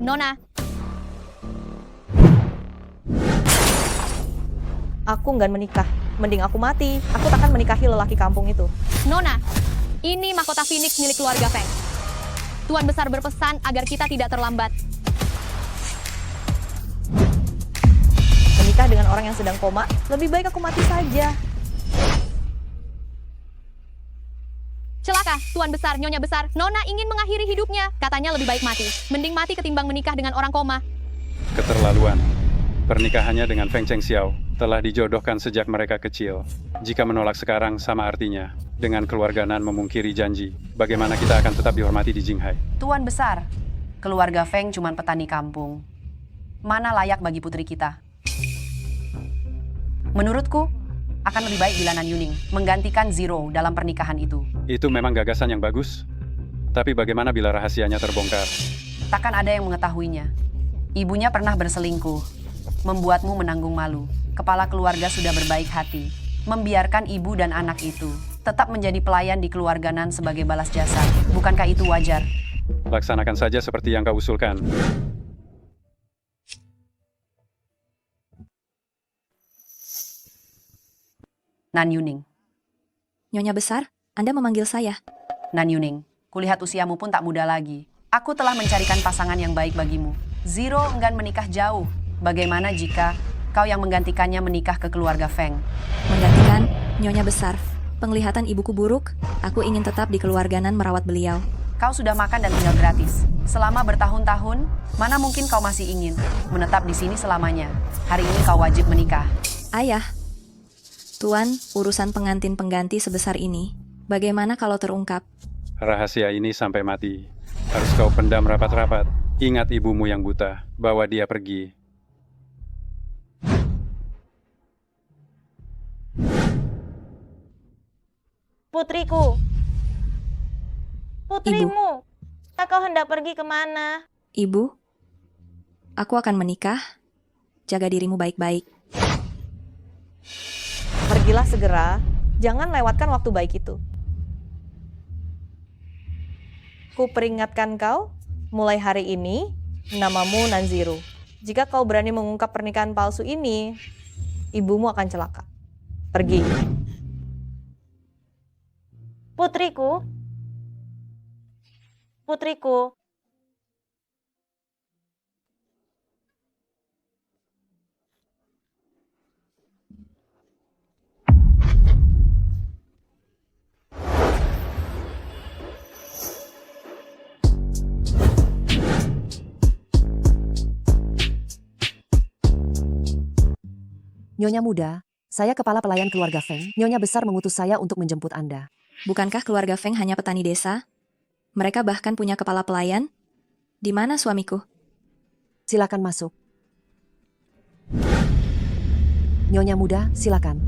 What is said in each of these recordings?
Nona, Aku enggan menikah. Mending aku mati. Aku takkan menikahi lelaki kampung itu. Nona, ini mahkota Phoenix milik keluarga Feng. Tuan Besar berpesan agar kita tidak terlambat. Menikah dengan orang yang sedang koma, lebih baik aku mati saja. Celaka, Tuan Besar, Nyonya Besar. Nona ingin mengakhiri hidupnya. Katanya lebih baik mati. Mending mati ketimbang menikah dengan orang koma. Keterlaluan. Pernikahannya dengan Feng Chengxiao telah dijodohkan sejak mereka kecil. Jika menolak sekarang sama artinya dengan keluarga Nan memungkiri janji. Bagaimana kita akan tetap dihormati di Jinghai? Tuan Besar, keluarga Feng cuma petani kampung. Mana layak bagi putri kita? Menurutku, akan lebih baik bila Nan Yuning menggantikan Zero dalam pernikahan itu. Itu memang gagasan yang bagus. Tapi bagaimana bila rahasianya terbongkar? Takkan ada yang mengetahuinya. Ibunya pernah berselingkuh, membuatmu menanggung malu. Kepala keluarga sudah berbaik hati, membiarkan ibu dan anak itu tetap menjadi pelayan di keluarga Nan sebagai balas jasa. Bukankah itu wajar? Laksanakan saja seperti yang kau usulkan. Nan Yuning. Nyonya Besar, Anda memanggil saya. Nan Yuning, kulihat usiamu pun tak muda lagi. Aku telah mencarikan pasangan yang baik bagimu. Zero enggan menikah jauh. Bagaimana jika kau yang menggantikannya menikah ke keluarga Feng? Menggantikan Nyonya Besar. Penglihatan ibuku buruk, aku ingin tetap di keluarga Nan merawat beliau. Kau sudah makan dan tinggal gratis. Selama bertahun-tahun, mana mungkin kau masih ingin menetap di sini selamanya? Hari ini kau wajib menikah. Ayah, Tuan, urusan pengantin pengganti sebesar ini, bagaimana kalau terungkap? Rahasia ini sampai mati. Harus kau pendam rapat-rapat. Ingat ibumu yang buta. Bawa dia pergi. Putriku. Putrimu. Kau hendak pergi kemana? Ibu, aku akan menikah. Jaga dirimu baik-baik. Pergilah segera. Jangan lewatkan waktu baik itu. Ku peringatkan kau, mulai hari ini, namamu Nanziro. Jika kau berani mengungkap pernikahan palsu ini, ibumu akan celaka. Pergi. Putriku. Putriku. Nyonya muda, saya kepala pelayan keluarga Feng. Nyonya besar mengutus saya untuk menjemput Anda. Bukankah keluarga Feng hanya petani desa? Mereka bahkan punya kepala pelayan? Di mana suamiku? Silakan masuk. Nyonya muda, silakan.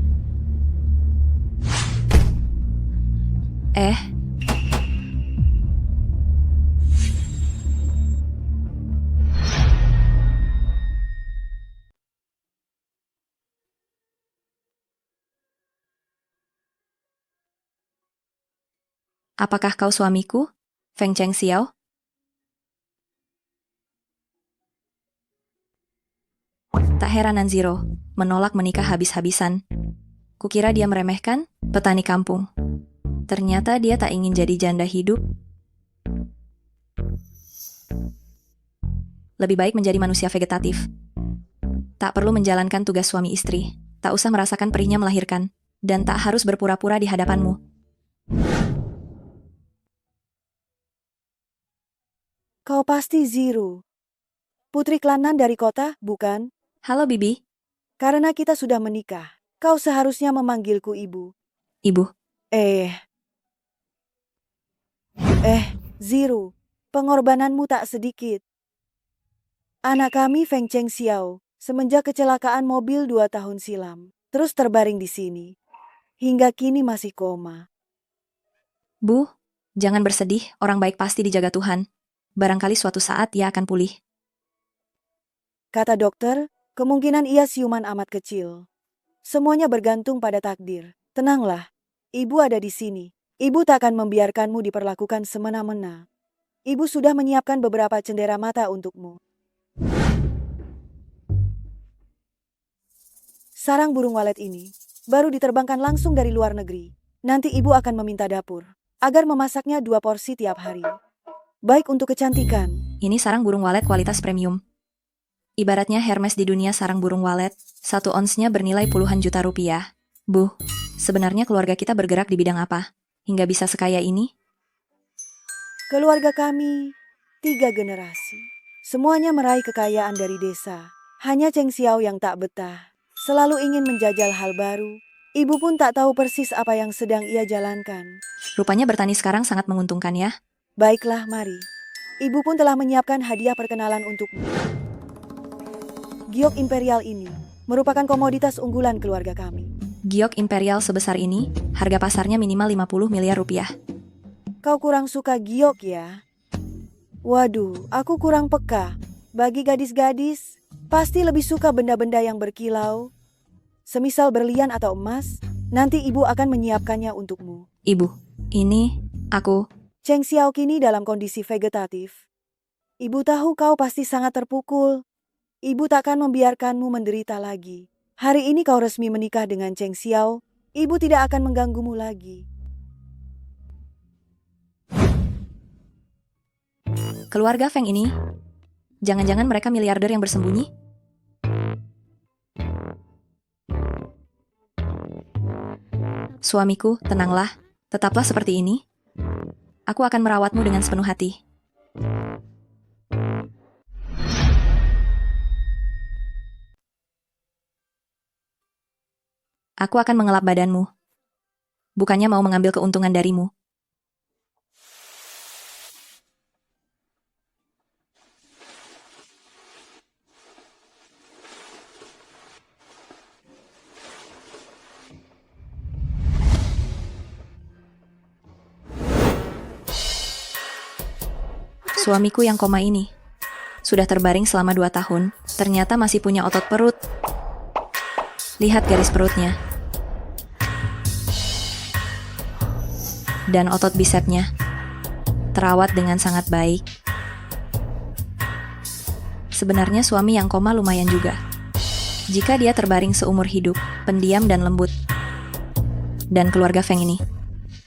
Apakah kau suamiku, Feng Chengxiao? Tak heran Nanziro menolak menikah habis-habisan. Kukira dia meremehkan petani kampung. Ternyata dia tak ingin jadi janda hidup. Lebih baik menjadi manusia vegetatif. Tak perlu menjalankan tugas suami istri. Tak usah merasakan perihnya melahirkan. Dan tak harus berpura-pura di hadapanmu. Kau pasti Zero. Putri Klanan dari kota, bukan? Halo Bibi. Karena kita sudah menikah, kau seharusnya memanggilku ibu. Ibu. Zero, pengorbananmu tak sedikit. Anak kami Feng Chengxiao, semenjak kecelakaan mobil 2 tahun silam, terus terbaring di sini. Hingga kini masih koma. Bu, jangan bersedih, orang baik pasti dijaga Tuhan. Barangkali suatu saat ia akan pulih. Kata dokter, kemungkinan ia siuman amat kecil. Semuanya bergantung pada takdir. Tenanglah, ibu ada di sini. Ibu tak akan membiarkanmu diperlakukan semena-mena. Ibu sudah menyiapkan beberapa cendera mata untukmu. Sarang burung walet ini baru diterbangkan langsung dari luar negeri. Nanti ibu akan meminta dapur agar memasaknya 2 porsi tiap hari. Baik untuk kecantikan. Ini sarang burung walet kualitas premium. Ibaratnya Hermes di dunia sarang burung walet, 1 onsnya bernilai puluhan juta rupiah. Bu, sebenarnya keluarga kita bergerak di bidang apa? Hingga bisa sekaya ini? Keluarga kami 3 generasi. Semuanya meraih kekayaan dari desa. Hanya Cheng Xiao yang tak betah. Selalu ingin menjajal hal baru. Ibu pun tak tahu persis apa yang sedang ia jalankan. Rupanya bertani sekarang sangat menguntungkan ya. Baiklah, mari. Ibu pun telah menyiapkan hadiah perkenalan untukmu. Giok imperial ini merupakan komoditas unggulan keluarga kami. Giok imperial sebesar ini, harga pasarnya minimal 50 miliar rupiah. Kau kurang suka giok ya? Waduh, aku kurang peka. Bagi gadis-gadis, pasti lebih suka benda-benda yang berkilau. Semisal berlian atau emas, nanti ibu akan menyiapkannya untukmu. Ibu, ini, aku, Cheng Xiao kini dalam kondisi vegetatif. Ibu tahu kau pasti sangat terpukul. Ibu takkan membiarkanmu menderita lagi. Hari ini kau resmi menikah dengan Cheng Xiao, ibu tidak akan mengganggumu lagi. keluarga Feng ini. Jangan-jangan mereka miliarder yang bersembunyi? Suamiku, tenanglah. Tetaplah seperti ini. Aku akan merawatmu dengan sepenuh hati. Aku akan mengelap badanmu. Bukannya mau mengambil keuntungan darimu. Suamiku yang koma ini sudah terbaring selama 2 tahun, ternyata masih punya otot perut. Lihat garis perutnya. Dan otot bisepnya. Terawat dengan sangat baik. Sebenarnya suami yang koma lumayan juga. Jika dia terbaring seumur hidup, pendiam dan lembut. Dan keluarga Feng ini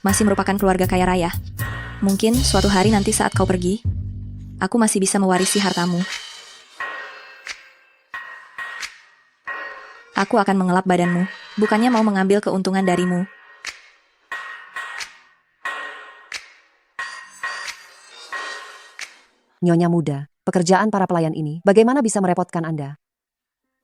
masih merupakan keluarga kaya raya. Mungkin suatu hari nanti saat kau pergi, aku masih bisa mewarisi hartamu. Aku akan mengelap badanmu, bukannya mau mengambil keuntungan darimu. Nyonya muda, pekerjaan para pelayan ini bagaimana bisa merepotkan Anda?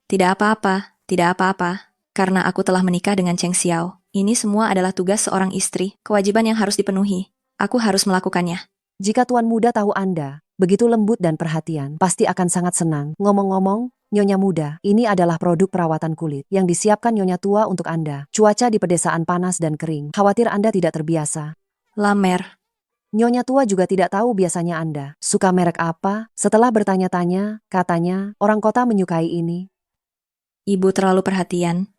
Tidak apa-apa, tidak apa-apa. Karena aku telah menikah dengan Cheng Xiao. Ini semua adalah tugas seorang istri, kewajiban yang harus dipenuhi. Aku harus melakukannya. Jika tuan muda tahu Anda begitu lembut dan perhatian, pasti akan sangat senang. Ngomong-ngomong, Nyonya muda, ini adalah produk perawatan kulit yang disiapkan Nyonya tua untuk Anda. Cuaca di pedesaan panas dan kering. Khawatir Anda tidak terbiasa. Lamer. Nyonya tua juga tidak tahu biasanya Anda suka merek apa. Setelah bertanya-tanya, katanya orang kota menyukai ini. Ibu terlalu perhatian.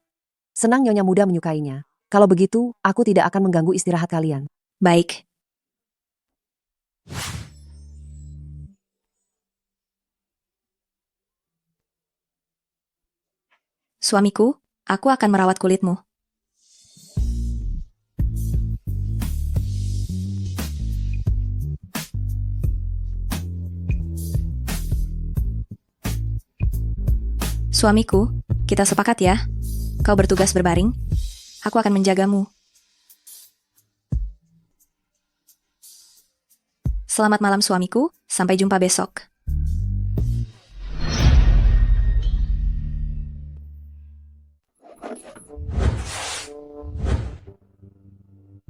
Senang Nyonya muda menyukainya. Kalau begitu, aku tidak akan mengganggu istirahat kalian. Baik. Suamiku, aku akan merawat kulitmu. Suamiku, kita sepakat ya. Kau bertugas berbaring. Aku akan menjagamu. Selamat malam suamiku, sampai jumpa besok.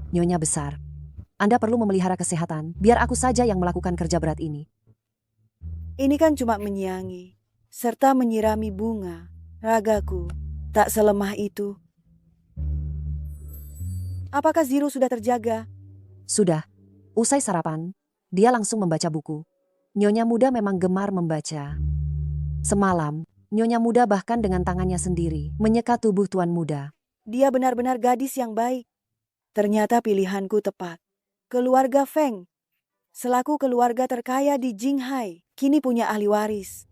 Nyonya besar, Anda perlu memelihara kesehatan, biar aku saja yang melakukan kerja berat ini. Ini kan cuma menyiangi, serta menyirami bunga. Ragaku, tak selemah itu. Apakah Ziro sudah terjaga? Sudah, usai sarapan, dia langsung membaca buku. Nyonya muda memang gemar membaca. Semalam, Nyonya muda bahkan dengan tangannya sendiri menyeka tubuh tuan muda. Dia benar-benar gadis yang baik. Ternyata pilihanku tepat. Keluarga Feng, selaku keluarga terkaya di Jinghai, kini punya ahli waris.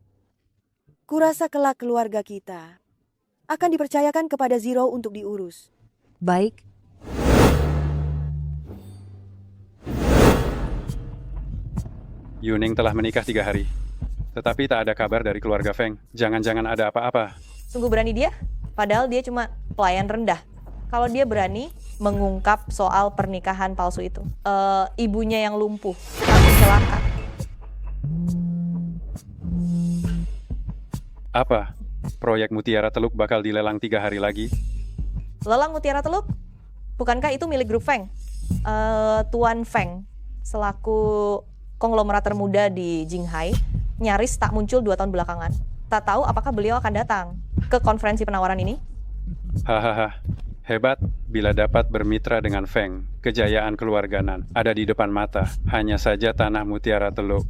Kurasa kelak keluarga kita akan dipercayakan kepada Zero untuk diurus. Baik, Yuning telah menikah 3 hari. Tetapi tak ada kabar dari keluarga Feng. Jangan-jangan ada apa-apa. Sungguh berani dia, padahal dia cuma pelayan rendah. Kalau dia berani mengungkap soal pernikahan palsu itu. Ibunya yang lumpuh, tapi celaka. Apa? Proyek Mutiara Teluk bakal dilelang 3 hari lagi? Lelang Mutiara Teluk? Bukankah itu milik grup Feng? Tuan Feng, selaku konglomerat termuda di Jinghai, nyaris tak muncul 2 tahun belakangan. Tak tahu apakah beliau akan datang ke konferensi penawaran ini? Hahaha. Hebat bila dapat bermitra dengan Feng. Kejayaan keluarga Nan ada di depan mata. Hanya saja tanah Mutiara Teluk.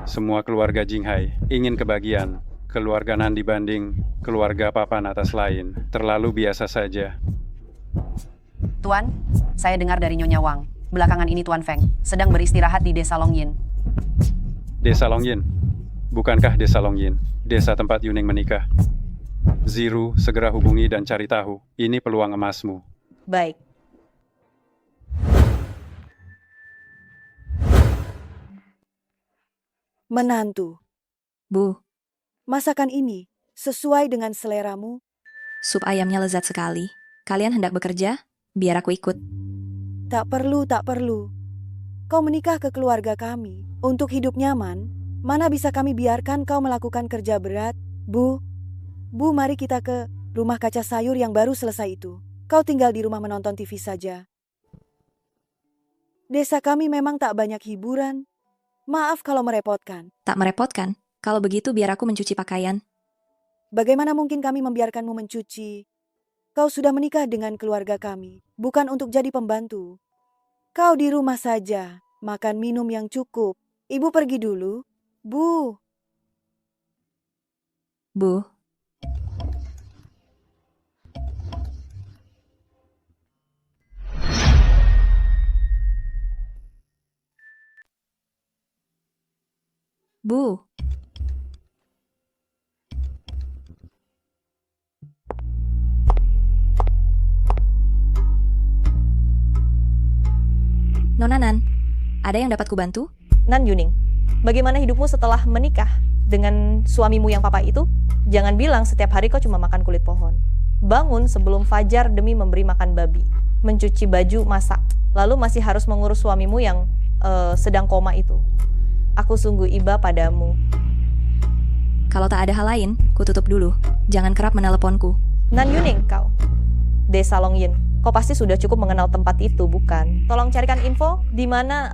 Semua keluarga Jinghai ingin kebagian. Keluarga Nan dibanding keluarga papan atas lain. Terlalu biasa saja. Tuan, saya dengar dari Nyonya Wang. Belakangan ini Tuan Feng sedang beristirahat di desa Longyin. Desa Longyin. Bukankah desa Longyin? Desa tempat Yuning menikah. Ziru, segera hubungi dan cari tahu. Ini peluang emasmu. Baik. Menantu, Bu, masakan ini sesuai dengan seleramu? sup ayamnya lezat sekali. Kalian hendak bekerja? Biar aku ikut. Tak perlu, tak perlu. Kau menikah ke keluarga kami. Untuk hidup nyaman, mana bisa kami biarkan kau melakukan kerja berat? Bu, mari kita ke rumah kaca sayur yang baru selesai itu. Kau tinggal di rumah menonton TV saja. Desa kami memang tak banyak hiburan. Maaf kalau merepotkan. Tak merepotkan. Kalau begitu biar aku mencuci pakaian. Bagaimana mungkin kami membiarkanmu mencuci? Kau sudah menikah dengan keluarga kami, bukan untuk jadi pembantu. Kau di rumah saja, makan minum yang cukup. Ibu pergi dulu. Bu, Bu, Bu. Nona Nan, ada yang dapat kubantu? Nan Yuning, bagaimana hidupmu setelah menikah dengan suamimu yang papa itu? Jangan bilang setiap hari kau cuma makan kulit pohon. Bangun sebelum fajar demi memberi makan babi, mencuci baju, masak, lalu masih harus mengurus suamimu yang sedang koma itu. Aku sungguh iba padamu. Kalau tak ada hal lain, ku tutup dulu. Jangan kerap meneleponku. Nan Yuning kau, Desa Longyin. Kau pasti sudah cukup mengenal tempat itu, bukan? Tolong carikan info di mana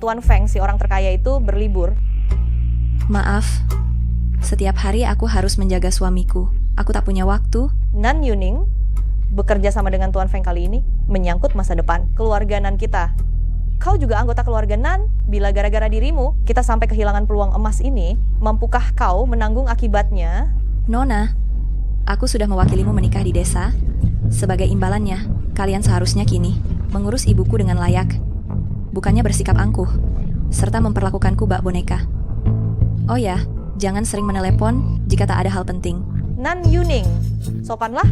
Tuan Feng, si orang terkaya itu, berlibur. Maaf, setiap hari aku harus menjaga suamiku. Aku tak punya waktu. Nan Yuning bekerja sama dengan Tuan Feng kali ini menyangkut masa depan keluarga Nan kita. Kau juga anggota keluarga Nan. Bila gara-gara dirimu kita sampai kehilangan peluang emas ini, mampukah kau menanggung akibatnya? Nona, aku sudah mewakilimu menikah di desa. Sebagai imbalannya, kalian seharusnya kini mengurus ibuku dengan layak. Bukannya bersikap angkuh, serta memperlakukanku bak boneka. Oh ya, jangan sering menelepon jika tak ada hal penting. Nan Yuning, sopanlah.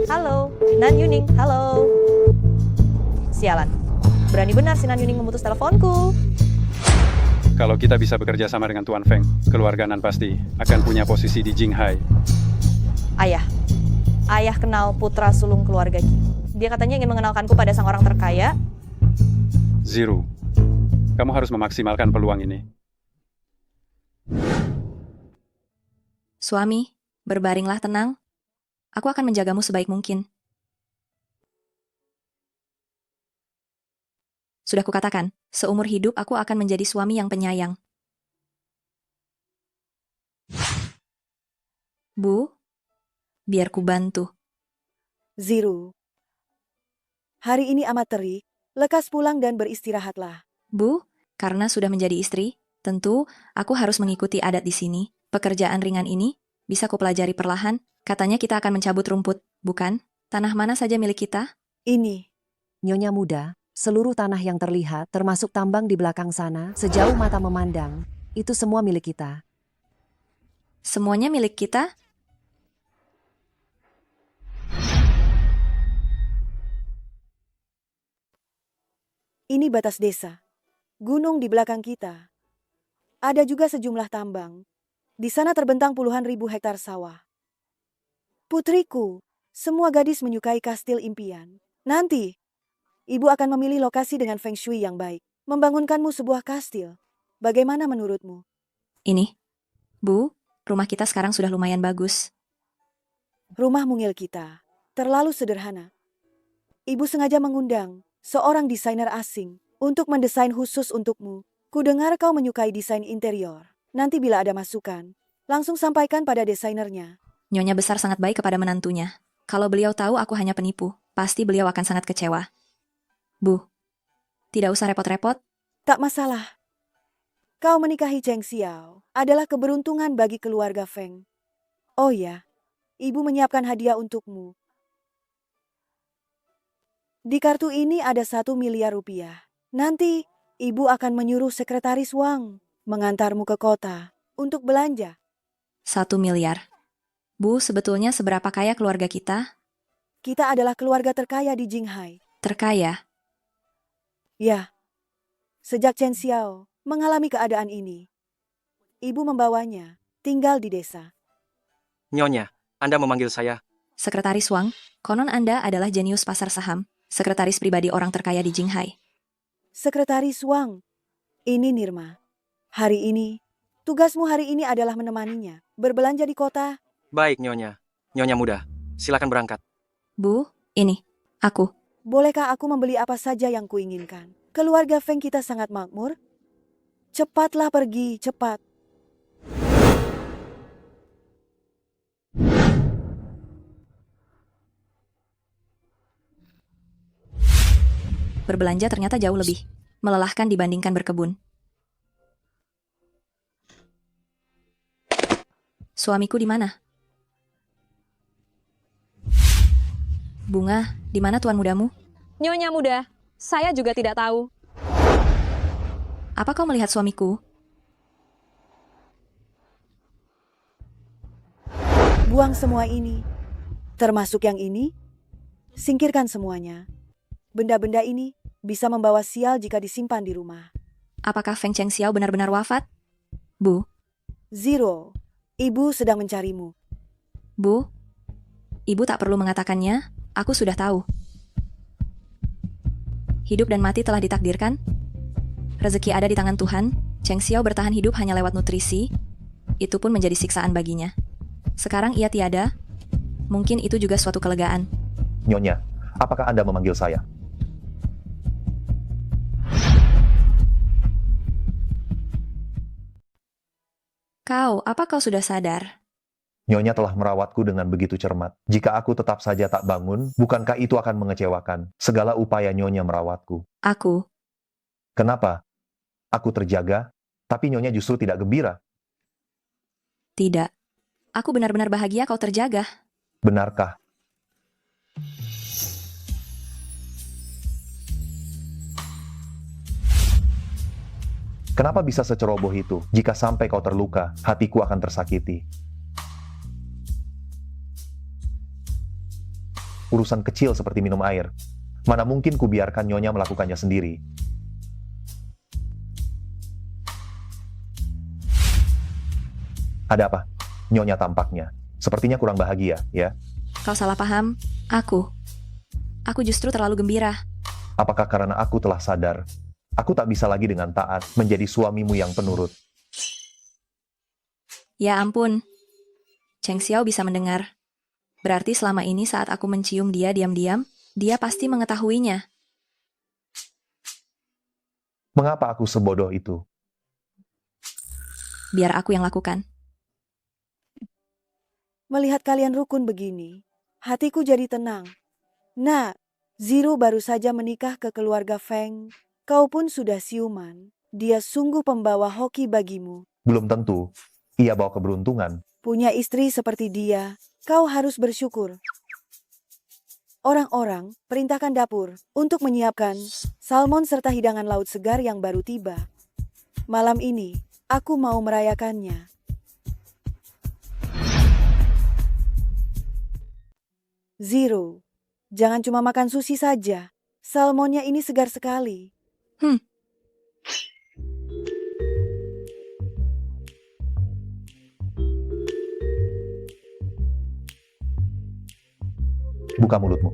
Halo, Nan Yuning, halo. Sialan, berani benar si Nan Yuning memutus teleponku. Kalau kita bisa bekerja sama dengan Tuan Feng, keluarga Nan pasti akan punya posisi di Jinghai. Ayah kenal putra sulung keluarga Qi. Dia katanya ingin mengenalkanku pada sang orang terkaya. Ziru, kamu harus memaksimalkan peluang ini. Suami, berbaringlah tenang. Aku akan menjagamu sebaik mungkin. Sudah kukatakan, seumur hidup aku akan menjadi suami yang penyayang. Bu, biar ku bantu. Ziru, hari ini amat terik, lekas pulang dan beristirahatlah. Bu, karena sudah menjadi istri, tentu aku harus mengikuti adat di sini. Pekerjaan ringan ini bisa kupelajari perlahan. Katanya kita akan mencabut rumput, bukan? Tanah mana saja milik kita? Ini, Nyonya muda, seluruh tanah yang terlihat, termasuk tambang di belakang sana, sejauh mata memandang, itu semua milik kita. Semuanya milik kita? Ini batas desa. Gunung di belakang kita. Ada juga sejumlah tambang. Di sana terbentang puluhan ribu hektar sawah. Putriku, semua gadis menyukai kastil impian. Nanti, ibu akan memilih lokasi dengan feng shui yang baik. Membangunkanmu sebuah kastil. Bagaimana menurutmu? Ini. Bu, rumah kita sekarang sudah lumayan bagus. Rumah mungil kita terlalu sederhana. Ibu sengaja mengundang seorang desainer asing untuk mendesain khusus untukmu. Kudengar kau menyukai desain interior. Nanti bila ada masukan, langsung sampaikan pada desainernya. Nyonya besar sangat baik kepada menantunya. Kalau beliau tahu aku hanya penipu, pasti beliau akan sangat kecewa. Bu, tidak usah repot-repot. Tak masalah. Kau menikahi Cheng Xiao adalah keberuntungan bagi keluarga Feng. Oh ya, ibu menyiapkan hadiah untukmu. Di kartu ini ada 1 miliar rupiah. Nanti, ibu akan menyuruh sekretaris Wang mengantarmu ke kota untuk belanja. 1 miliar. Bu, sebetulnya seberapa kaya keluarga kita? Kita adalah keluarga terkaya di Jinghai. Terkaya. Ya, sejak Chen Xiao mengalami keadaan ini, ibu membawanya tinggal di desa. Nyonya, Anda memanggil saya. Sekretaris Wang, konon Anda adalah jenius pasar saham, sekretaris pribadi orang terkaya di Jinghai. Sekretaris Wang, ini Nirma. Hari ini, tugasmu hari ini adalah menemaninya berbelanja di kota. Baik, Nyonya. Nyonya muda, silakan berangkat. Bu, ini, aku. Bolehkah aku membeli apa saja yang kuinginkan? Keluarga Feng kita sangat makmur. Cepatlah pergi, cepat. Berbelanja ternyata jauh lebih melelahkan dibandingkan berkebun. Suamiku di mana? Bunga, di mana tuan mudamu? Nyonya muda, saya juga tidak tahu. Apa kau melihat suamiku? Buang semua ini, termasuk yang ini. Singkirkan semuanya. Benda-benda ini bisa membawa sial jika disimpan di rumah. Apakah Feng Cheng Xiao benar-benar wafat? Bu, Zero, ibu sedang mencarimu. Bu, ibu tak perlu mengatakannya, aku sudah tahu. Hidup dan mati telah ditakdirkan. Rezeki ada di tangan Tuhan. Cheng Xiao bertahan hidup hanya lewat nutrisi. Itu pun menjadi siksaan baginya. Sekarang ia tiada. Mungkin itu juga suatu kelegaan. Nyonya, apakah Anda memanggil saya? Kau, apa kau sudah sadar? Nyonya telah merawatku dengan begitu cermat. Jika aku tetap saja tak bangun, bukankah itu akan mengecewakan segala upaya Nyonya merawatku? Aku, Kenapa? Aku terjaga, tapi Nyonya justru tidak gembira. tidak. Aku benar-benar bahagia kau terjaga. Benarkah? Kenapa bisa seceroboh itu? Jika sampai kau terluka, hatiku akan tersakiti. Urusan kecil seperti minum air. Mana mungkin kubiarkan Nyonya melakukannya sendiri. Ada apa? Nyonya tampaknya sepertinya kurang bahagia, ya? Kau salah paham. Aku justru terlalu gembira. Apakah karena aku telah sadar, aku tak bisa lagi dengan taat menjadi suamimu yang penurut? Ya ampun. Cheng Xiao bisa mendengar. Berarti selama ini saat aku mencium dia diam-diam, dia pasti mengetahuinya. Mengapa aku sebodoh itu? Biar aku yang lakukan. Melihat kalian rukun begini, hatiku jadi tenang. Nah, Zero baru saja menikah ke keluarga Feng. Kau pun sudah siuman. Dia sungguh pembawa hoki bagimu. Belum tentu. Ia bawa keberuntungan. Punya istri seperti dia, kau harus bersyukur. Orang-orang, perintahkan dapur untuk menyiapkan salmon serta hidangan laut segar yang baru tiba. Malam ini, aku mau merayakannya. Zero, jangan cuma makan sushi saja. Salmonnya ini segar sekali. Buka mulutmu.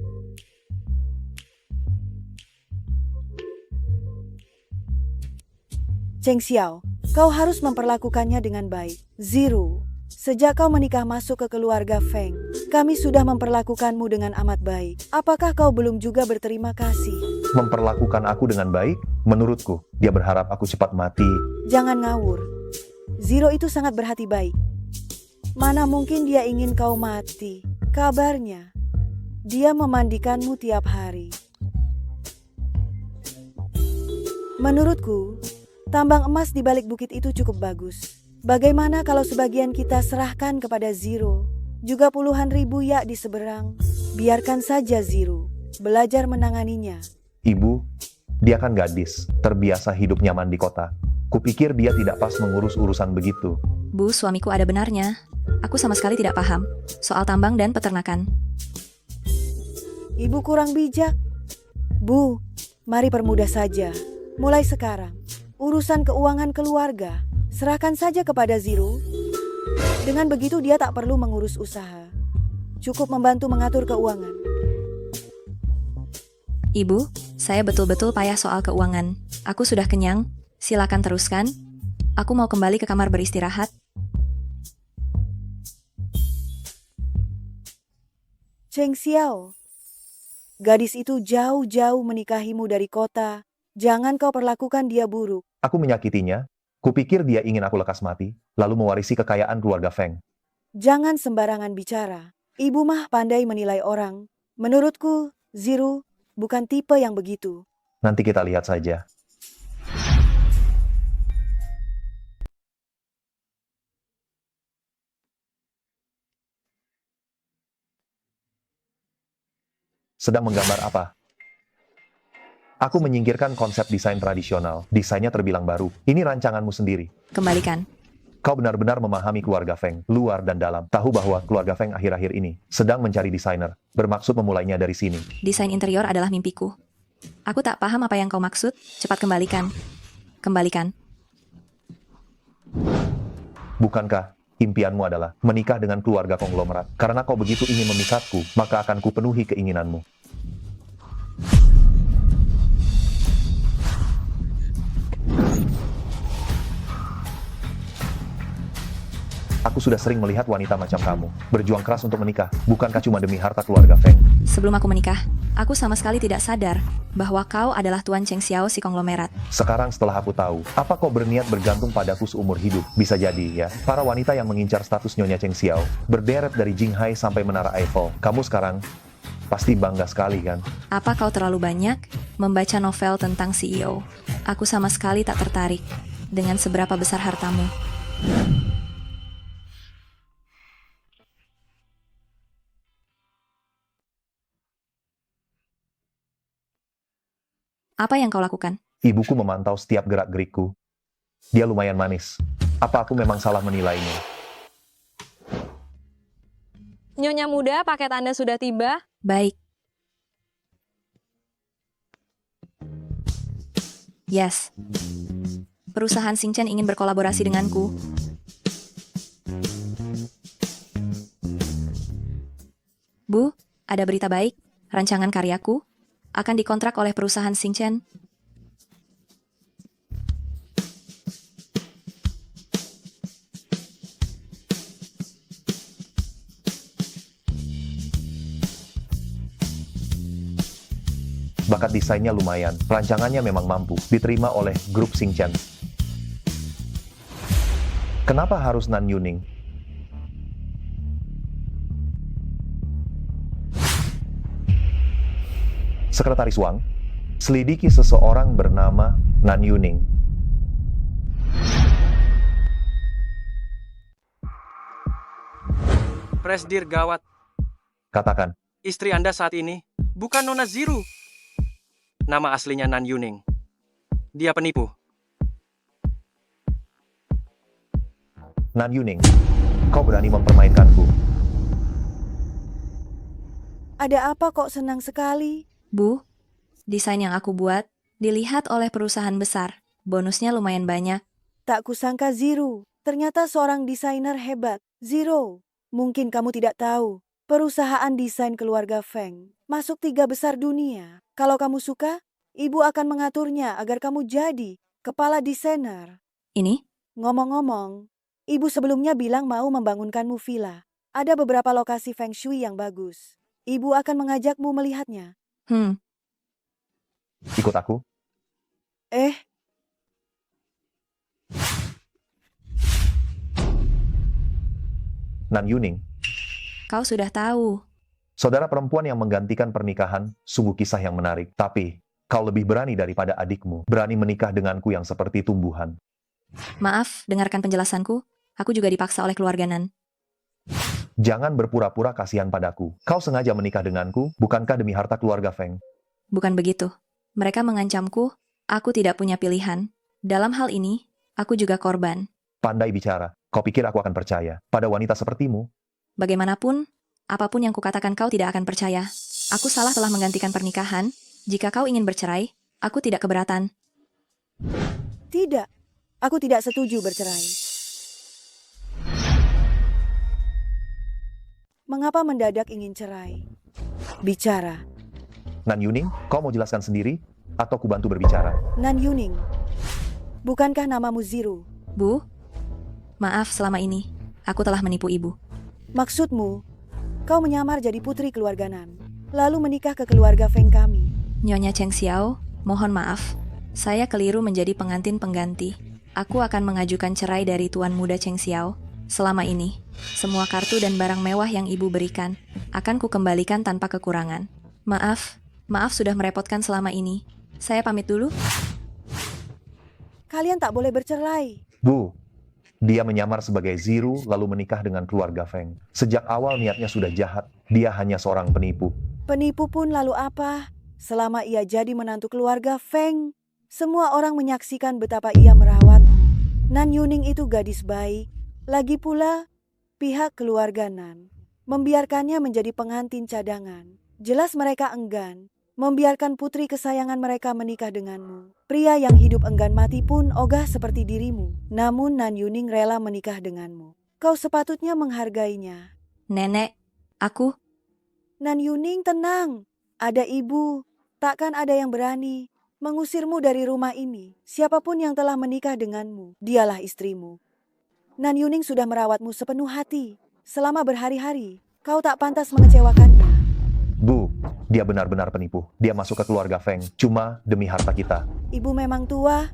Cheng Xiao, kau harus memperlakukannya dengan baik. Zero, sejak kau menikah masuk ke keluarga Feng, kami sudah memperlakukanmu dengan amat baik. Apakah kau belum juga berterima kasih? Memperlakukan aku dengan baik? Menurutku, dia berharap aku cepat mati. Jangan ngawur. Zero itu sangat berhati baik. Mana mungkin dia ingin kau mati? Kabarnya, dia memandikanmu tiap hari. Menurutku, tambang emas di balik bukit itu cukup bagus. Bagaimana kalau sebagian kita serahkan kepada Zero? Juga puluhan ribu yak di seberang. Biarkan saja Zero belajar menanganinya. Ibu, dia kan gadis, terbiasa hidup nyaman di kota. Kupikir dia tidak pas mengurus urusan begitu. Bu, suamiku ada benarnya. Aku sama sekali tidak paham soal tambang dan peternakan. Ibu kurang bijak. Bu, mari permudah saja. Mulai sekarang, urusan keuangan keluarga, serahkan saja kepada Zero. Dengan begitu dia tak perlu mengurus usaha. Cukup membantu mengatur keuangan. Ibu, saya betul-betul payah soal keuangan. Aku sudah kenyang. Silakan teruskan. Aku mau kembali ke kamar beristirahat. Cheng Xiao, gadis itu jauh-jauh menikahimu dari kota. Jangan kau perlakukan dia buruk. Aku menyakitinya. Kupikir dia ingin aku lekas mati, lalu mewarisi kekayaan keluarga Feng. Jangan sembarangan bicara. Ibu mah pandai menilai orang. Menurutku, Zero bukan tipe yang begitu. Nanti kita lihat saja. Sedang menggambar apa? Aku menyingkirkan konsep desain tradisional. Desainnya terbilang baru. Ini rancanganmu sendiri. Kembalikan. Kau benar-benar memahami keluarga Feng, luar dan dalam. Tahu bahwa keluarga Feng akhir-akhir ini sedang mencari desainer. Bermaksud memulainya dari sini. Desain interior adalah mimpiku. Aku tak paham apa yang kau maksud. Cepat kembalikan. Kembalikan. Bukankah impianmu adalah menikah dengan keluarga konglomerat? Karena kau begitu ingin memikatku, maka akan kupenuhi keinginanmu. Aku sudah sering melihat wanita macam kamu berjuang keras untuk menikah, bukankah cuma demi harta keluarga Feng? Sebelum aku menikah, aku sama sekali tidak sadar bahwa kau adalah Tuan Cheng Xiao si konglomerat. Sekarang setelah aku tahu, apa kau berniat bergantung padaku seumur hidup? Bisa jadi, ya. Para wanita yang mengincar status Nyonya Cheng Xiao, berderet dari Jinghai sampai Menara Eiffel. Kamu sekarang pasti bangga sekali, kan? Apa kau terlalu banyak membaca novel tentang CEO? Aku sama sekali tak tertarik dengan seberapa besar hartamu. Apa yang kau lakukan? Ibuku memantau setiap gerak-gerikku. Dia lumayan manis. Apa aku memang salah menilainya? Nyonya muda, paket Anda sudah tiba. Baik. Yes. Perusahaan Xingchen ingin berkolaborasi denganku. Bu, ada berita baik. Rancangan karyaku akan dikontrak oleh perusahaan Xingchen. Bakat desainnya lumayan, rancangannya memang mampu, diterima oleh grup Xingchen. Kenapa harus Nan Yuning? Sekretaris Wang, selidiki seseorang bernama Nan Yuning. Presdir gawat. Katakan, Istri Anda saat ini bukan Nona Zero. Nama aslinya Nan Yuning. Dia penipu. Nan Yuning, kau berani mempermainkanku. Ada apa kok senang sekali? Bu, desain yang aku buat Dilihat oleh perusahaan besar, bonusnya lumayan banyak. Tak kusangka Zero, ternyata seorang desainer hebat. Zero, mungkin kamu tidak tahu, perusahaan desain keluarga Feng masuk 3 besar dunia. Kalau kamu suka, ibu akan mengaturnya agar kamu jadi kepala desainer. Ini? Ngomong-ngomong, ibu sebelumnya bilang mau membangunkanmu villa. Ada beberapa lokasi Feng Shui yang bagus. Ibu akan mengajakmu melihatnya. Ikut aku. Nan Yuning, Kau sudah tahu. saudara perempuan yang menggantikan pernikahan, sungguh kisah yang menarik. Tapi, kau lebih berani daripada adikmu, berani menikah denganku yang seperti tumbuhan. Maaf, dengarkan penjelasanku. Aku juga dipaksa oleh keluarga Nan. Jangan berpura-pura kasihan padaku. Kau sengaja menikah denganku, bukankah demi harta keluarga Feng? Bukan begitu. Mereka mengancamku, aku tidak punya pilihan. Dalam hal ini, aku juga korban. Pandai bicara. Kau pikir aku akan percaya pada wanita sepertimu? Bagaimanapun, apapun yang kukatakan kau tidak akan percaya. Aku salah telah menggantikan pernikahan. Jika kau ingin bercerai, aku tidak keberatan. Tidak, aku tidak setuju bercerai. Mengapa mendadak ingin cerai? Bicara. Nan Yuning, kau mau jelaskan sendiri? Atau ku bantu berbicara? Nan Yuning, bukankah namamu Zero? Bu, maaf selama ini. Aku telah menipu ibu. Maksudmu, kau menyamar jadi putri keluarga Nan, lalu menikah ke keluarga Feng kami. Nyonya Cheng Xiao, mohon maaf. Saya keliru menjadi pengantin pengganti. Aku akan mengajukan cerai dari Tuan Muda Cheng Xiao. Selama ini, semua kartu dan barang mewah yang ibu berikan akan kukembalikan tanpa kekurangan. Maaf sudah merepotkan selama ini. Saya pamit dulu. Kalian tak boleh bercerai. Bu, dia menyamar sebagai Zero lalu menikah dengan keluarga Feng. Sejak awal niatnya sudah jahat. Dia hanya seorang penipu. Penipu pun lalu apa? Selama ia jadi menantu keluarga Feng, semua orang menyaksikan betapa ia merawat. Nan Yuning itu gadis baik. Lagi pula, pihak keluarga Nan membiarkannya menjadi pengantin cadangan. Jelas mereka enggan membiarkan putri kesayangan mereka menikah denganmu. Pria yang hidup enggan mati pun ogah seperti dirimu. Namun Nan Yuning rela menikah denganmu. Kau sepatutnya menghargainya. Nenek, aku... Nan Yuning, tenang. Ada ibu. Takkan ada yang berani mengusirmu dari rumah ini. Siapapun yang telah menikah denganmu, dialah istrimu. Nan Yuning sudah merawatmu sepenuh hati. Selama berhari-hari, kau tak pantas mengecewakannya. Bu, dia benar-benar penipu. Dia masuk ke keluarga Feng cuma demi harta kita. Ibu memang tua,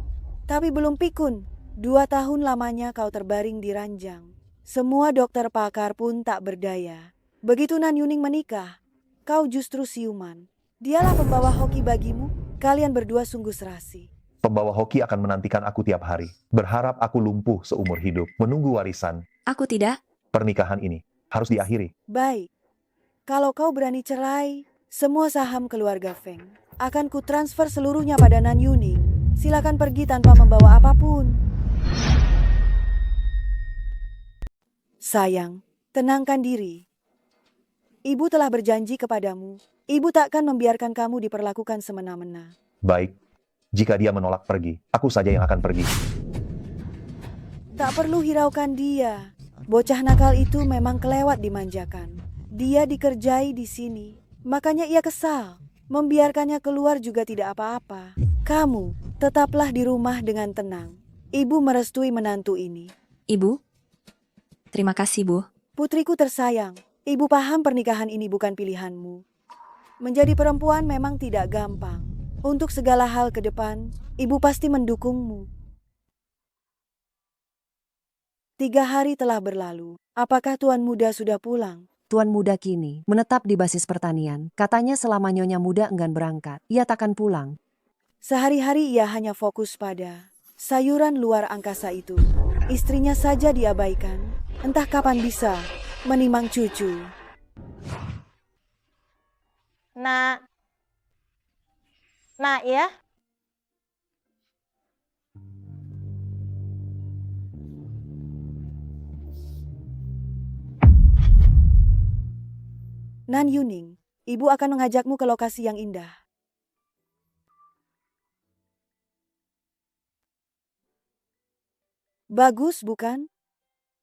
tapi belum pikun. 2 tahun lamanya kau terbaring di ranjang. Semua dokter pakar pun tak berdaya. Begitu Nan Yuning menikah, kau justru siuman. Dialah pembawa hoki bagimu. Kalian berdua sungguh serasi. Pembawa hoki akan menantikan aku tiap hari. Berharap aku lumpuh seumur hidup. Menunggu warisan. Aku tidak. Pernikahan ini harus diakhiri. Baik, kalau kau berani cerai, semua saham keluarga Feng akan kutransfer seluruhnya pada Nan Yuning. Silakan pergi tanpa membawa apapun. Sayang, tenangkan diri. Ibu telah berjanji kepadamu. Ibu takkan membiarkan kamu diperlakukan semena-mena. Baik. Jika dia menolak pergi, aku saja yang akan pergi. Tak perlu hiraukan dia. Bocah nakal itu memang kelewat dimanjakan. Dia dikerjai di sini, makanya ia kesal. Membiarkannya keluar juga tidak apa-apa. Kamu tetaplah di rumah dengan tenang. Ibu merestui menantu ini. Ibu? Terima kasih, Bu. Putriku tersayang, ibu paham pernikahan ini bukan pilihanmu. Menjadi perempuan memang tidak gampang. Untuk segala hal ke depan, ibu pasti mendukungmu. 3 hari telah berlalu. Apakah Tuan Muda sudah pulang? Tuan Muda kini menetap di basis pertanian. Katanya selama Nyonya Muda enggan berangkat, ia takkan pulang. Sehari-hari ia hanya fokus pada sayuran luar angkasa itu. Istrinya saja diabaikan. Entah kapan bisa menimang cucu. Nah ya. Nan Yuning, ibu akan mengajakmu ke lokasi yang indah. Bagus bukan?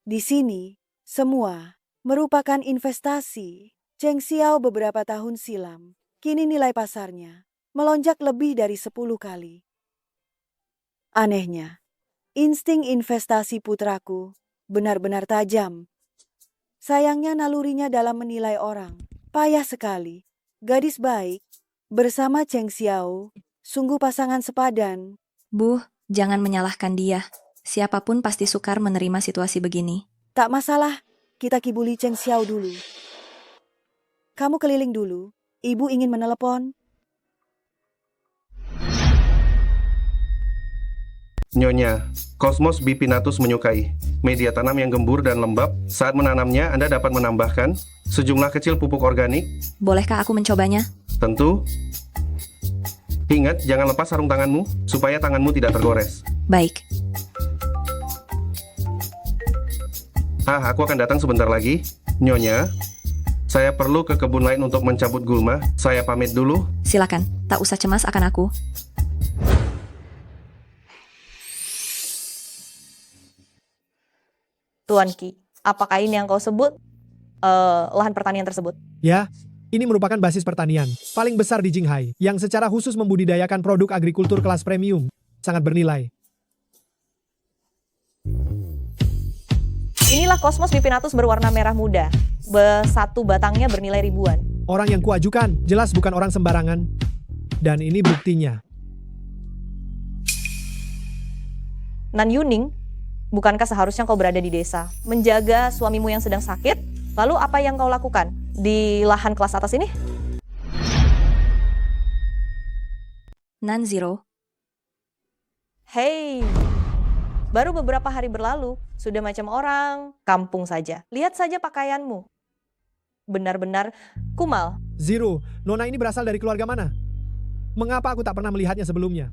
Di sini, semua merupakan investasi. Cheng Xiao beberapa tahun silam, kini nilai pasarnya melonjak lebih dari 10 kali. Anehnya, insting investasi putraku benar-benar tajam. Sayangnya nalurinya dalam menilai orang payah sekali. Gadis baik bersama Cheng Xiao sungguh pasangan sepadan. Bu, jangan menyalahkan dia. Siapapun pasti sukar menerima situasi begini. Tak masalah, kita kibuli Cheng Xiao dulu. Kamu keliling dulu, ibu ingin menelepon. Nyonya, Cosmos bipinatus menyukai media tanam yang gembur dan lembab. Saat menanamnya, Anda dapat menambahkan sejumlah kecil pupuk organik. Bolehkah aku mencobanya? Tentu. Ingat, jangan lepas sarung tanganmu, supaya tanganmu tidak tergores. Baik. Aku akan datang sebentar lagi. Nyonya, saya perlu ke kebun lain untuk mencabut gulma. Saya pamit dulu. Silakan, tak usah cemas akan aku. Tuan Qi, apakah ini yang kau sebut lahan pertanian tersebut? Ya, ini merupakan basis pertanian paling besar di Jinghai yang secara khusus membudidayakan produk agrikultur kelas premium. Sangat bernilai. Inilah Cosmos bipinatus berwarna merah muda. Satu batangnya bernilai ribuan. Orang yang kuajukan jelas bukan orang sembarangan. Dan ini buktinya. Nan Yuning, bukankah seharusnya kau berada di desa, menjaga suamimu yang sedang sakit? Lalu apa yang kau lakukan di lahan kelas atas ini? Nan Zero. Hei, baru beberapa hari berlalu, sudah macam orang kampung saja. Lihat saja pakaianmu. Benar-benar kumal. Zero, Nona ini berasal dari keluarga mana? Mengapa aku tak pernah melihatnya sebelumnya?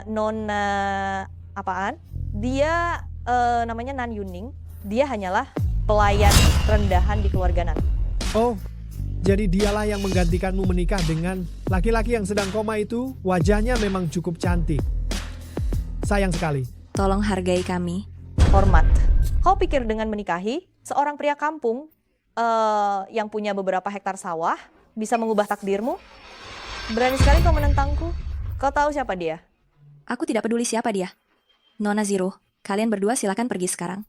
Nona apaan? Dia namanya Nan Yuning. Dia hanyalah pelayan rendahan di keluarga Nan. Oh, jadi dialah yang menggantikanmu menikah dengan laki-laki yang sedang koma itu. Wajahnya memang cukup cantik. Sayang sekali. Tolong hargai kami. Hormat. Kau pikir dengan menikahi seorang pria kampung yang punya beberapa hektar sawah bisa mengubah takdirmu? Berani sekali kau menentangku. Kau tahu siapa dia? Aku tidak peduli siapa dia. Nona Zero, kalian berdua silakan pergi sekarang.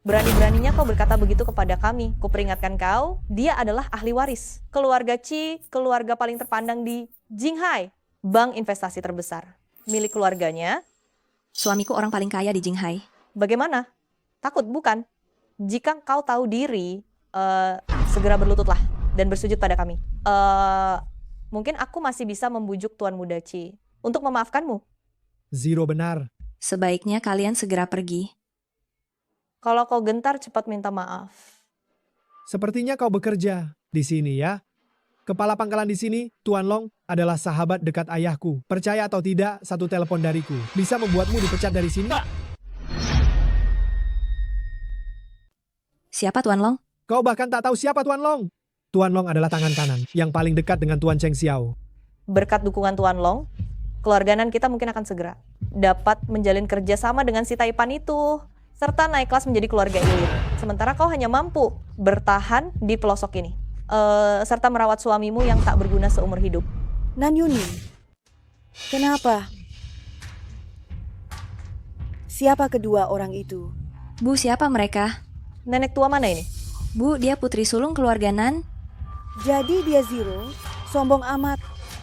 Berani-beraninya kau berkata begitu kepada kami. Kuperingatkan kau, dia adalah ahli waris. Keluarga Qi, keluarga paling terpandang di Jinghai. Bank investasi terbesar. Milik keluarganya. Suamiku orang paling kaya di Jinghai. Bagaimana? Takut bukan? Jika kau tahu diri, segera berlututlah dan bersujud pada kami. Mungkin aku masih bisa membujuk Tuan Muda Qi untuk memaafkanmu. Zero benar. Sebaiknya kalian segera pergi. Kalau kau gentar, cepat minta maaf. Sepertinya kau bekerja di sini ya. Kepala pangkalan di sini, Tuan Long, adalah sahabat dekat ayahku. Percaya atau tidak, satu telepon dariku bisa membuatmu dipecat dari sini. Siapa Tuan Long? Kau bahkan tak tahu siapa Tuan Long. Tuan Long adalah tangan kanan yang paling dekat dengan Tuan Cheng Xiao. Berkat dukungan Tuan Long, keluarga Nan kita mungkin akan segera dapat menjalin kerjasama dengan si Taipan itu, serta naik kelas menjadi keluarga elit. Sementara kau hanya mampu bertahan di pelosok ini, serta merawat suamimu yang tak berguna seumur hidup. Nan Yuning, kenapa? Siapa kedua orang itu? Bu, siapa mereka? Nenek tua mana ini? Bu, dia putri sulung keluarga Nan. Jadi dia Zero, sombong amat.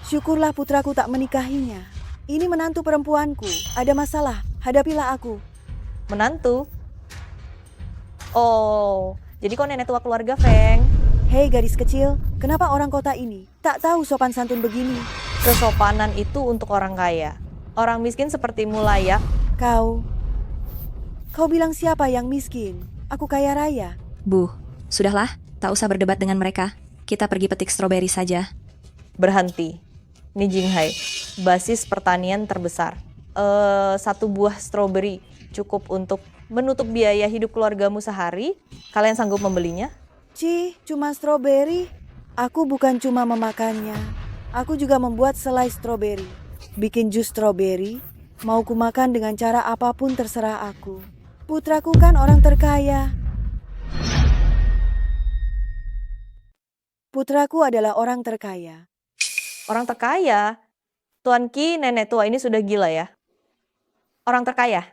Syukurlah putraku tak menikahinya. Ini menantu perempuanku. Ada masalah, hadapilah aku. Menantu? Oh, jadi kau nenek tua keluarga Feng. Hei gadis kecil, kenapa orang kota ini tak tahu sopan santun begini? Kesopanan itu untuk orang kaya. Orang miskin sepertimu layak. Kau bilang siapa yang miskin? Aku kaya raya. Bu, sudahlah, tak usah berdebat dengan mereka. Kita pergi petik stroberi saja. Berhenti. Ini Jinghai, basis pertanian terbesar. Satu buah stroberi cukup untuk menutup biaya hidup keluargamu sehari. Kalian sanggup membelinya? Cuma stroberi? Aku bukan cuma memakannya. Aku juga membuat selai stroberi. Bikin jus stroberi, Mau ku makan dengan cara apapun terserah aku. Putraku kan orang terkaya. Putraku adalah orang terkaya. Orang terkaya? Tuan Ki, nenek tua ini sudah gila ya. Orang terkaya.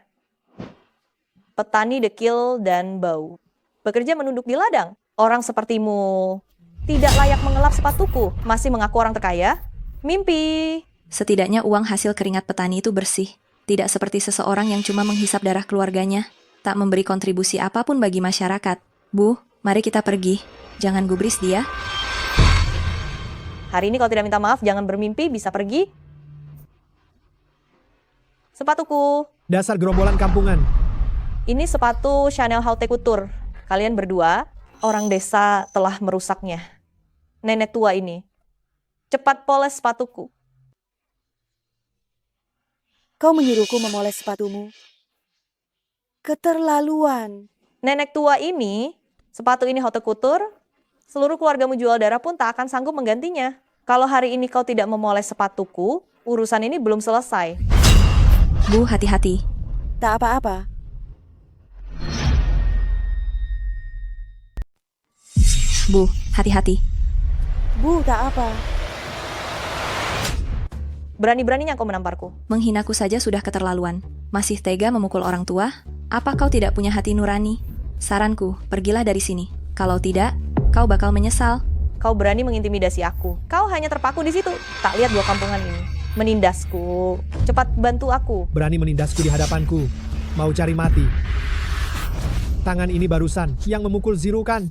Petani dekil dan bau. Bekerja menunduk di ladang. Orang sepertimu tidak layak mengelap sepatuku. Masih mengaku orang terkaya? Mimpi. Setidaknya uang hasil keringat petani itu bersih. Tidak seperti seseorang yang cuma menghisap darah keluarganya. Tak memberi kontribusi apapun bagi masyarakat. Bu, mari kita pergi. Jangan gubris dia. Hari ini kalau tidak minta maaf, jangan bermimpi, bisa pergi. Sepatuku. Dasar gerombolan kampungan. Ini sepatu Chanel Haute Couture. Kalian berdua, orang desa telah merusaknya. Nenek tua ini. Cepat poles sepatuku. Kau menyuruhku memoles sepatumu. Keterlaluan. Nenek tua ini, sepatu ini Haute Couture, seluruh keluargamu jual darah pun tak akan sanggup menggantinya. Kalau hari ini kau tidak memoles sepatuku, urusan ini belum selesai. Bu, hati-hati. Tak apa-apa. Bu, hati-hati. Bu, tak apa. Berani-beraninya kau menamparku. Menghinaku saja sudah keterlaluan. Masih tega memukul orang tua? Apa kau tidak punya hati nurani? Saranku, pergilah dari sini. Kalau tidak, kau bakal menyesal. Kau berani mengintimidasi aku. Kau hanya terpaku di situ. Tak lihat dua kampungan ini. Menindasku. Cepat bantu aku. Berani menindasku di hadapanku. Mau cari mati. Tangan ini barusan yang memukul Ziru kan?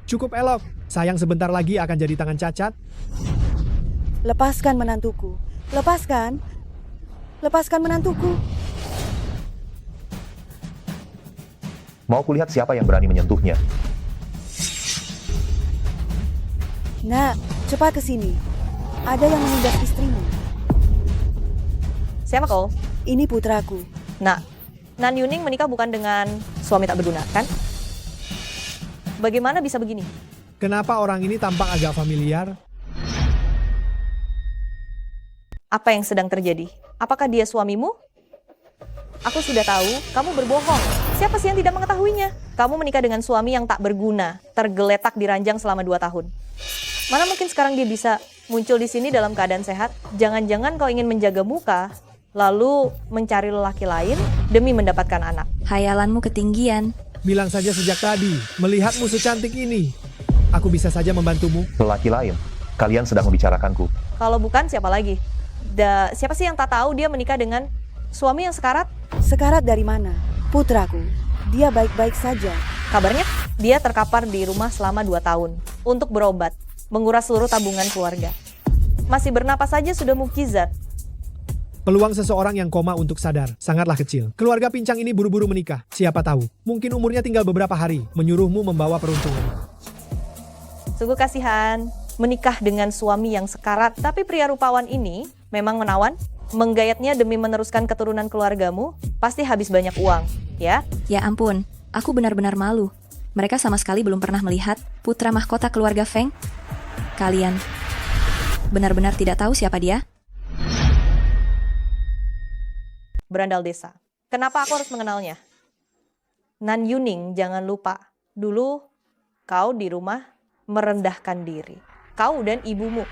Cukup elok. Sayang sebentar lagi akan jadi tangan cacat. Lepaskan menantuku. Lepaskan. Lepaskan menantuku. Mau kulihat siapa yang berani menyentuhnya. Nak, cepat ke sini. Ada yang menindas istrimu. Siapa kau? Ini putraku. Nah, Nan Yuning menikah bukan dengan suami tak berguna, kan? Bagaimana bisa begini? Kenapa orang ini tampak agak familiar? Apa yang sedang terjadi? Apakah dia suamimu? Aku sudah tahu, kamu berbohong. Siapa sih yang tidak mengetahuinya? Kamu menikah dengan suami yang tak berguna, tergeletak di ranjang selama 2 tahun. Mana mungkin sekarang dia bisa muncul di sini dalam keadaan sehat? Jangan-jangan kau ingin menjaga muka, lalu mencari lelaki lain demi mendapatkan anak. Hayalanmu ketinggian. Bilang saja sejak tadi, melihatmu secantik ini. Aku bisa saja membantumu. Lelaki lain, kalian sedang membicarakanku. Kalau bukan, siapa lagi? Siapa sih yang tak tahu dia menikah dengan suami yang sekarat? Sekarat dari mana? Putraku. Dia baik-baik saja. Kabarnya, dia terkapar di rumah selama 2 tahun untuk berobat, menguras seluruh tabungan keluarga. Masih bernapas saja sudah mukjizat. Peluang seseorang yang koma untuk sadar sangatlah kecil. Keluarga pincang ini buru-buru menikah. Siapa tahu, mungkin umurnya tinggal beberapa hari. Menyuruhmu membawa peruntungan. Sungguh kasihan, menikah dengan suami yang sekarat. Tapi pria rupawan ini memang menawan. Menggayatnya demi meneruskan keturunan keluargamu, pasti habis banyak uang, ya? Ya ampun, aku benar-benar malu. Mereka sama sekali belum pernah melihat putra mahkota keluarga Feng. Kalian benar-benar tidak tahu siapa dia? Berandal desa. Kenapa aku harus mengenalnya? Nan Yuning, jangan lupa. Dulu kau di rumah merendahkan diri. Kau dan ibumu,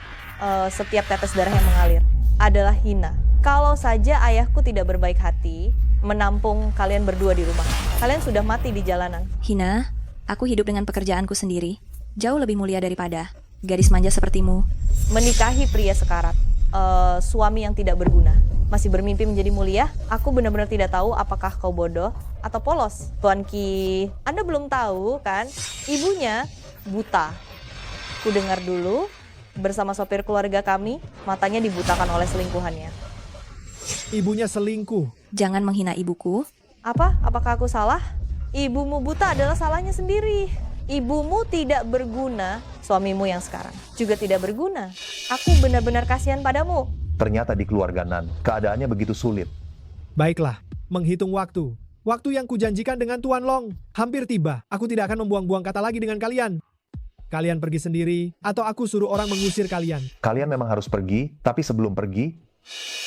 setiap tetes darah yang mengalir adalah hina. Kalau saja ayahku tidak berbaik hati, menampung kalian berdua di rumah. Kalian sudah mati di jalanan. Hina, aku hidup dengan pekerjaanku sendiri. Jauh lebih mulia daripada gadis manja sepertimu. Menikahi pria sekarat, suami yang tidak berguna. Masih bermimpi menjadi mulia? Aku benar-benar tidak tahu apakah kau bodoh atau polos. Tuan Ki, Anda belum tahu kan? Ibunya buta. Ku dengar dulu, bersama sopir keluarga kami, matanya dibutakan oleh selingkuhannya. Ibunya selingkuh. Jangan menghina ibuku. Apa? Apakah aku salah? Ibumu buta adalah salahnya sendiri. Ibumu tidak berguna, suamimu yang sekarang juga tidak berguna. Aku benar-benar kasihan padamu. Ternyata di keluarga Nan, keadaannya begitu sulit. Baiklah, menghitung waktu. Waktu yang kujanjikan dengan Tuan Long hampir tiba. Aku tidak akan membuang-buang kata lagi dengan kalian. Kalian pergi sendiri, atau aku suruh orang mengusir kalian. Kalian memang harus pergi, tapi sebelum pergi,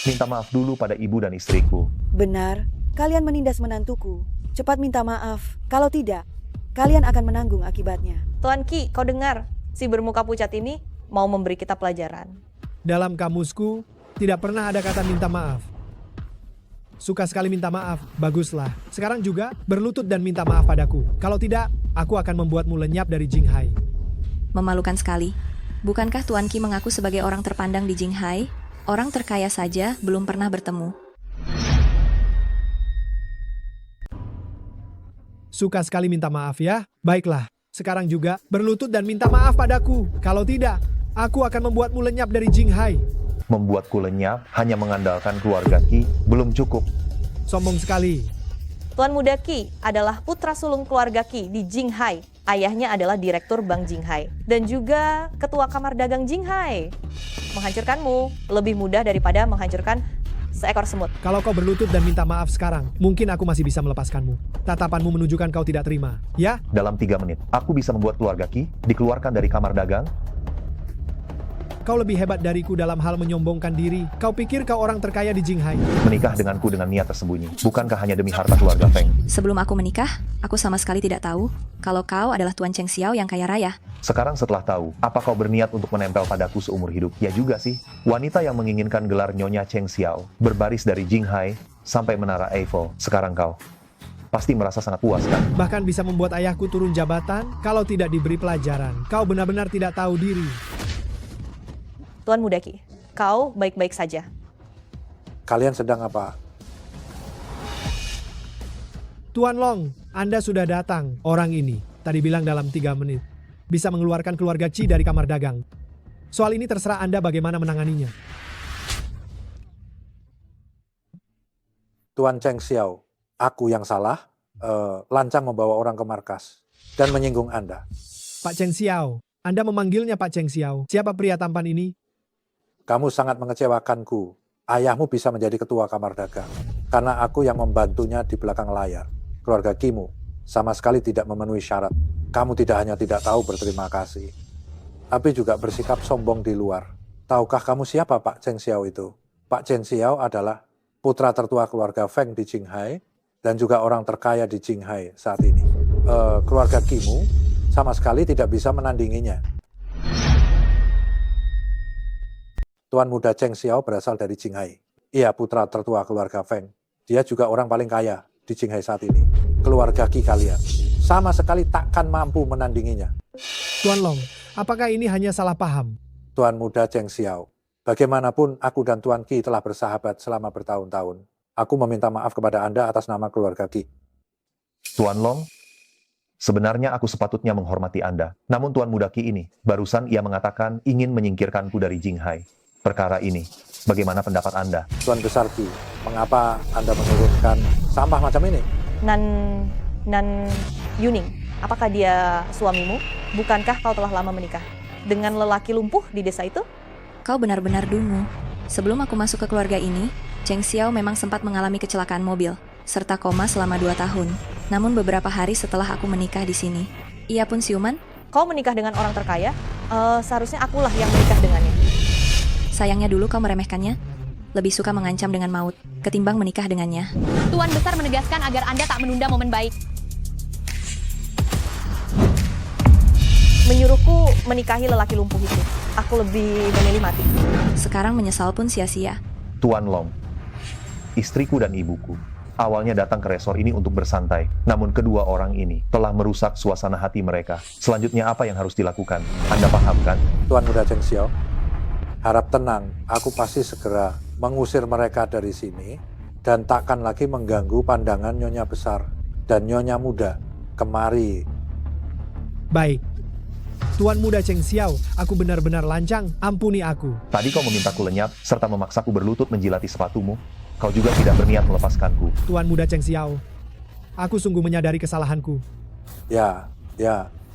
Minta maaf dulu pada ibu dan istriku. Benar, kalian menindas menantuku. Cepat minta maaf. Kalau tidak, kalian akan menanggung akibatnya. Tuan Ki, kau dengar? Si bermuka pucat ini mau memberi kita pelajaran. Dalam kamusku, tidak pernah ada kata minta maaf. Suka sekali minta maaf, baguslah. Sekarang juga berlutut dan minta maaf padaku. Kalau tidak, aku akan membuatmu lenyap dari Jinghai. Memalukan sekali. Bukankah Tuan Ki mengaku sebagai orang terpandang di Jinghai? Orang terkaya saja belum pernah bertemu. Suka sekali minta maaf ya. Baiklah, sekarang juga berlutut dan minta maaf padaku. Kalau tidak, aku akan membuatmu lenyap dari Jinghai. Membuatku lenyap hanya mengandalkan keluarga Ki belum cukup. Sombong sekali. Tuan Muda Ki adalah putra sulung keluarga Ki di Jinghai. Ayahnya adalah direktur Bank Jinghai dan juga ketua kamar dagang Jinghai. Menghancurkanmu lebih mudah daripada menghancurkan seekor semut. Kalau kau berlutut dan minta maaf sekarang, mungkin aku masih bisa melepaskanmu. Tatapanmu menunjukkan kau tidak terima, ya? Dalam 3 menit, aku bisa membuat keluarga Ki dikeluarkan dari kamar dagang. Kau lebih hebat dariku dalam hal menyombongkan diri. Kau pikir kau orang terkaya di Jinghai. Menikah denganku dengan niat tersembunyi. Bukankah hanya demi harta keluarga Feng? Sebelum aku menikah, aku sama sekali tidak tahu kalau kau adalah Tuan Cheng Xiao yang kaya raya. Sekarang setelah tahu, apa kau berniat untuk menempel padaku seumur hidup? Ya juga sih. Wanita yang menginginkan gelar Nyonya Cheng Xiao berbaris dari Jinghai sampai menara Eiffel. Sekarang kau pasti merasa sangat puas kan? Bahkan bisa membuat ayahku turun jabatan kalau tidak diberi pelajaran. Kau benar-benar tidak tahu diri. Tuan Muda Ki, kau baik-baik saja. Kalian sedang apa? Tuan Long, Anda sudah datang. Orang ini, tadi bilang dalam 3 menit, bisa mengeluarkan keluarga Qi dari kamar dagang. Soal ini terserah Anda bagaimana menanganinya. Tuan Cheng Xiao, aku yang salah, lancang membawa orang ke markas dan menyinggung Anda. Pak Cheng Xiao, Anda memanggilnya Pak Cheng Xiao. Siapa pria tampan ini? Kamu sangat mengecewakanku. Ayahmu bisa menjadi ketua kamar dagang karena aku yang membantunya di belakang layar. Keluarga Kimu sama sekali tidak memenuhi syarat. Kamu tidak hanya tidak tahu berterima kasih, tapi juga bersikap sombong di luar. Tahukah kamu siapa Pak Cheng Xiao itu? Pak Cheng Xiao adalah putra tertua keluarga Feng di Jinghai dan juga orang terkaya di Jinghai saat ini. Keluarga Kimu sama sekali tidak bisa menandinginya. Tuan Muda Cheng Xiao berasal dari Jinghai. Ia putra tertua keluarga Feng. Dia juga orang paling kaya di Jinghai saat ini. Keluarga Qi kalian sama sekali takkan mampu menandinginya. Tuan Long, apakah ini hanya salah paham? Tuan Muda Cheng Xiao, bagaimanapun aku dan Tuan Qi telah bersahabat selama bertahun-tahun. Aku meminta maaf kepada Anda atas nama keluarga Qi. Tuan Long, sebenarnya aku sepatutnya menghormati Anda. Namun Tuan Muda Qi ini, barusan ia mengatakan ingin menyingkirkanku dari Jinghai. Perkara ini, bagaimana pendapat Anda? Tuan Besar Qi, mengapa Anda menurunkan sampah macam ini? Nan Yuning, apakah dia suamimu? Bukankah kau telah lama menikah dengan lelaki lumpuh di desa itu? Kau benar-benar dungu. Sebelum aku masuk ke keluarga ini, Cheng Xiao memang sempat mengalami kecelakaan mobil, serta koma selama 2 tahun. Namun beberapa hari setelah aku menikah di sini, ia pun siuman. Kau menikah dengan orang terkaya? Seharusnya akulah yang menikah dengannya. Sayangnya dulu kau meremehkannya. Lebih suka mengancam dengan maut, ketimbang menikah dengannya. Tuan Besar menegaskan agar Anda tak menunda momen baik. Menyuruhku menikahi lelaki lumpuh itu. Aku lebih memilih mati. Sekarang menyesal pun sia-sia. Tuan Long, istriku dan ibuku awalnya datang ke resor ini untuk bersantai. Namun kedua orang ini telah merusak suasana hati mereka. Selanjutnya apa yang harus dilakukan? Anda paham kan? Tuan Muda Cheng Xiao, harap tenang, aku pasti segera mengusir mereka dari sini dan takkan lagi mengganggu pandangan Nyonya Besar dan Nyonya Muda. Kemari. Baik. Tuan Muda Cheng Xiao, aku benar-benar lancang, ampuni aku. Tadi kau memintaku lenyap serta memaksaku berlutut menjilati sepatumu. Kau juga tidak berniat melepaskanku. Tuan Muda Cheng Xiao, aku sungguh menyadari kesalahanku. Ya,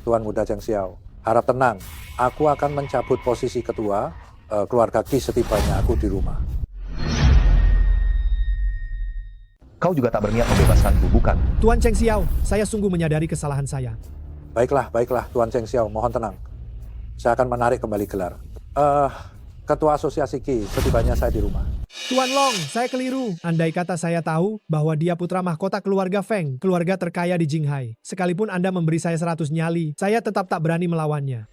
Tuan Muda Cheng Xiao, harap tenang, aku akan mencabut posisi ketua keluarga Qi setibanya aku di rumah. Kau juga tak berniat membebaskanku, bukan? Tuan Cheng Xiao, saya sungguh menyadari kesalahan saya. Baiklah, Tuan Cheng Xiao, mohon tenang. Saya akan menarik kembali gelar. Ketua Asosiasi Qi setibanya saya di rumah. Tuan Long, saya keliru. Andai kata saya tahu bahwa dia putra mahkota keluarga Feng, keluarga terkaya di Jinghai. Sekalipun Anda memberi saya 100 nyali, saya tetap tak berani melawannya.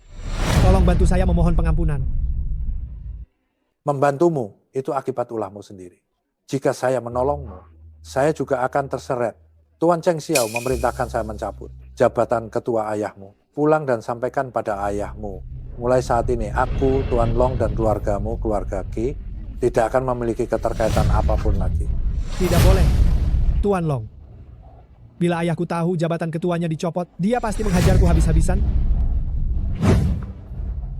Tolong bantu saya memohon pengampunan. Membantumu itu akibat ulahmu sendiri. Jika saya menolongmu, saya juga akan terseret. Tuan Cheng Xiao memerintahkan saya mencabut jabatan ketua ayahmu. Pulang dan sampaikan pada ayahmu. Mulai saat ini, aku, Tuan Long, dan keluargamu, keluarga Qi, tidak akan memiliki keterkaitan apapun lagi. Tidak boleh. Tuan Long. Bila ayahku tahu jabatan ketuanya dicopot, dia pasti menghajarku habis-habisan.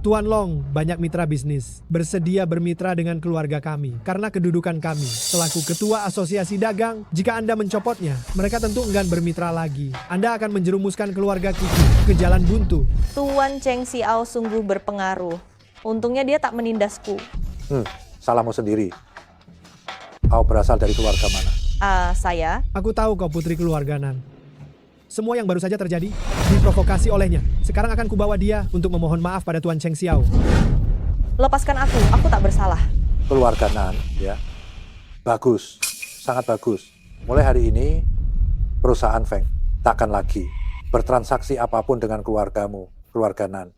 Tuan Long, banyak mitra bisnis, bersedia bermitra dengan keluarga kami. Karena kedudukan kami, selaku ketua asosiasi dagang, jika Anda mencopotnya, mereka tentu enggan bermitra lagi. Anda akan menjerumuskan keluarga Kiki ke jalan buntu. Tuan Cheng Xiao sungguh berpengaruh. Untungnya dia tak menindasku. Salahmu sendiri. Kau berasal dari keluarga mana? Saya. Aku tahu kau putri keluarga Nan. Semua yang baru saja terjadi diprovokasi olehnya. Sekarang akan kubawa dia untuk memohon maaf pada Tuan Cheng Xiao. Lepaskan aku tak bersalah. Keluarga Nan, ya. Bagus, sangat bagus. Mulai hari ini, perusahaan Feng takkan lagi bertransaksi apapun dengan keluargamu, keluarga Nan.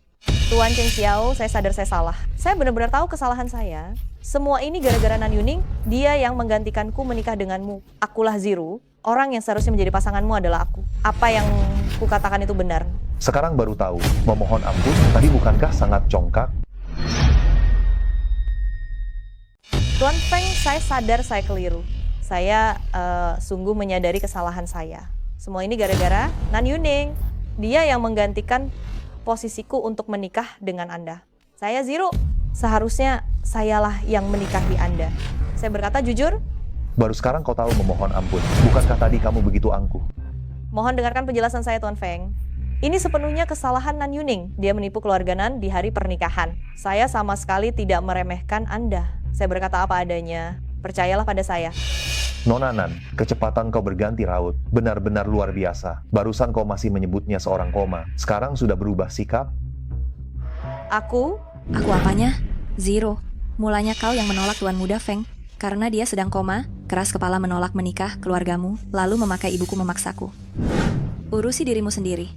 Tuan Cheng Xiao, saya sadar saya salah. Saya benar-benar tahu kesalahan saya. Semua ini gara-gara Nan Yuning, dia yang menggantikanku menikah denganmu. Akulah Ziru, orang yang seharusnya menjadi pasanganmu adalah aku. Apa yang kukatakan itu benar. Sekarang baru tahu, memohon ampun, tadi bukankah sangat congkak? Tuan Feng, saya sadar saya keliru. Saya sungguh menyadari kesalahan saya. Semua ini gara-gara Nan Yuning. Dia yang menggantikan posisiku untuk menikah dengan Anda. Saya Ziru, seharusnya sayalah yang menikahi Anda. Saya berkata jujur. Baru sekarang kau tahu memohon ampun. Bukankah tadi kamu begitu angkuh? Mohon dengarkan penjelasan saya, Tuan Feng. Ini sepenuhnya kesalahan Nan Yuning. Dia menipu keluarga Nan di hari pernikahan. Saya sama sekali tidak meremehkan Anda. Saya berkata apa adanya. Percayalah pada saya. Nona Nan, kecepatan kau berganti raut. Benar-benar luar biasa. Barusan kau masih menyebutnya seorang koma. Sekarang sudah berubah sikap? Aku apanya? Zero. Mulanya kau yang menolak Tuan Muda Feng. Karena dia sedang koma, keras kepala menolak menikah keluargamu, lalu memakai ibuku memaksaku. Urusi dirimu sendiri.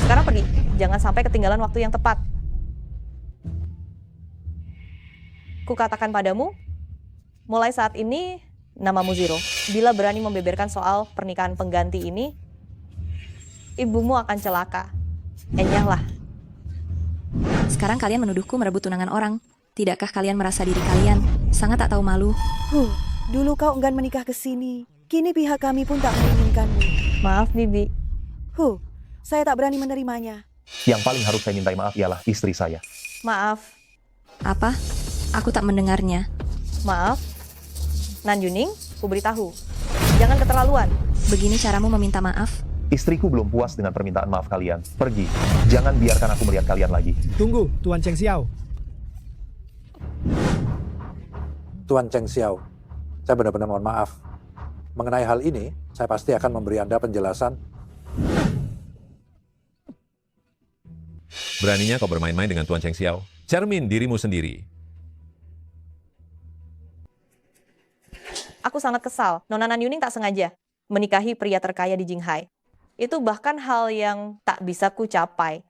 sekarang pergi. Jangan sampai ketinggalan waktu yang tepat. Kukatakan padamu, mulai saat ini namamu Zero. Bila berani membeberkan soal pernikahan pengganti ini, ibumu akan celaka. Enyahlah. Sekarang kalian menuduhku merebut tunangan orang. Tidakkah kalian merasa diri kalian sangat tak tahu malu? Dulu kau enggan menikah ke sini. Kini pihak kami pun tak menginginkanmu. Maaf, Bibi. Saya tak berani menerimanya. Yang paling harus saya mintai maaf ialah istri saya. Maaf. Apa? Aku tak mendengarnya. Maaf. Nan Yuning, ku beritahu. Jangan keterlaluan. Begini caramu meminta maaf? Istriku belum puas dengan permintaan maaf kalian. Pergi. Jangan biarkan aku melihat kalian lagi. Tunggu, Tuan Cheng Xiao. Tuan Cheng Xiao, saya benar-benar mohon maaf. Mengenai hal ini, saya pasti akan memberi Anda penjelasan. Beraninya kau bermain-main dengan Tuan Cheng Xiao. Cermin dirimu sendiri. Aku sangat kesal. Nona Nan Yuning tak sengaja menikahi pria terkaya di Jinghai. Itu bahkan hal yang tak bisa ku capai.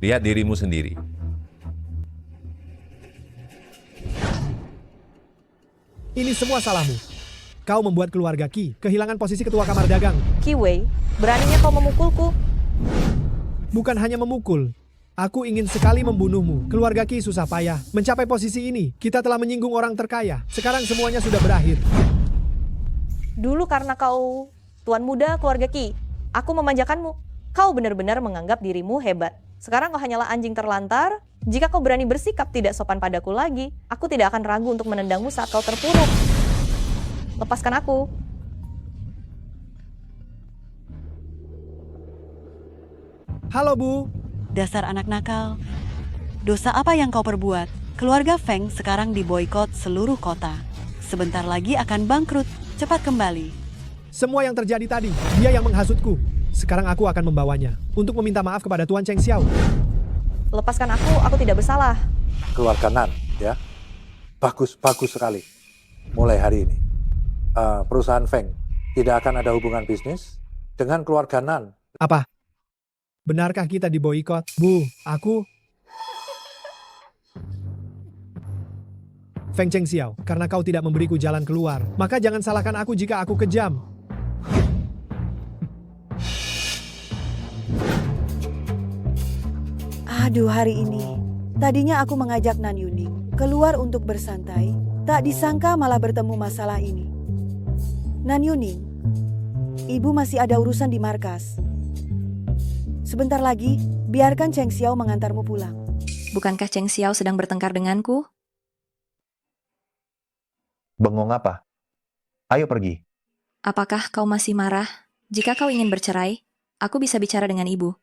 Lihat dirimu sendiri. Ini semua salahmu. Kau membuat keluarga Qi kehilangan posisi ketua kamar dagang. Qi Wei, beraninya kau memukulku. Bukan hanya memukul. Aku ingin sekali membunuhmu. Keluarga Qi susah payah mencapai posisi ini. Kita telah menyinggung orang terkaya. Sekarang semuanya sudah berakhir. Dulu karena kau tuan muda keluarga Qi, aku memanjakanmu. Kau benar-benar menganggap dirimu hebat. Sekarang kau hanyalah anjing terlantar. Jika kau berani bersikap tidak sopan padaku lagi, aku tidak akan ragu untuk menendangmu saat kau terpuruk. Lepaskan aku. Halo, Bu. Dasar anak nakal. Dosa apa yang kau perbuat? Keluarga Feng sekarang diboikot seluruh kota. Sebentar lagi akan bangkrut. Cepat kembali. Semua yang terjadi tadi, dia yang menghasutku. Sekarang aku akan membawanya untuk meminta maaf kepada Tuan Cheng Xiao. lepaskan aku tidak bersalah. Keluarga Nan, ya. Bagus sekali. Mulai hari ini, perusahaan Feng tidak akan ada hubungan bisnis dengan keluarga Nan. Apa? Benarkah kita diboikot? Bu, aku... Feng Chengxiao, karena kau tidak memberiku jalan keluar, maka jangan salahkan aku jika aku kejam. Aduh, hari ini. Tadinya aku mengajak Nan Yuning keluar untuk bersantai, tak disangka malah bertemu masalah ini. Nan Yuning, ibu masih ada urusan di markas. Sebentar lagi, biarkan Cheng Xiao mengantarmu pulang. Bukankah Cheng Xiao sedang bertengkar denganku? Bengong apa? Ayo pergi. Apakah kau masih marah? Jika kau ingin bercerai, aku bisa bicara dengan ibu.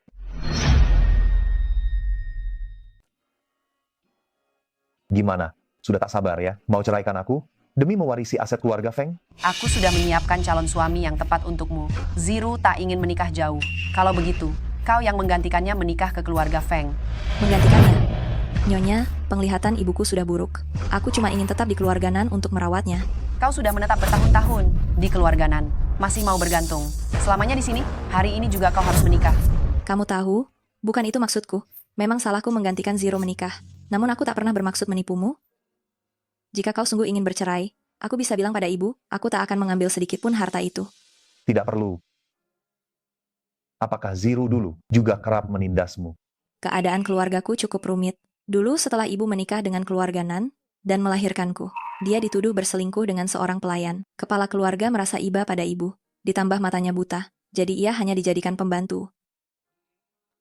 Gimana? Sudah tak sabar ya? Mau ceraikan aku? Demi mewarisi aset keluarga Feng? Aku sudah menyiapkan calon suami yang tepat untukmu. Ziru tak ingin menikah jauh. Kalau begitu, kau yang menggantikannya menikah ke keluarga Feng. Menggantikannya? Nyonya, penglihatan ibuku sudah buruk. Aku cuma ingin tetap di keluarga Nan untuk merawatnya. Kau sudah menetap bertahun-tahun di keluarga Nan. Masih mau bergantung. Selamanya di sini, hari ini juga kau harus menikah. Kamu tahu? Bukan itu maksudku. Memang salahku menggantikan Zero menikah. Namun aku tak pernah bermaksud menipumu. Jika kau sungguh ingin bercerai, aku bisa bilang pada ibu, aku tak akan mengambil sedikit pun harta itu. Tidak perlu. Apakah Ziru dulu juga kerap menindasmu? Keadaan keluargaku cukup rumit. Dulu setelah ibu menikah dengan keluarga Nan dan melahirkanku, dia dituduh berselingkuh dengan seorang pelayan. Kepala keluarga merasa iba pada ibu, ditambah matanya buta, jadi ia hanya dijadikan pembantu.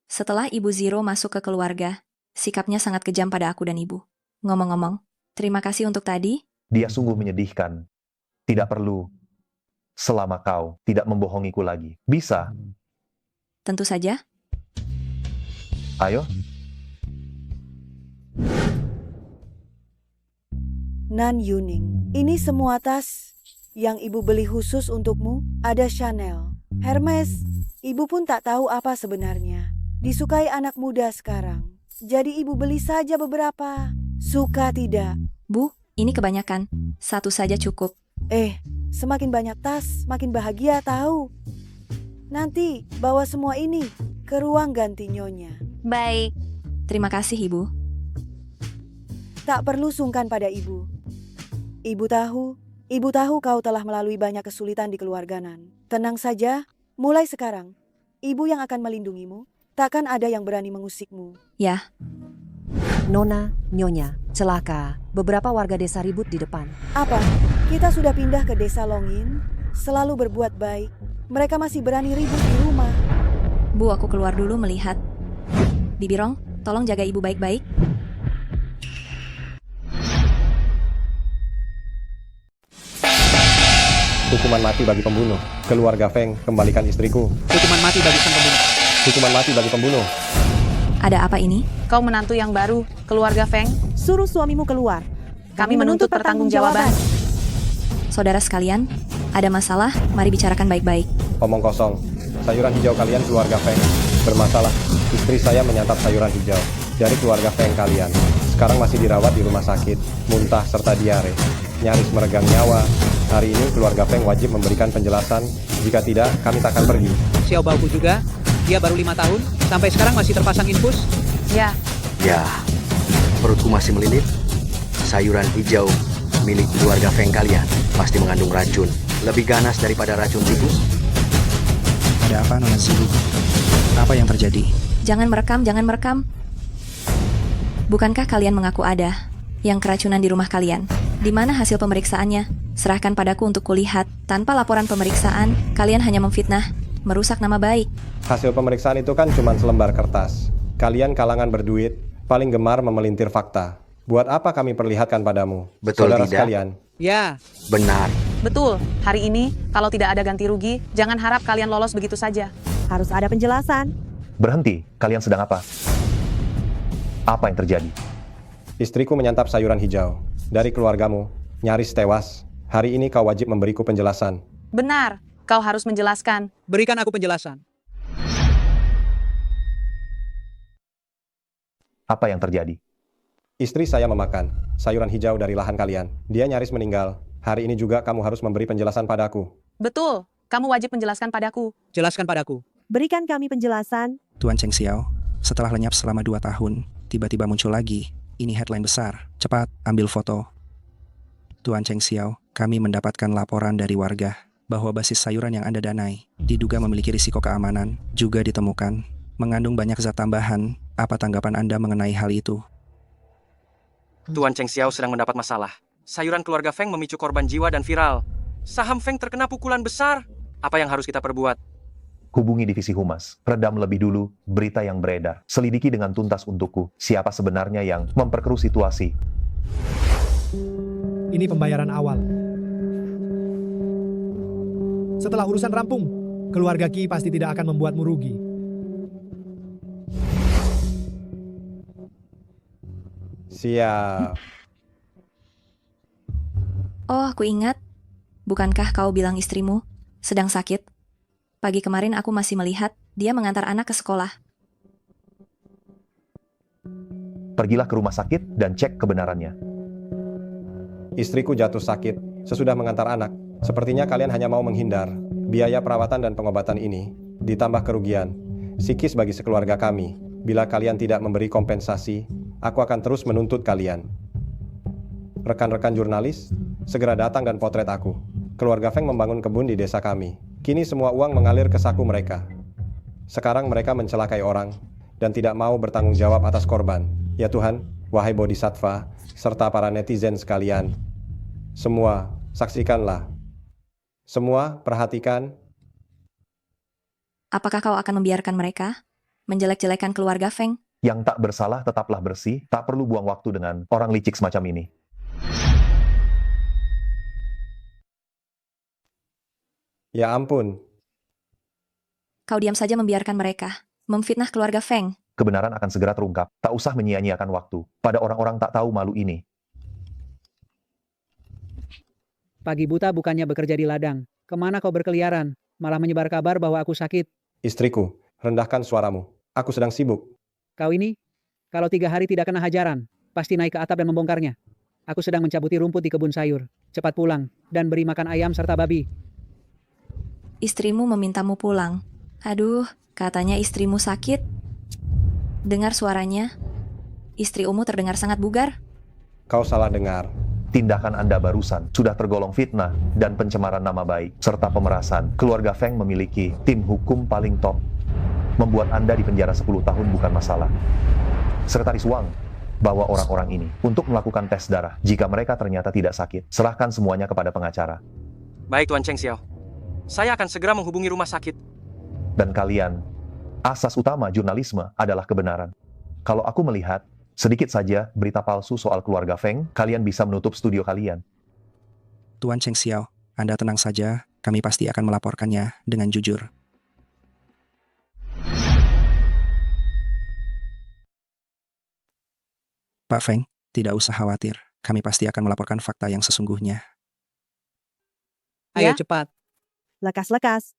Setelah ibu Zero masuk ke keluarga, sikapnya sangat kejam pada aku dan ibu. Ngomong-ngomong, terima kasih untuk tadi. Dia sungguh menyedihkan. Tidak perlu. Selama kau tidak membohongiku lagi. Bisa. Tentu saja. Ayo. Nan Yuning, ini semua tas yang ibu beli khusus untukmu. Ada Chanel, Hermes. Ibu pun tak tahu apa sebenarnya disukai anak muda sekarang. Jadi ibu beli saja beberapa. Suka tidak? Bu, ini kebanyakan. Satu saja cukup. Semakin banyak tas, makin bahagia tahu. Nanti bawa semua ini ke ruang ganti nyonya. Baik. Terima kasih, Ibu. Tak perlu sungkan pada ibu. Ibu tahu kau telah melalui banyak kesulitan di keluarga Nan. Tenang saja, mulai sekarang, ibu yang akan melindungimu. Takkan ada yang berani mengusikmu. Ya. Nona, Nyonya, celaka. Beberapa warga desa ribut di depan. Apa? Kita sudah pindah ke desa Longin, selalu berbuat baik. Mereka masih berani ribut di rumah. Bu, aku keluar dulu melihat. Bibirong, tolong jaga ibu baik-baik. Hukuman mati bagi pembunuh. Keluarga Feng, kembalikan istriku. Hukuman mati bagi sang pembunuh. Hukuman mati bagi pembunuh. Ada apa ini? Kau menantu yang baru, keluarga Feng. Suruh suamimu keluar. Kami menuntut pertanggungjawaban. Saudara sekalian, ada masalah, mari bicarakan baik-baik. Omong kosong. Sayuran hijau kalian keluarga Feng bermasalah. Istri saya menyantap sayuran hijau dari keluarga Feng kalian. Sekarang masih dirawat di rumah sakit, muntah serta diare, nyaris meregang nyawa. Hari ini keluarga Feng wajib memberikan penjelasan. Jika tidak, kami tak akan pergi. Xiao Baoku juga. Dia baru 5 tahun, sampai sekarang masih terpasang infus. Ya. Ya, perutku masih melilit. Sayuran hijau milik keluarga Feng kalian pasti mengandung racun. Lebih ganas daripada racun tikus. Ada apa, Nona Ziru? Apa yang terjadi? Jangan merekam. Bukankah kalian mengaku ada yang keracunan di rumah kalian? Di mana hasil pemeriksaannya? Serahkan padaku untuk kulihat. Tanpa laporan pemeriksaan, kalian hanya memfitnah, merusak nama baik. Hasil pemeriksaan itu kan cuma selembar kertas. Kalian kalangan berduit, paling gemar memelintir fakta. Buat apa kami perlihatkan padamu? Betul saudara tidak? Sekalian? Ya. Benar. Betul. Hari ini, kalau tidak ada ganti rugi, jangan harap kalian lolos begitu saja. Harus ada penjelasan. Berhenti, kalian sedang apa? Apa yang terjadi? Istriku menyantap sayuran hijau dari keluargamu, nyaris tewas. Hari ini kau wajib memberiku penjelasan. Benar. Kau harus menjelaskan. Berikan aku penjelasan. Apa yang terjadi? Istri saya memakan sayuran hijau dari lahan kalian. Dia nyaris meninggal. Hari ini juga kamu harus memberi penjelasan padaku. Betul, kamu wajib menjelaskan padaku. Jelaskan padaku. Berikan kami penjelasan. Tuan Cheng Xiao, setelah lenyap selama 2 tahun, tiba-tiba muncul lagi. Ini headline besar. Cepat, ambil foto. Tuan Cheng Xiao, kami mendapatkan laporan dari warga bahwa basis sayuran yang Anda danai diduga memiliki risiko keamanan, juga ditemukan mengandung banyak zat tambahan. Apa tanggapan Anda mengenai hal itu? Tuan Cheng Xiao sedang mendapat masalah. Sayuran keluarga Feng memicu korban jiwa dan viral. Saham Feng terkena pukulan besar. Apa yang harus kita perbuat? Hubungi divisi humas. Redam lebih dulu berita yang beredar. Selidiki dengan tuntas untukku siapa sebenarnya yang memperkeruh situasi. Ini pembayaran awal. Setelah urusan rampung, keluarga Qi pasti tidak akan membuatmu rugi. Siap. Oh, aku ingat. Bukankah kau bilang istrimu sedang sakit? Pagi kemarin aku masih melihat dia mengantar anak ke sekolah. Pergilah ke rumah sakit dan cek kebenarannya. Istriku jatuh sakit sesudah mengantar anak. Sepertinya kalian hanya mau menghindar. Biaya perawatan dan pengobatan ini ditambah kerugian psikis bagi sekeluarga kami. Bila kalian tidak memberi kompensasi, aku akan terus menuntut kalian. Rekan-rekan jurnalis, segera datang dan potret aku. Keluarga Feng membangun kebun di desa kami. Kini semua uang mengalir ke saku mereka. Sekarang mereka mencelakai orang dan tidak mau bertanggung jawab atas korban. Ya Tuhan, wahai bodhisattva, serta para netizen sekalian. Semua, saksikanlah. Semua, perhatikan. Apakah kau akan membiarkan mereka menjelek-jelekan keluarga Feng? Yang tak bersalah tetaplah bersih, tak perlu buang waktu dengan orang licik semacam ini. Ya ampun. Kau diam saja membiarkan mereka memfitnah keluarga Feng. Kebenaran akan segera terungkap. Tak usah menyia-nyiakan waktu pada orang-orang tak tahu malu ini. Pagi buta bukannya bekerja di ladang. Kemana kau berkeliaran? Malah menyebar kabar bahwa aku sakit. Istriku, rendahkan suaramu. Aku sedang sibuk. Kau ini, kalau 3 hari tidak kena hajaran, pasti naik ke atap dan membongkarnya. Aku sedang mencabuti rumput di kebun sayur. Cepat pulang dan beri makan ayam serta babi. Istrimu memintamu pulang. Aduh, katanya istrimu sakit. Dengar suaranya. Istri Umu terdengar sangat bugar. Kau salah dengar. Tindakan Anda barusan sudah tergolong fitnah dan pencemaran nama baik, serta pemerasan. Keluarga Feng memiliki tim hukum paling top. Membuat Anda dipenjara 10 tahun bukan masalah. Sekretaris Wang, bawa orang-orang ini untuk melakukan tes darah. Jika mereka ternyata tidak sakit, serahkan semuanya kepada pengacara. Baik Tuan Cheng Xiao. Saya akan segera menghubungi rumah sakit. Dan kalian, asas utama jurnalisme adalah kebenaran. Kalau aku melihat sedikit saja berita palsu soal keluarga Feng, kalian bisa menutup studio kalian. Tuan Cheng Xiao, Anda tenang saja, kami pasti akan melaporkannya dengan jujur. Pak Feng, tidak usah khawatir, kami pasti akan melaporkan fakta yang sesungguhnya. Ayo Ya. cepat. Lekas-lekas.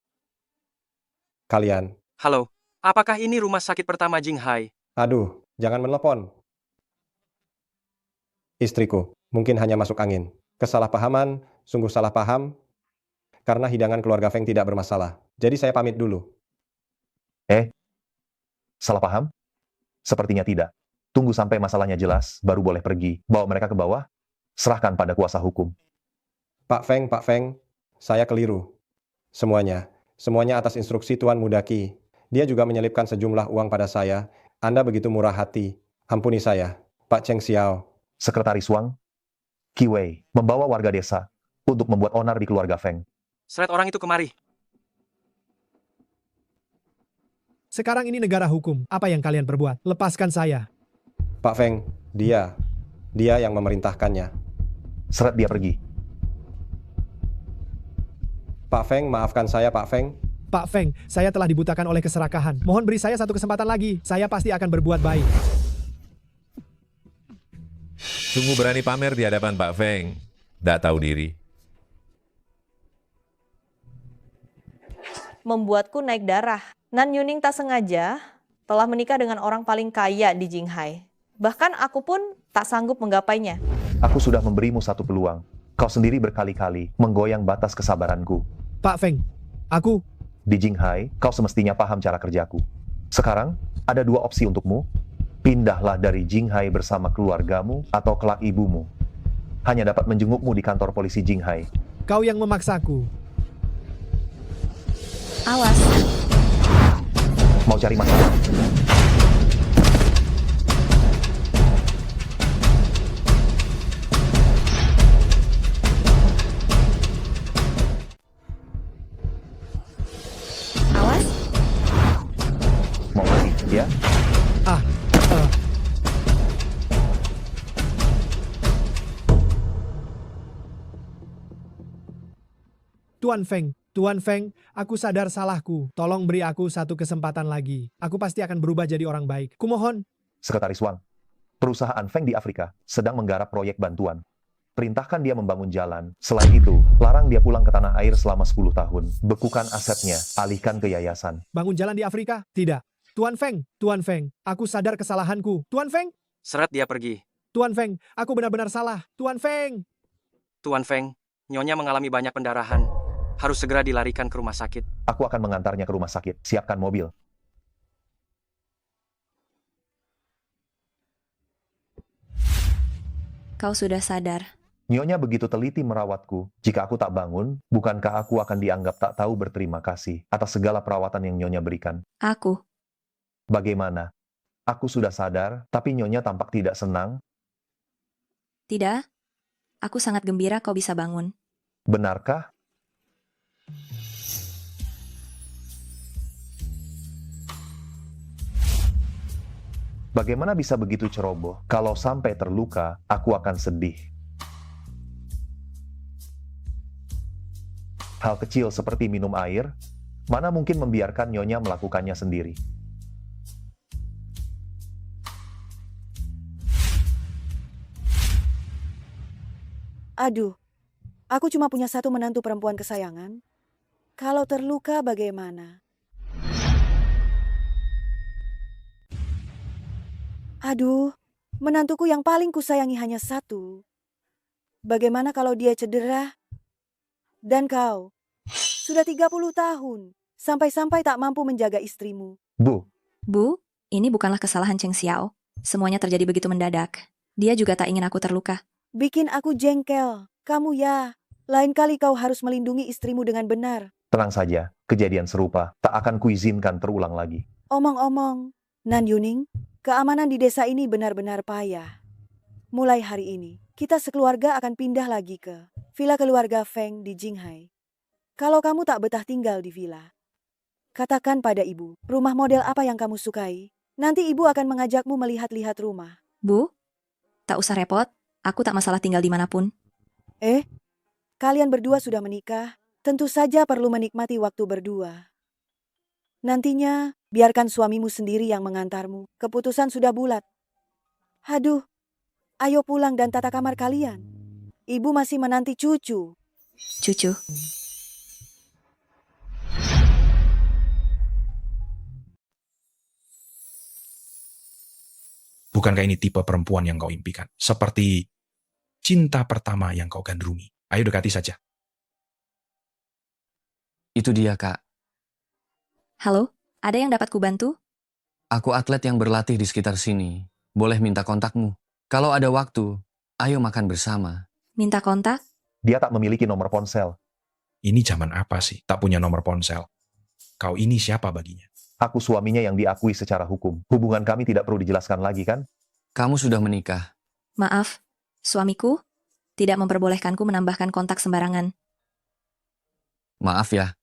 Kalian. Halo, apakah ini rumah sakit pertama Jinghai? Aduh, jangan menelepon. Istriku, mungkin hanya masuk angin. Kesalahpahaman, sungguh salah paham. Karena hidangan keluarga Feng tidak bermasalah. Jadi saya pamit dulu. Salah paham? Sepertinya tidak. Tunggu sampai masalahnya jelas, baru boleh pergi. Bawa mereka ke bawah, serahkan pada kuasa hukum. Pak Feng, saya keliru. Semuanya atas instruksi Tuan Mudaki. Dia juga menyelipkan sejumlah uang pada saya. Anda begitu murah hati. Ampuni saya, Pak Cheng Xiao. Sekretaris Wang, Qi Wei, membawa warga desa untuk membuat onar di keluarga Feng. Seret orang itu kemari. Sekarang ini negara hukum. Apa yang kalian perbuat? Lepaskan saya. Pak Feng, dia yang memerintahkannya. Seret dia pergi. Pak Feng, maafkan saya Pak Feng. Pak Feng, saya telah dibutakan oleh keserakahan. Mohon beri saya satu kesempatan lagi. Saya pasti akan berbuat baik. Sungguh berani pamer di hadapan Pak Feng. Tidak tahu diri. Membuatku naik darah. Nan Yuning tak sengaja telah menikah dengan orang paling kaya di Jinghai. Bahkan aku pun tak sanggup menggapainya. Aku sudah memberimu satu peluang. Kau sendiri berkali-kali menggoyang batas kesabaranku. Pak Feng, aku... Di Jinghai, kau semestinya paham cara kerjaku. Sekarang, ada dua opsi untukmu. Pindahlah dari Jinghai bersama keluargamu atau kelak ibumu hanya dapat menjengukmu di kantor polisi Jinghai. Kau yang memaksaku. Awas. Mau cari masalah? Awas. Mau mati, ya? Tuan Feng, aku sadar salahku. Tolong beri aku satu kesempatan lagi. Aku pasti akan berubah jadi orang baik. Kumohon. Sekretaris Wang, perusahaan Feng di Afrika sedang menggarap proyek bantuan. Perintahkan dia membangun jalan. Selain itu, larang dia pulang ke tanah air selama 10 tahun. Bekukan asetnya, alihkan ke yayasan. Bangun jalan di Afrika? Tidak. Tuan Feng, aku sadar kesalahanku. Tuan Feng? Seret dia pergi. Tuan Feng, aku benar-benar salah. Tuan Feng! Tuan Feng, Nyonya mengalami banyak pendarahan. Harus segera dilarikan ke rumah sakit. Aku akan mengantarnya ke rumah sakit. Siapkan mobil. Kau sudah sadar. Nyonya begitu teliti merawatku. Jika aku tak bangun, bukankah aku akan dianggap tak tahu berterima kasih atas segala perawatan yang Nyonya berikan? Aku. Bagaimana? Aku sudah sadar, tapi Nyonya tampak tidak senang. Tidak. Aku sangat gembira kau bisa bangun. Benarkah? Bagaimana bisa begitu ceroboh? Kalau sampai terluka, aku akan sedih. Hal kecil seperti minum air, mana mungkin membiarkan Nyonya melakukannya sendiri? Aduh, aku cuma punya satu menantu perempuan kesayangan. Kalau terluka bagaimana? Aduh, menantuku yang paling kusayangi hanya satu. Bagaimana kalau dia cedera? Dan kau, sudah 30 tahun, sampai-sampai tak mampu menjaga istrimu. Bu, ini bukanlah kesalahan Cheng Xiao. Semuanya terjadi begitu mendadak. Dia juga tak ingin aku terluka. Bikin aku jengkel. Kamu ya, lain kali kau harus melindungi istrimu dengan benar. Tenang saja, kejadian serupa tak akan kuizinkan terulang lagi. Omong-omong, Nan Yuning, keamanan di desa ini benar-benar payah. Mulai hari ini, kita sekeluarga akan pindah lagi ke villa keluarga Feng di Jinghai. Kalau kamu tak betah tinggal di villa, katakan pada ibu, rumah model apa yang kamu sukai. Nanti ibu akan mengajakmu melihat-lihat rumah. Bu, tak usah repot. Aku tak masalah tinggal dimanapun. Kalian berdua sudah menikah. Tentu saja perlu menikmati waktu berdua. Nantinya, biarkan suamimu sendiri yang mengantarmu. Keputusan sudah bulat. Aduh, ayo pulang dan tata kamar kalian. Ibu masih menanti cucu. Cucu. Bukankah ini tipe perempuan yang kau impikan? Seperti cinta pertama yang kau gandrungi. Ayo dekati saja. Itu dia, Kak. Halo, ada yang dapat kubantu? Aku atlet yang berlatih di sekitar sini. Boleh minta kontakmu? Kalau ada waktu, ayo makan bersama. Minta kontak? Dia tak memiliki nomor ponsel. Ini zaman apa sih? Tak punya nomor ponsel. Kau ini siapa baginya? Aku suaminya yang diakui secara hukum. Hubungan kami tidak perlu dijelaskan lagi, kan? Kamu sudah menikah. Maaf, suamiku tidak memperbolehkanku menambahkan kontak sembarangan. Maaf ya.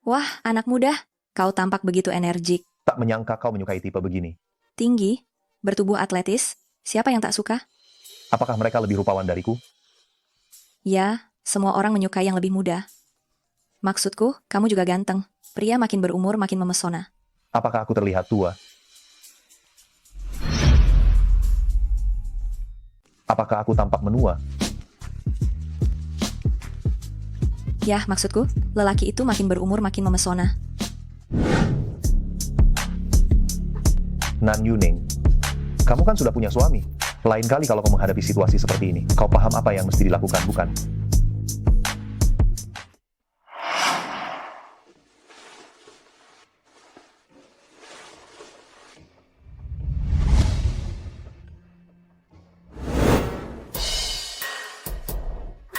Wah, anak muda, kau tampak begitu energik. Tak menyangka kau menyukai tipe begini. Tinggi, bertubuh atletis, siapa yang tak suka? Apakah mereka lebih rupawan dariku? Ya, semua orang menyukai yang lebih muda. Maksudku, kamu juga ganteng. Pria makin berumur makin memesona. Apakah aku terlihat tua? Apakah aku tampak menua? Ya, maksudku, lelaki itu makin berumur makin memesona. Nan Yuning, Kamu kan sudah punya suami. Lain kali kalau kau menghadapi situasi seperti ini, kau paham apa yang mesti dilakukan, bukan?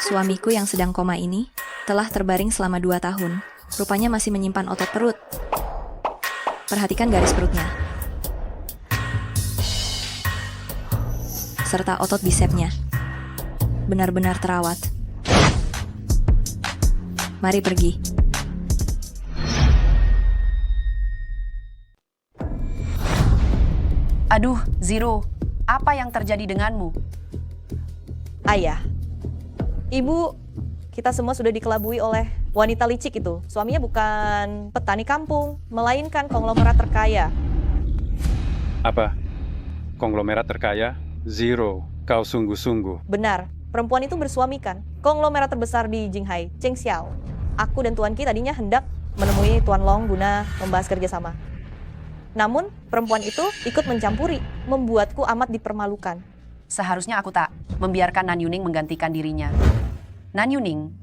Suamiku yang sedang koma ini telah terbaring selama 2 tahun. Rupanya masih menyimpan otot perut. Perhatikan garis perutnya. Serta otot bisepnya. Benar-benar terawat. Mari pergi. Aduh, Zero, apa yang terjadi denganmu? Ayah, Ibu, kita semua sudah dikelabui oleh wanita licik itu. Suaminya bukan petani kampung, melainkan konglomerat terkaya. Apa? Konglomerat terkaya? Zero, kau sungguh-sungguh. Benar, perempuan itu bersuami kan. Konglomerat terbesar di Jinghai, Cheng Xiao. Aku dan Tuan Ki tadinya hendak menemui Tuan Long guna membahas kerjasama. Namun, perempuan itu ikut mencampuri, membuatku amat dipermalukan. Seharusnya aku tak membiarkan Nan Yuning menggantikan dirinya. Nan Yuning.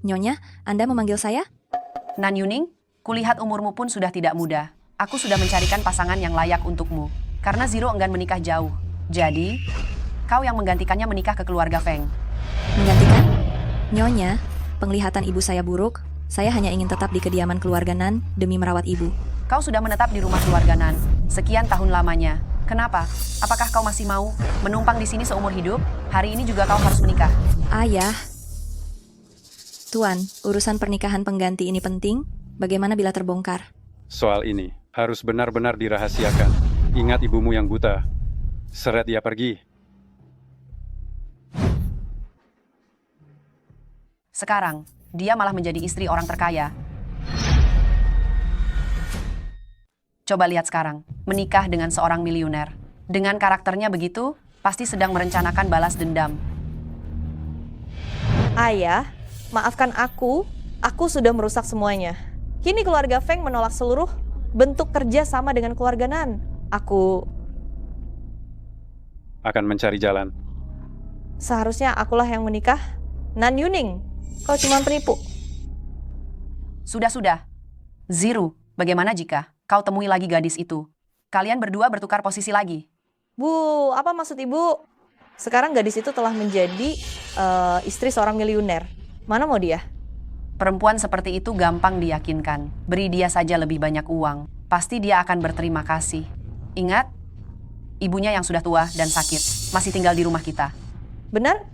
Nyonya, Anda memanggil saya? Nan Yuning, kulihat umurmu pun sudah tidak muda. Aku sudah mencarikan pasangan yang layak untukmu. Karena Zero enggan menikah jauh. Jadi, kau yang menggantikannya menikah ke keluarga Feng. Menggantikan? Nyonya, penglihatan ibu saya buruk. Saya hanya ingin tetap di kediaman keluarga Nan demi merawat ibu. Kau sudah menetap di rumah keluarga Nan sekian tahun lamanya. Kenapa? Apakah kau masih mau menumpang di sini seumur hidup? Hari ini juga kau harus menikah. Ayah. Tuan, urusan pernikahan pengganti ini penting. Bagaimana bila terbongkar? Soal ini harus benar-benar dirahasiakan. Ingat ibumu yang buta. Seret dia pergi. Sekarang, dia malah menjadi istri orang terkaya. Coba lihat sekarang, menikah dengan seorang miliuner. Dengan karakternya begitu, pasti sedang merencanakan balas dendam. Ayah, maafkan aku sudah merusak semuanya. Kini keluarga Feng menolak seluruh bentuk kerja sama dengan keluarga Nan. Aku akan mencari jalan. Seharusnya akulah yang menikah. Nan Yuning, kau cuma penipu. Sudah. Zero, bagaimana jika kau temui lagi gadis itu? Kalian berdua bertukar posisi lagi. Bu, apa maksud ibu? Sekarang gadis itu telah menjadi istri seorang miliuner. Mana mau dia? Perempuan seperti itu gampang diyakinkan. Beri dia saja lebih banyak uang. Pasti dia akan berterima kasih. Ingat, ibunya yang sudah tua dan sakit masih tinggal di rumah kita. Benar?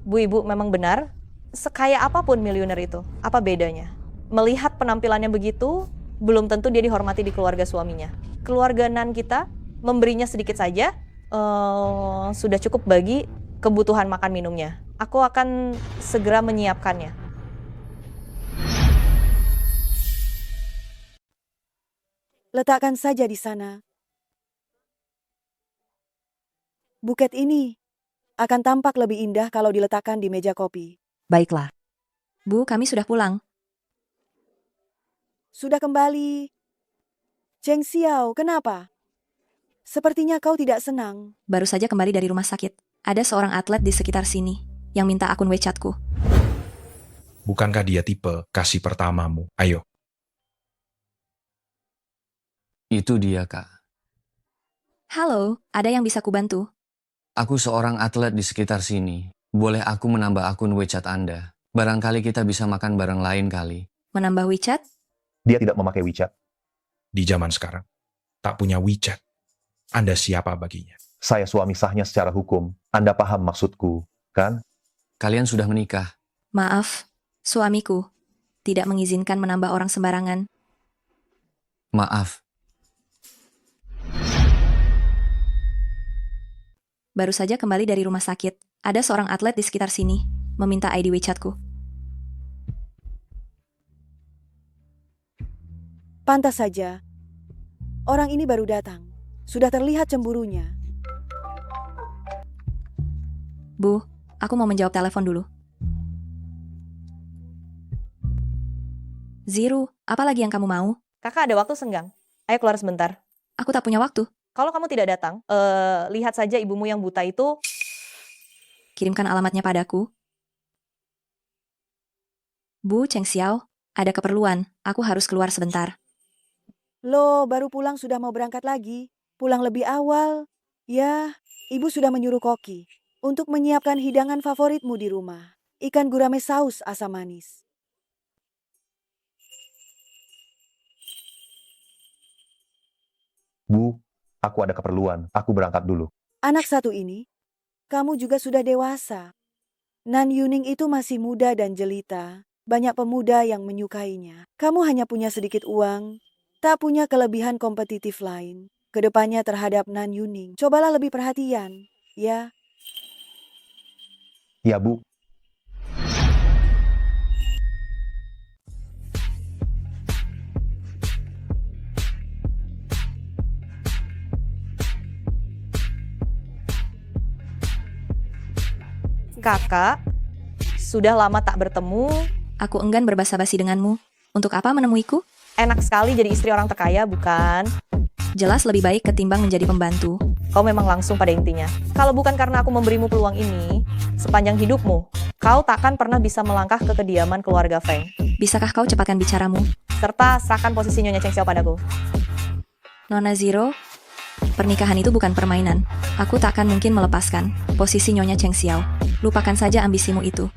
Bu ibu memang benar. Sekaya apapun miliuner itu, apa bedanya? Melihat penampilannya begitu, belum tentu dia dihormati di keluarga suaminya. Keluarga Nan kita memberinya sedikit saja, sudah cukup bagi kebutuhan makan minumnya. Aku akan segera menyiapkannya. Letakkan saja di sana. Buket ini akan tampak lebih indah kalau diletakkan di meja kopi. Baiklah. Bu, kami sudah pulang. Sudah kembali. Cheng Xiao, kenapa? Sepertinya kau tidak senang. Baru saja kembali dari rumah sakit. Ada seorang atlet di sekitar sini yang minta akun WeChat-ku. Bukankah dia tipe kasih pertamamu? Ayo. Itu dia, Kak. Halo, ada yang bisa kubantu? Aku seorang atlet di sekitar sini. Boleh aku menambah akun WeChat Anda? Barangkali kita bisa makan bareng lain kali. Menambah WeChat? Dia tidak memakai WeChat. Di zaman sekarang, tak punya WeChat. Anda siapa baginya? Saya suami sahnya secara hukum. Anda paham maksudku, kan? Kalian sudah menikah. Maaf, suamiku tidak mengizinkan menambah orang sembarangan. Maaf. Baru saja kembali dari rumah sakit. Ada seorang atlet di sekitar sini meminta ID WeChat-ku. Pantas saja. Orang ini baru datang. Sudah terlihat cemburunya. Bu, aku mau menjawab telepon dulu. Zero, apa lagi yang kamu mau? Kakak ada waktu senggang? Ayo keluar sebentar. Aku tak punya waktu. Kalau kamu tidak datang, lihat saja ibumu yang buta itu. Kirimkan alamatnya padaku. Bu Cheng Xiao, ada keperluan. Aku harus keluar sebentar. Loh, baru pulang sudah mau berangkat lagi. Pulang lebih awal. Ya, ibu sudah menyuruh koki untuk menyiapkan hidangan favoritmu di rumah. Ikan gurame saus asam manis. Bu, aku ada keperluan. Aku berangkat dulu. Anak satu ini, kamu juga sudah dewasa. Nan Yuning itu masih muda dan jelita. Banyak pemuda yang menyukainya. Kamu hanya punya sedikit uang, tak punya kelebihan kompetitif lain. Kedepannya terhadap Nan Yuning, cobalah lebih perhatian, ya. Ya, Bu. Kakak, sudah lama tak bertemu. Aku enggan berbasa-basi denganmu. Untuk apa menemuiku? Enak sekali jadi istri orang terkaya, bukan? Jelas lebih baik ketimbang menjadi pembantu. Kau memang langsung pada intinya. Kalau bukan karena aku memberimu peluang ini, sepanjang hidupmu, kau takkan pernah bisa melangkah ke kediaman keluarga Feng. Bisakah kau cepatkan bicaramu? Serta sahkan posisi Nyonya Cheng Xiao padaku. Nona Zero, pernikahan itu bukan permainan. Aku takkan mungkin melepaskan posisi Nyonya Cheng Xiao. Lupakan saja ambisimu itu.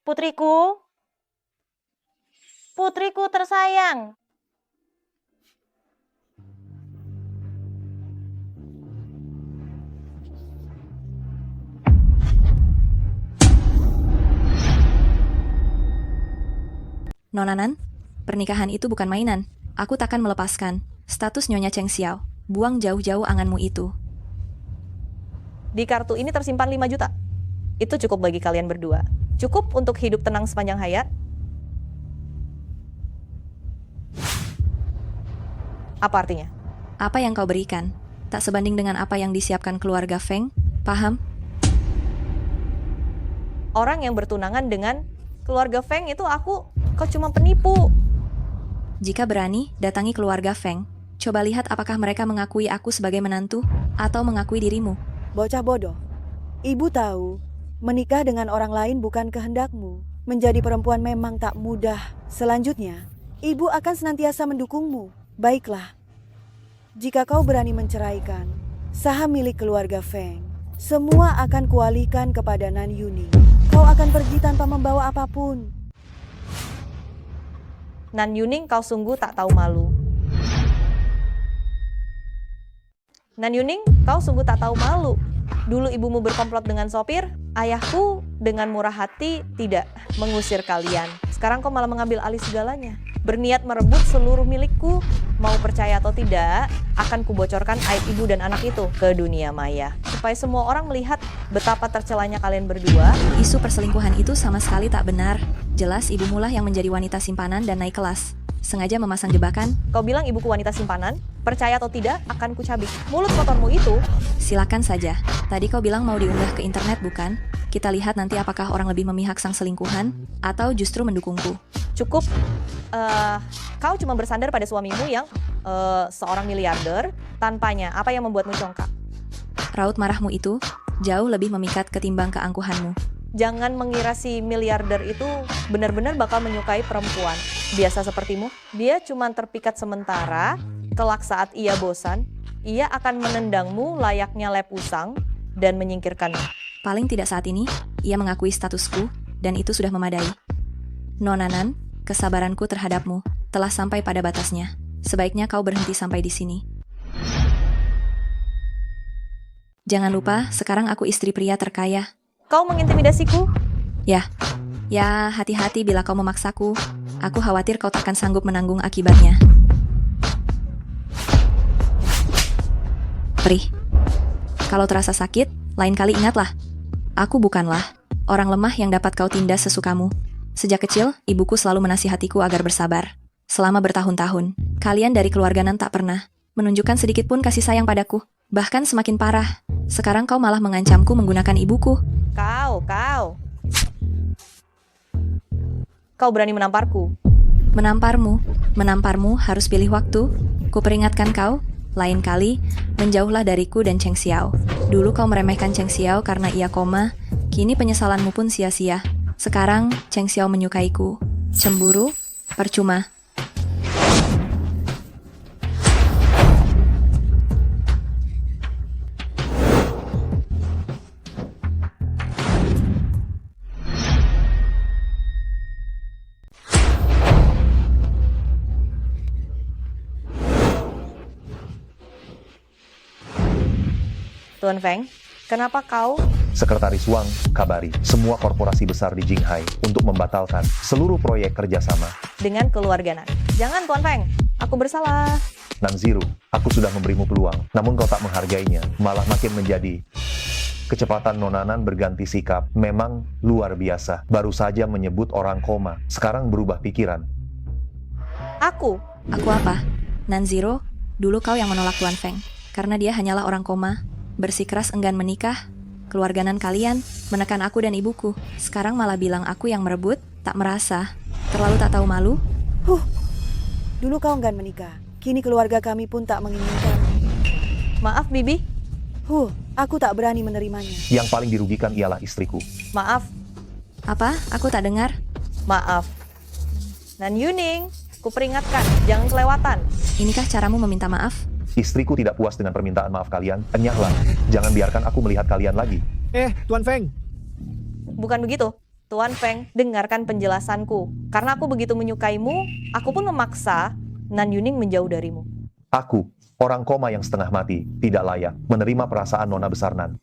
Putriku. Putriku tersayang. Nonanan, pernikahan itu bukan mainan. Aku takkan melepaskan status Nyonya Cheng Xiao. Buang jauh-jauh anganmu itu. Di kartu ini tersimpan 5 juta. Itu cukup bagi kalian berdua. Cukup untuk hidup tenang sepanjang hayat. Apa artinya? Apa yang kau berikan tak sebanding dengan apa yang disiapkan keluarga Feng. Paham? Orang yang bertunangan dengan keluarga Feng itu kau cuma penipu. Jika berani, datangi keluarga Feng. Coba lihat apakah mereka mengakui aku sebagai menantu atau mengakui dirimu. Bocah bodoh. Ibu tahu, menikah dengan orang lain bukan kehendakmu. Menjadi perempuan memang tak mudah. Selanjutnya, ibu akan senantiasa mendukungmu. Baiklah. Jika kau berani menceraikan saham milik keluarga Feng, semua akan kualihkan kepada Nan Yuning. Kau akan pergi tanpa membawa apapun. Nan Yuning, kau sungguh tak tahu malu. Nan Yuning, kau sungguh tak tahu malu. Dulu ibumu berkomplot dengan sopir, ayahku dengan murah hati tidak mengusir kalian. Sekarang kau malah mengambil alih segalanya. Berniat merebut seluruh milikku. Mau percaya atau tidak, akan kubocorkan aib ibu dan anak itu ke dunia maya. Supaya semua orang melihat betapa tercelanya kalian berdua. Isu perselingkuhan itu sama sekali tak benar. Jelas ibumu lah yang menjadi wanita simpanan dan naik kelas. Sengaja memasang jebakan. Kau bilang ibuku wanita simpanan? Percaya atau tidak, akan kucabik. Mulut kotormu itu. Silakan saja. Tadi kau bilang mau diunggah ke internet, bukan? Kita lihat nanti apakah orang lebih memihak sang selingkuhan atau justru mendukungku. Cukup. Kau cuma bersandar pada suamimu yang seorang miliarder. Tanpanya, apa yang membuatmu congkak? Raut marahmu itu jauh lebih memikat ketimbang keangkuhanmu. Jangan mengira si miliarder itu benar-benar bakal menyukai perempuan biasa sepertimu. Dia cuma terpikat sementara, kelak saat ia bosan, ia akan menendangmu layaknya lep usang dan menyingkirkanmu. Paling tidak saat ini, ia mengakui statusku dan itu sudah memadai. Nonanan, kesabaranku terhadapmu telah sampai pada batasnya. Sebaiknya kau berhenti sampai di sini. Jangan lupa, sekarang aku istri pria terkaya. Kau mengintimidasiku? Ya, hati-hati bila kau memaksaku. Aku khawatir kau takkan sanggup menanggung akibatnya. Perih. Kalau terasa sakit, lain kali ingatlah. Aku bukanlah orang lemah yang dapat kau tindas sesukamu. Sejak kecil, ibuku selalu menasihatiku agar bersabar. Selama bertahun-tahun, kalian dari keluarga Nan tak pernah menunjukkan sedikit pun kasih sayang padaku. Bahkan semakin parah. Sekarang kau malah mengancamku menggunakan ibuku. Kau berani menamparku? Menamparmu harus pilih waktu Kuperingatkan kau, lain kali, menjauhlah dariku dan Cheng Xiao. Dulu kau meremehkan Cheng Xiao karena ia koma, kini penyesalanmu pun sia-sia. Sekarang, Cheng Xiao menyukaiku. Cemburu? Percuma. Tuan Feng, kenapa kau? Sekretaris Wang kabari semua korporasi besar di Jinghai untuk membatalkan seluruh proyek kerjasama. Dengan keluarga Nan. Jangan Tuan Feng, aku bersalah. Nanziru, aku sudah memberimu peluang, namun kau tak menghargainya, malah makin menjadi. Kecepatan Nonanan berganti sikap, memang luar biasa. Baru saja menyebut orang koma, sekarang berubah pikiran. Aku? Aku apa? Nanziro, dulu kau yang menolak Tuan Feng, karena dia hanyalah orang koma. Bersikeras enggan menikah, keluarga Nan kalian menekan aku dan ibuku. Sekarang malah bilang aku yang merebut, tak merasa. Terlalu tak tahu malu? Dulu kau enggan menikah, kini keluarga kami pun tak menginginkan. Maaf, Bibi. Aku tak berani menerimanya. Yang paling dirugikan ialah istriku. Maaf. Apa? Aku tak dengar. Maaf. Nan Yuning, kuperingatkan, jangan kelewatan. Inikah caramu meminta maaf? Istriku tidak puas dengan permintaan maaf kalian, enyahlah. Jangan biarkan aku melihat kalian lagi. Tuan Feng. Bukan begitu. Tuan Feng, dengarkan penjelasanku. Karena aku begitu menyukaimu, aku pun memaksa Nan Yuning menjauh darimu. Aku, orang koma yang setengah mati, tidak layak menerima perasaan nona besar Nan.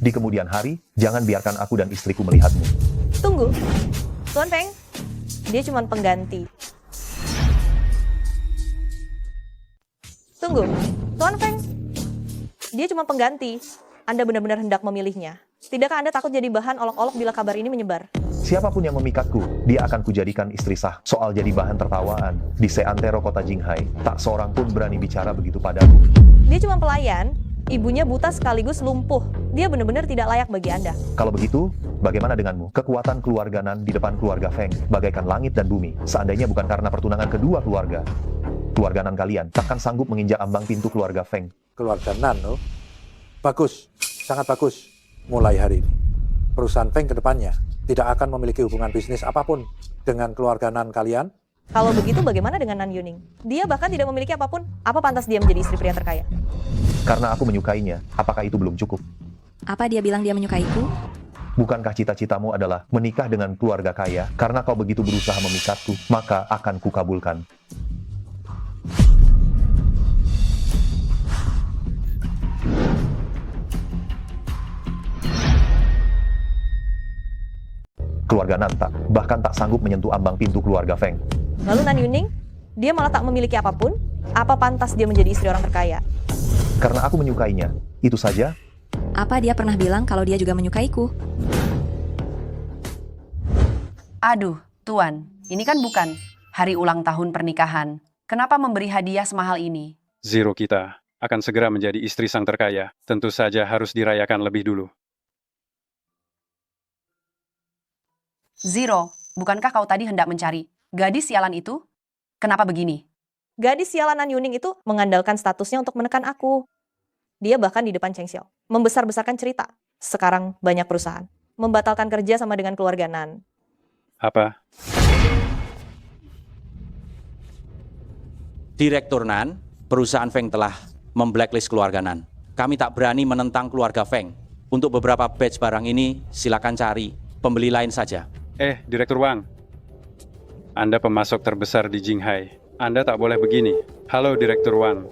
Di kemudian hari, jangan biarkan aku dan istriku melihatmu. Tunggu. Tuan Feng, dia cuma pengganti. Tunggu, Tuan Feng, dia cuma pengganti. Anda benar-benar hendak memilihnya. Tidakkah Anda takut jadi bahan olok-olok bila kabar ini menyebar? Siapapun yang memikatku, dia akan kujadikan istri sah. Soal jadi bahan tertawaan, di seantero kota Jinghai, tak seorang pun berani bicara begitu padaku. Dia cuma pelayan, ibunya buta sekaligus lumpuh. Dia benar-benar tidak layak bagi Anda. Kalau begitu, bagaimana denganmu? Kekuatan keluarga Nan di depan keluarga Feng, bagaikan langit dan bumi. Seandainya bukan karena pertunangan kedua keluarga Nan kalian takkan sanggup menginjak ambang pintu keluarga Feng. Keluarga Nan, oh? Bagus, sangat bagus. Mulai hari ini, perusahaan Feng ke depannya tidak akan memiliki hubungan bisnis apapun dengan keluarga Nan kalian. Kalau begitu bagaimana dengan Nan Yuning? Dia bahkan tidak memiliki apapun. Apa pantas dia menjadi istri pria terkaya? Karena aku menyukainya, apakah itu belum cukup? Apa dia bilang dia menyukaiku? Bukankah cita-citamu adalah menikah dengan keluarga kaya? Karena kau begitu berusaha memikatku, maka akan kukabulkan. Keluarga Nan bahkan tak sanggup menyentuh ambang pintu keluarga Feng. Lalu Nan Yuning, dia malah tak memiliki apapun? Apa pantas dia menjadi istri orang terkaya? Karena aku menyukainya, itu saja. Apa dia pernah bilang kalau dia juga menyukaiku? Aduh, Tuan, ini kan bukan hari ulang tahun pernikahan. Kenapa memberi hadiah semahal ini? Zero kita akan segera menjadi istri sang terkaya. Tentu saja harus dirayakan lebih dulu. Zero, bukankah kau tadi hendak mencari gadis sialan itu? Kenapa begini? Gadis sialan Nan Yuning itu mengandalkan statusnya untuk menekan aku. Dia bahkan di depan Cheng Xiao membesar-besarkan cerita. Sekarang banyak perusahaan membatalkan kerja sama dengan keluarga Nan. Apa? Direktur Nan, perusahaan Feng telah memblacklist keluarga Nan. Kami tak berani menentang keluarga Feng. Untuk beberapa batch barang ini, silakan cari pembeli lain saja. Direktur Wang. Anda pemasok terbesar di Jinghai. Anda tak boleh begini. Halo, Direktur Wang.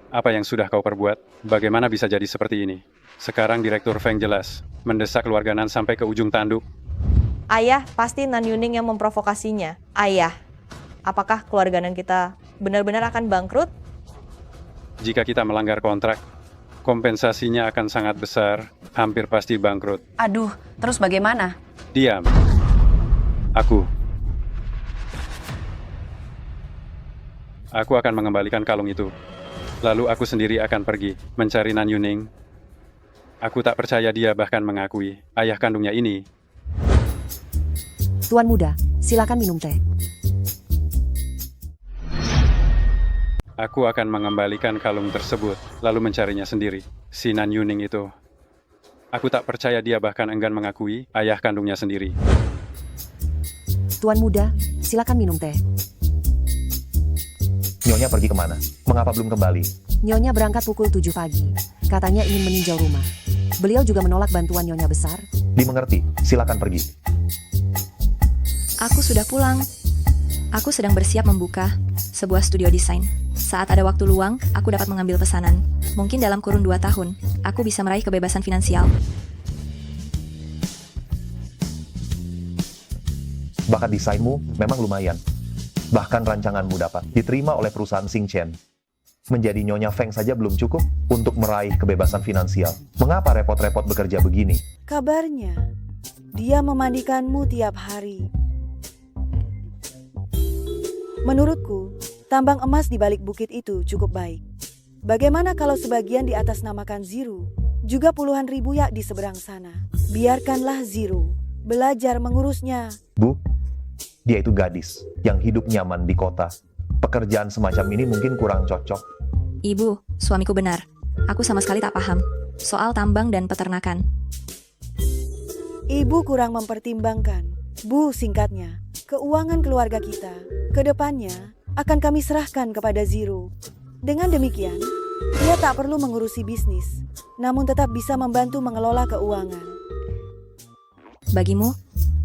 Apa yang sudah kau perbuat? Bagaimana bisa jadi seperti ini? Sekarang Direktur Feng jelas mendesak keluarga Nan sampai ke ujung tanduk. Ayah, pasti Nan Yuning yang memprovokasinya. Ayah, apakah keluarga Nan kita benar-benar akan bangkrut? Jika kita melanggar kontrak, kompensasinya akan sangat besar, hampir pasti bangkrut. Aduh, terus bagaimana? Diam. Aku akan mengembalikan kalung itu. Lalu aku sendiri akan pergi mencari Nan Yuning. Aku tak percaya dia bahkan mengakui ayah kandungnya ini. Tuan muda, silakan minum teh. Aku akan mengembalikan kalung tersebut, lalu mencarinya sendiri. Si Nan Yuning itu. Aku tak percaya dia bahkan enggan mengakui ayah kandungnya sendiri. Tuan muda, silakan minum teh. Nyonya pergi kemana? Mengapa belum kembali? Nyonya berangkat pukul 7 pagi. Katanya ingin meninjau rumah. Beliau juga menolak bantuan Nyonya besar. Dimengerti, silakan pergi. Aku sudah pulang. Aku sedang bersiap membuka sebuah studio desain. Saat ada waktu luang, aku dapat mengambil pesanan. Mungkin dalam kurun 2 tahun, aku bisa meraih kebebasan finansial. Bakat desainmu memang lumayan. Bahkan rancanganmu dapat diterima oleh perusahaan Xingchen. Menjadi Nyonya Feng saja belum cukup untuk meraih kebebasan finansial. Mengapa repot-repot bekerja begini? Kabarnya, dia memandikanmu tiap hari. Menurutku, tambang emas di balik bukit itu cukup baik. Bagaimana kalau sebagian di atas namakan Ziru, juga puluhan ribu yak di seberang sana? Biarkanlah Ziru belajar mengurusnya. Bu, dia itu gadis yang hidup nyaman di kota. Pekerjaan semacam ini mungkin kurang cocok. Ibu, suamiku benar. Aku sama sekali tak paham soal tambang dan peternakan. Ibu kurang mempertimbangkan. Bu, singkatnya, keuangan keluarga kita ke depannya akan kami serahkan kepada Ziru. Dengan demikian, dia tak perlu mengurusi bisnis, namun tetap bisa membantu mengelola keuangan. Bagimu,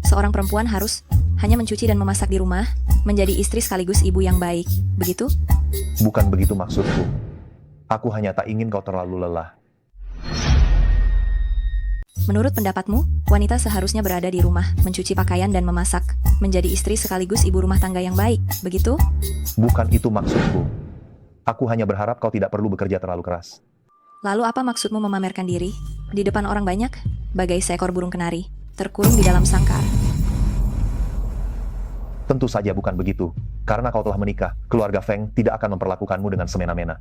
seorang perempuan harus hanya mencuci dan memasak di rumah, menjadi istri sekaligus ibu yang baik, begitu? Bukan begitu maksudku. Aku hanya tak ingin kau terlalu lelah. Menurut pendapatmu, wanita seharusnya berada di rumah, mencuci pakaian dan memasak, menjadi istri sekaligus ibu rumah tangga yang baik, begitu? Bukan itu maksudku. Aku hanya berharap kau tidak perlu bekerja terlalu keras. Lalu apa maksudmu memamerkan diri? Di depan orang banyak, bagai seekor burung kenari, terkurung di dalam sangkar. Tentu saja bukan begitu. Karena kau telah menikah, keluarga Feng tidak akan memperlakukanmu dengan semena-mena.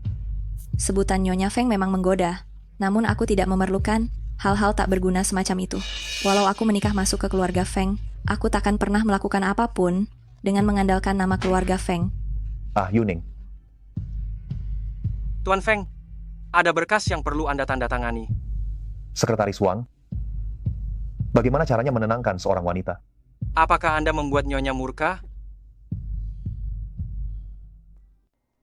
Sebutan Nyonya Feng memang menggoda, namun aku tidak memerlukan hal-hal tak berguna semacam itu. Walau aku menikah masuk ke keluarga Feng, aku takkan pernah melakukan apapun dengan mengandalkan nama keluarga Feng. Ah, Yuning. Tuan Feng, ada berkas yang perlu Anda tanda tangani. Sekretaris Wang, bagaimana caranya menenangkan seorang wanita? Apakah Anda membuat Nyonya murka?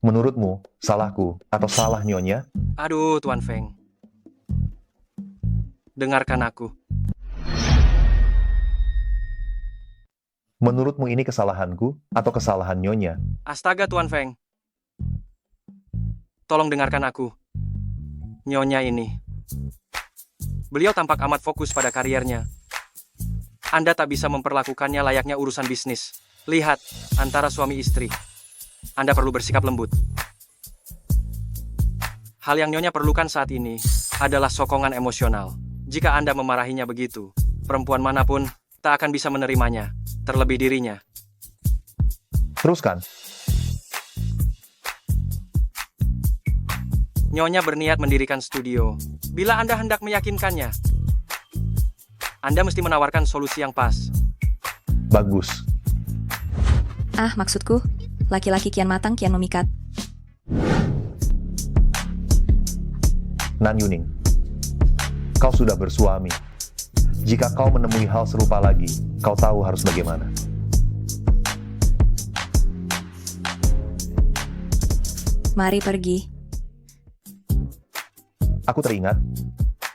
Menurutmu, salahku atau salah Nyonya? Aduh, Tuan Feng. Dengarkan aku. Menurutmu ini kesalahanku atau kesalahan Nyonya? Astaga, Tuan Feng. Tolong dengarkan aku. Nyonya ini. Beliau tampak amat fokus pada kariernya. Anda tak bisa memperlakukannya layaknya urusan bisnis. Lihat, antara suami istri. Anda perlu bersikap lembut. Hal yang Nyonya perlukan saat ini adalah sokongan emosional. Jika Anda memarahinya begitu, perempuan manapun tak akan bisa menerimanya, terlebih dirinya. Teruskan. Nyonya berniat mendirikan studio. Bila Anda hendak meyakinkannya, Anda mesti menawarkan solusi yang pas. Bagus. Ah, maksudku, laki-laki kian matang kian memikat. Nan Yuning, kau sudah bersuami. Jika kau menemui hal serupa lagi, kau tahu harus bagaimana. Mari pergi. Aku teringat,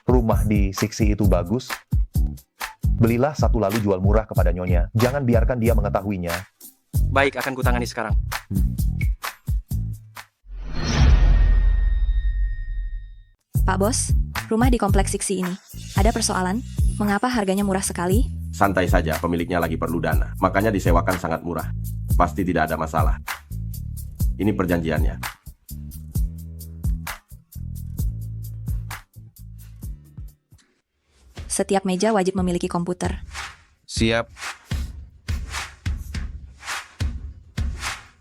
rumah di Siksi itu bagus. Belilah satu lalu jual murah kepada Nyonya. Jangan biarkan dia mengetahuinya. Baik, akan kutangani sekarang. Pak Bos, rumah di kompleks Siksi ini. Ada persoalan? Mengapa harganya murah sekali? Santai saja, pemiliknya lagi perlu dana. Makanya disewakan sangat murah. Pasti tidak ada masalah. Ini perjanjiannya. Setiap meja wajib memiliki komputer. Siap.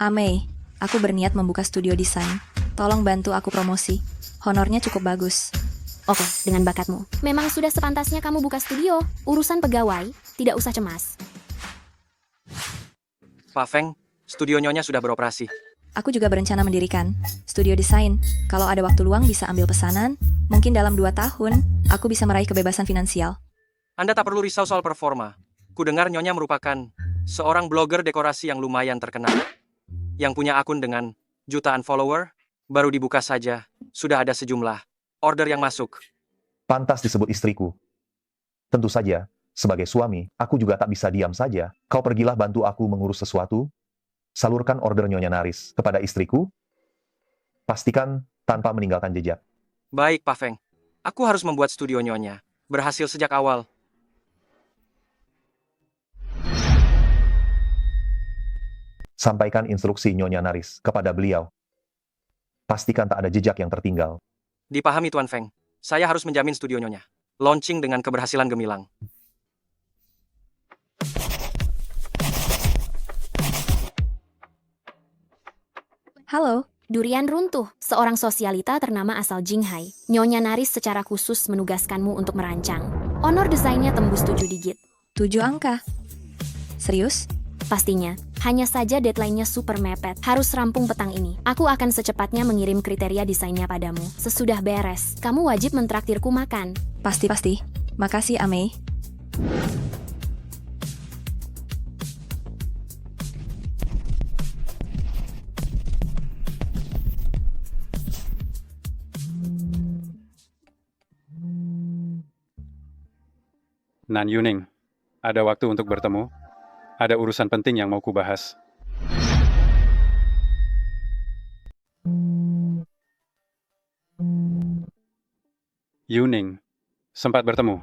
Amei, aku berniat membuka studio desain. Tolong bantu aku promosi. Honornya cukup bagus. Oke, dengan bakatmu. Memang sudah sepantasnya kamu buka studio. Urusan pegawai, tidak usah cemas. Pak Feng, studio Nyonya sudah beroperasi. Aku juga berencana mendirikan studio desain. Kalau ada waktu luang bisa ambil pesanan, mungkin dalam 2 tahun, aku bisa meraih kebebasan finansial. Anda tak perlu risau soal performa. Kudengar Nyonya merupakan seorang blogger dekorasi yang lumayan terkenal. Yang punya akun dengan jutaan follower, baru dibuka saja, sudah ada sejumlah order yang masuk. Pantas disebut istriku. Tentu saja, sebagai suami, aku juga tak bisa diam saja. Kau pergilah bantu aku mengurus sesuatu. Salurkan order Nyonya Naris kepada istriku. Pastikan tanpa meninggalkan jejak. Baik, Pak Feng. Aku harus membuat studio Nyonya berhasil sejak awal. Sampaikan instruksi Nyonya Naris kepada beliau. Pastikan tak ada jejak yang tertinggal. Dipahami Tuan Feng. Saya harus menjamin studio Nyonya launching dengan keberhasilan gemilang. Halo, Durian runtuh, seorang sosialita ternama asal Jinghai. Nyonya Naris secara khusus menugaskanmu untuk merancang. Honor desainnya tembus 7 digit. 7 angka? Serius? Pastinya. Hanya saja deadline-nya super mepet. Harus rampung petang ini. Aku akan secepatnya mengirim kriteria desainnya padamu. Sesudah beres, kamu wajib mentraktirku makan. Pasti. Makasih, Amei. Nan Yuning, ada waktu untuk bertemu? Ada urusan penting yang mau kubahas. Yuning, sempat bertemu.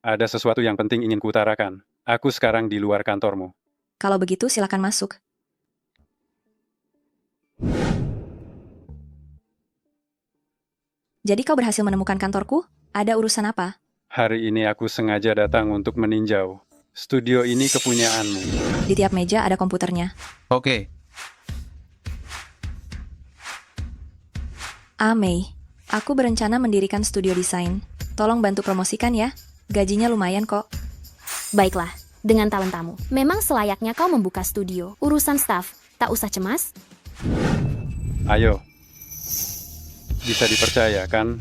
Ada sesuatu yang penting ingin kuutarakan. Aku sekarang di luar kantormu. Kalau begitu silakan masuk. Jadi kau berhasil menemukan kantorku? Ada urusan apa? Hari ini aku sengaja datang untuk meninjau. Studio ini kepunyaanmu. Di tiap meja ada komputernya. Oke. Amei, aku berencana mendirikan studio desain. Tolong bantu promosikan ya. Gajinya lumayan kok. Baiklah, dengan talentamu. Memang selayaknya kau membuka studio. Urusan staff, tak usah cemas. Ayo. Bisa dipercaya, kan?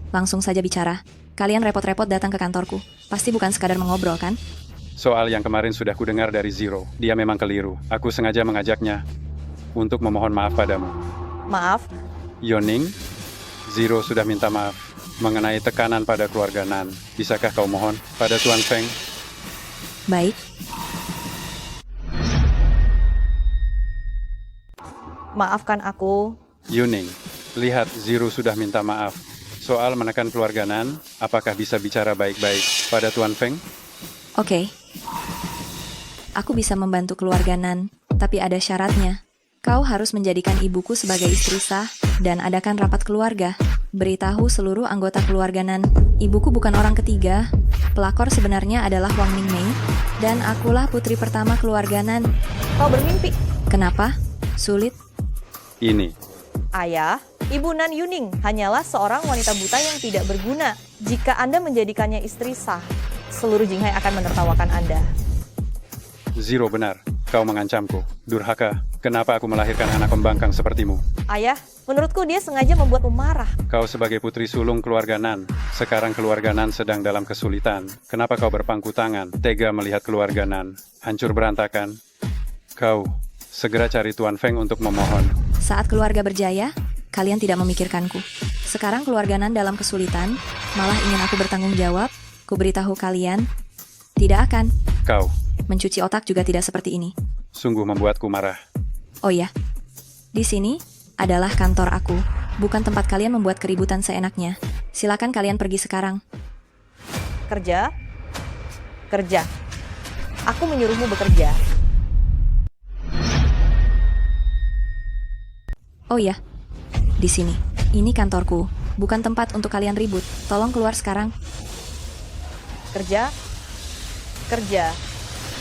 Langsung saja bicara. Kalian repot-repot datang ke kantorku. Pasti bukan sekadar mengobrol, kan? Soal yang kemarin sudah kudengar dari Zero. Dia memang keliru. Aku sengaja mengajaknya untuk memohon maaf padamu. Maaf? Yuning, Zero sudah minta maaf mengenai tekanan pada keluarga Nan. Bisakah kau mohon pada Tuan Feng? Baik. Maafkan aku. Yuning, lihat Zero sudah minta maaf. Soal menekan keluarga Nan, apakah bisa bicara baik-baik pada Tuan Feng? Oke. Aku bisa membantu keluarga Nan, tapi ada syaratnya. Kau harus menjadikan ibuku sebagai istri sah, dan adakan rapat keluarga. Beritahu seluruh anggota keluarga Nan, ibuku bukan orang ketiga. Pelakor sebenarnya adalah Wang Ningmei, dan akulah putri pertama keluarga Nan. Kau bermimpi. Kenapa? Sulit? Ini. Ayah, Ibu Nan Yuning hanyalah seorang wanita buta yang tidak berguna. Jika Anda menjadikannya istri sah, seluruh Jinghai akan menertawakan Anda. Zero benar. Kau mengancamku. Durhaka, kenapa aku melahirkan anak pembangkang sepertimu? Ayah, menurutku dia sengaja membuatmu marah. Kau sebagai putri sulung keluarga Nan. Sekarang keluarga Nan sedang dalam kesulitan. Kenapa kau berpangku tangan, tega melihat keluarga Nan hancur berantakan? Kau segera cari Tuan Feng untuk memohon. Saat keluarga berjaya, kalian tidak memikirkanku. Sekarang keluarga Nan dalam kesulitan, malah ingin aku bertanggung jawab. Ku beritahu kalian, tidak akan. Kau. Mencuci otak juga tidak seperti ini. Sungguh membuatku marah. Oh ya, di sini adalah kantor aku, bukan tempat kalian membuat keributan seenaknya. Silakan kalian pergi sekarang. Kerja? Kerja. Aku menyuruhmu bekerja. Oh ya, di sini. Ini kantorku, bukan tempat untuk kalian ribut. Tolong keluar sekarang. Kerja? Kerja.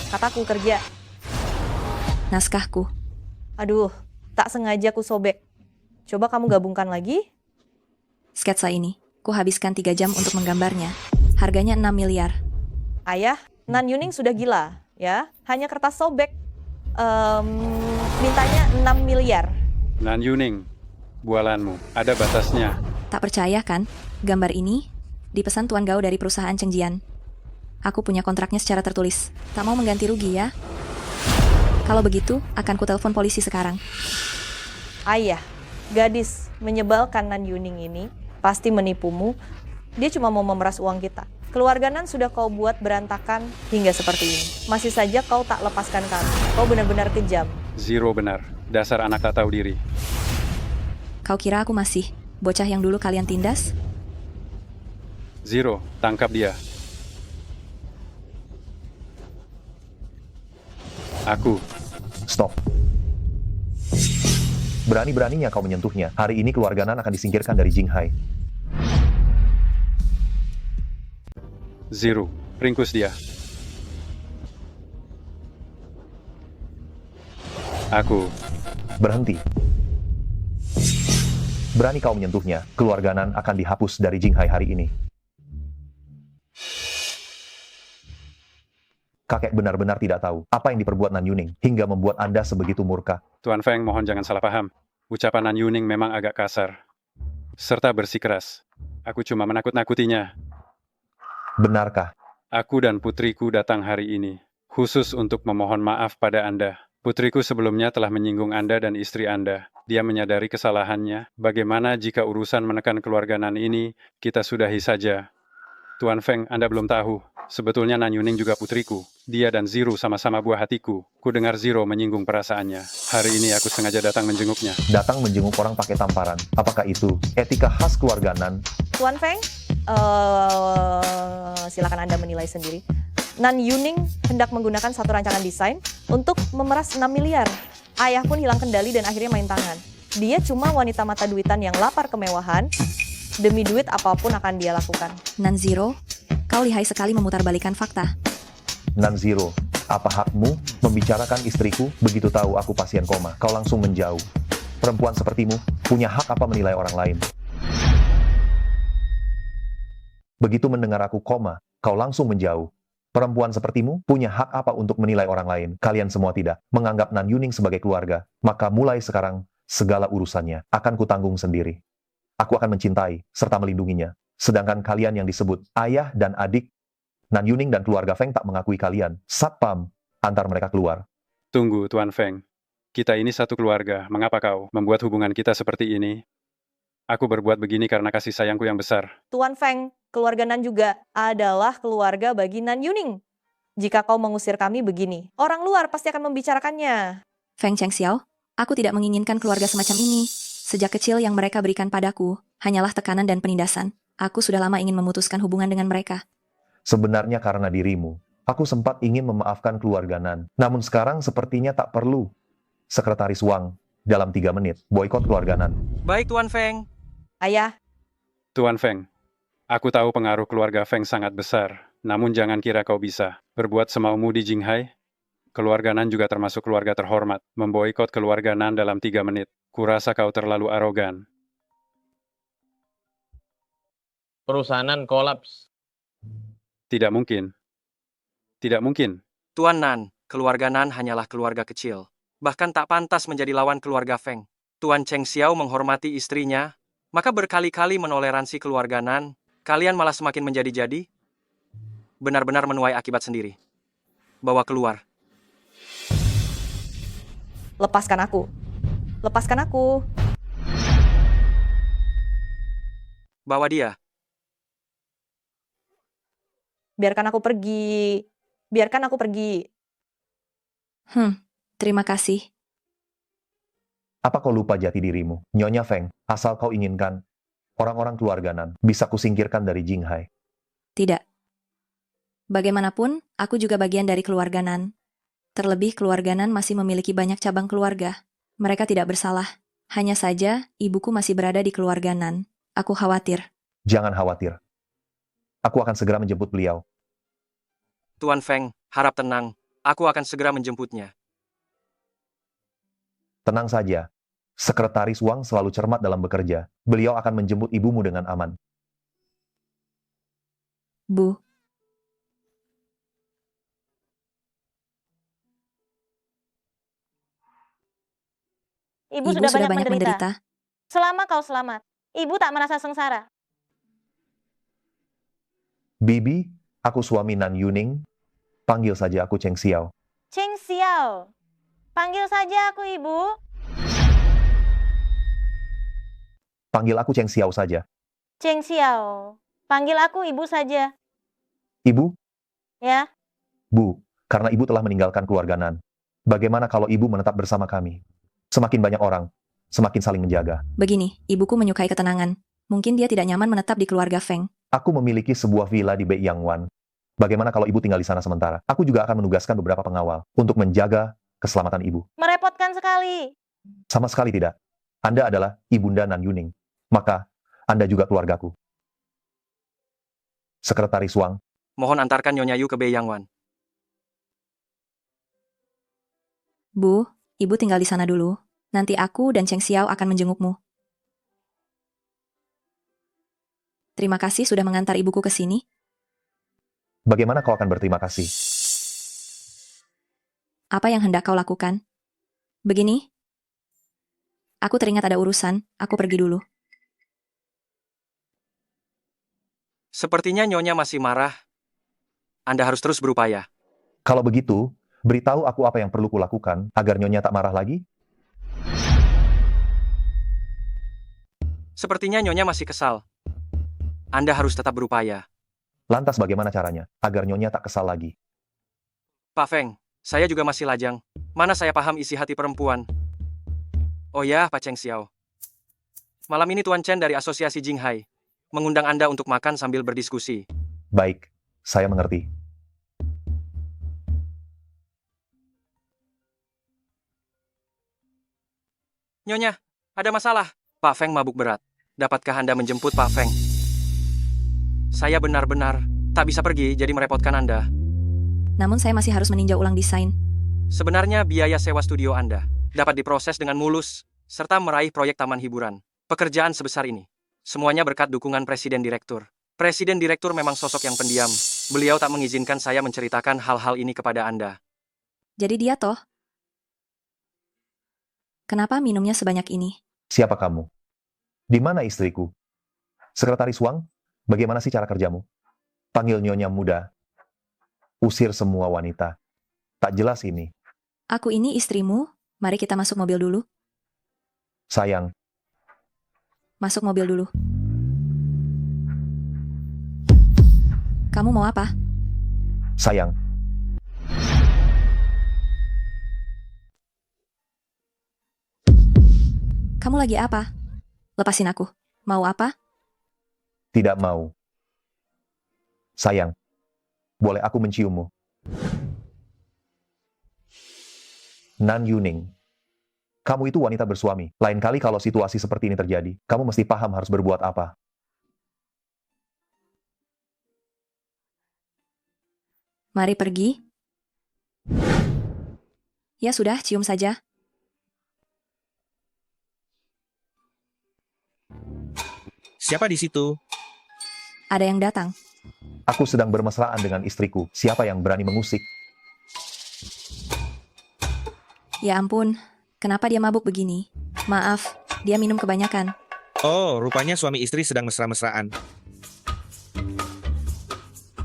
Kataku kerja. Naskahku. Aduh, tak sengaja ku sobek. Coba kamu gabungkan lagi. Sketsa ini, ku habiskan 3 jam untuk menggambarnya. Harganya 6 miliar. Ayah, Nan Yuning sudah gila, ya. Hanya kertas sobek. Mintanya 6 miliar. Nan Yuning, bualanmu, ada batasnya. Tak percaya kan? Gambar ini dipesan Tuan Gao dari perusahaan Chengjian. Aku punya kontraknya secara tertulis. Tak mau mengganti rugi ya? Kalau begitu, akan kutelepon polisi sekarang. Ayah, gadis menyebalkan Nan Yuning ini pasti menipumu. Dia cuma mau memeras uang kita. Keluarga Nan sudah kau buat berantakan hingga seperti ini. Masih saja kau tak lepaskan kami. Kau benar-benar kejam. Zero benar, dasar anak tak tahu diri. Kau kira aku masih bocah yang dulu kalian tindas? Zero, tangkap dia. Aku. Stop. Berani-beraninya kau menyentuhnya. Hari ini keluarga Nan akan disingkirkan dari Jinghai. Zero, ringkus dia. Aku. Berhenti. Berani kau menyentuhnya, keluarga Nan akan dihapus dari Jinghai hari ini. Kakek benar-benar tidak tahu apa yang diperbuat Nan Yuning hingga membuat Anda sebegitu murka. Tuan Feng, mohon jangan salah paham. Ucapan Nan Yuning memang agak kasar, serta bersikeras. Aku cuma menakut-nakutinya. Benarkah? Aku dan putriku datang hari ini, khusus untuk memohon maaf pada Anda. Putriku sebelumnya telah menyinggung Anda dan istri Anda. Dia menyadari kesalahannya. Bagaimana jika urusan menekan keluarga Nan ini, kita sudahi saja. Tuan Feng, Anda belum tahu. Sebetulnya Nan Yuning juga putriku. Dia dan Zero sama-sama buah hatiku. Ku dengar Zero menyinggung perasaannya. Hari ini aku sengaja datang menjenguknya. Datang menjenguk orang pakai tamparan. Apakah itu etika khas keluarga Nan? Tuan Feng, silakan Anda menilai sendiri. Nan Yuning hendak menggunakan satu rancangan desain untuk memeras 6 miliar. Ayah pun hilang kendali dan akhirnya main tangan. Dia cuma wanita mata duitan yang lapar kemewahan. Demi duit apapun akan dia lakukan. Nan Zero, kau lihai sekali memutarbalikkan fakta. Nan Zero, apa hakmu membicarakan istriku begitu tahu aku pasien koma? Kau langsung menjauh. Perempuan sepertimu punya hak apa menilai orang lain? Begitu mendengar aku koma, kau langsung menjauh. Perempuan sepertimu punya hak apa untuk menilai orang lain? Kalian semua tidak menganggap Nan Yuning sebagai keluarga. Maka mulai sekarang, segala urusannya akan kutanggung sendiri. Aku akan mencintai serta melindunginya. Sedangkan kalian yang disebut ayah dan adik, Nan Yuning dan keluarga Feng tak mengakui kalian. Satpam, antar mereka keluar. Tunggu, Tuan Feng. Kita ini satu keluarga. Mengapa kau membuat hubungan kita seperti ini? Aku berbuat begini karena kasih sayangku yang besar. Tuan Feng, keluarga Nan juga adalah keluarga bagi Nan Yuning. Jika kau mengusir kami begini, orang luar pasti akan membicarakannya. Feng Chengxiao, aku tidak menginginkan keluarga semacam ini. Sejak kecil yang mereka berikan padaku hanyalah tekanan dan penindasan. Aku sudah lama ingin memutuskan hubungan dengan mereka. Sebenarnya karena dirimu, aku sempat ingin memaafkan keluarga Nan. Namun sekarang sepertinya tak perlu. Sekretaris Wang, dalam 3 menit, boikot keluarga Nan. Baik Tuan Feng. Ayah. Tuan Feng, aku tahu pengaruh keluarga Feng sangat besar. Namun jangan kira kau bisa berbuat semaumu di Jinghai. Keluarga Nan juga termasuk keluarga terhormat. Memboikot keluarga Nan dalam 3 menit. Kurasa kau terlalu arogan. Perusahaan kolaps. Tidak mungkin. Tidak mungkin. Tuan Nan, keluarga Nan hanyalah keluarga kecil. Bahkan tak pantas menjadi lawan keluarga Feng. Tuan Cheng Xiao menghormati istrinya, maka berkali-kali menoleransi keluarga Nan. Kalian malah semakin menjadi-jadi. Benar-benar menuai akibat sendiri. Bawa keluar. Lepaskan aku. Lepaskan aku. Bawa dia. Biarkan aku pergi. Biarkan aku pergi. Terima kasih. Apa kau lupa jati dirimu? Nyonya Feng, asal kau inginkan, orang-orang keluarga Nan bisa kusingkirkan dari Jinghai. Tidak. Bagaimanapun, aku juga bagian dari keluarga Nan. Terlebih keluarga Nan masih memiliki banyak cabang keluarga. Mereka tidak bersalah. Hanya saja, ibuku masih berada di keluarga Nan. Aku khawatir. Jangan khawatir. Aku akan segera menjemput beliau. Tuan Feng, harap tenang. Aku akan segera menjemputnya. Tenang saja. Sekretaris Wang selalu cermat dalam bekerja. Beliau akan menjemput ibumu dengan aman. Bu. Ibu, Ibu sudah banyak menderita. menderita. Selama kau selamat, Ibu tak merasa sengsara. Bibi, aku suami Nan Yuning. Panggil saja aku Cheng Xiao. Cheng Xiao. Panggil saja aku Ibu. Panggil aku Cheng Xiao saja. Cheng Xiao. Panggil aku Ibu saja. Ibu, Ya. Bu, karena Ibu telah meninggalkan keluarga Nan. Bagaimana kalau Ibu menetap bersama kami? Semakin banyak orang, semakin saling menjaga. Begini, ibuku menyukai ketenangan. Mungkin dia tidak nyaman menetap di keluarga Feng. Aku memiliki sebuah villa di Beiyangwan. Bagaimana kalau Ibu tinggal di sana sementara? Aku juga akan menugaskan beberapa pengawal untuk menjaga keselamatan Ibu. Merepotkan sekali. Sama sekali tidak. Anda adalah Ibunda Nan Yuning. Maka, Anda juga keluargaku. Sekretaris Wang, Mohon antarkan Nyonya Yu ke Beiyangwan. Bu, ibu tinggal di sana dulu. Nanti aku dan Cheng Xiao akan menjengukmu. Terima kasih sudah mengantar ibuku ke sini. bagaimana kau akan berterima kasih? Apa yang hendak kau lakukan? Begini. Aku teringat ada urusan, aku pergi dulu. Sepertinya Nyonya masih marah. Anda harus terus berupaya. Kalau begitu, beritahu aku apa yang perlu kulakukan agar Nyonya tak marah lagi? Sepertinya Nyonya masih kesal. Anda harus tetap berupaya. Lantas bagaimana caranya agar Nyonya tak kesal lagi? Pak Feng, saya juga masih lajang. Mana saya paham isi hati perempuan. Oh ya, Pak Cheng Xiao. Malam ini Tuan Chen dari Asosiasi Jinghai mengundang Anda untuk makan sambil berdiskusi. Baik, saya mengerti. Nyonya, ada masalah. Pak Feng mabuk berat. Dapatkah Anda menjemput Pak Feng? Saya benar-benar tak bisa pergi, jadi merepotkan Anda. Namun saya masih harus meninjau ulang desain. Sebenarnya biaya sewa studio Anda dapat diproses dengan mulus, serta meraih proyek taman hiburan. Pekerjaan sebesar ini, semuanya berkat dukungan Presiden Direktur. Presiden Direktur memang sosok yang pendiam. Beliau tak mengizinkan saya menceritakan hal-hal ini kepada Anda. Jadi dia toh? Kenapa minumnya sebanyak ini? Siapa kamu? Di mana istriku? Sekretaris Wang, bagaimana sih cara kerjamu? Panggil Nyonya muda. Usir semua wanita. Tak jelas ini. Aku ini istrimu, mari kita masuk mobil dulu. Sayang, Masuk mobil dulu. Kamu mau apa? sayang. Kamu lagi apa? Lepasin aku. Mau apa? Tidak mau. Sayang, boleh aku menciummu? Nan Yuning, kamu itu wanita bersuami. Lain kali kalau situasi seperti ini terjadi, kamu mesti paham harus berbuat apa. Mari pergi. Ya sudah, cium saja. Siapa di situ? Ada yang datang. Aku sedang bermesraan dengan istriku. Siapa yang berani mengusik? Ya ampun, kenapa dia mabuk begini? Maaf, dia minum kebanyakan. Oh, rupanya suami istri sedang mesra-mesraan.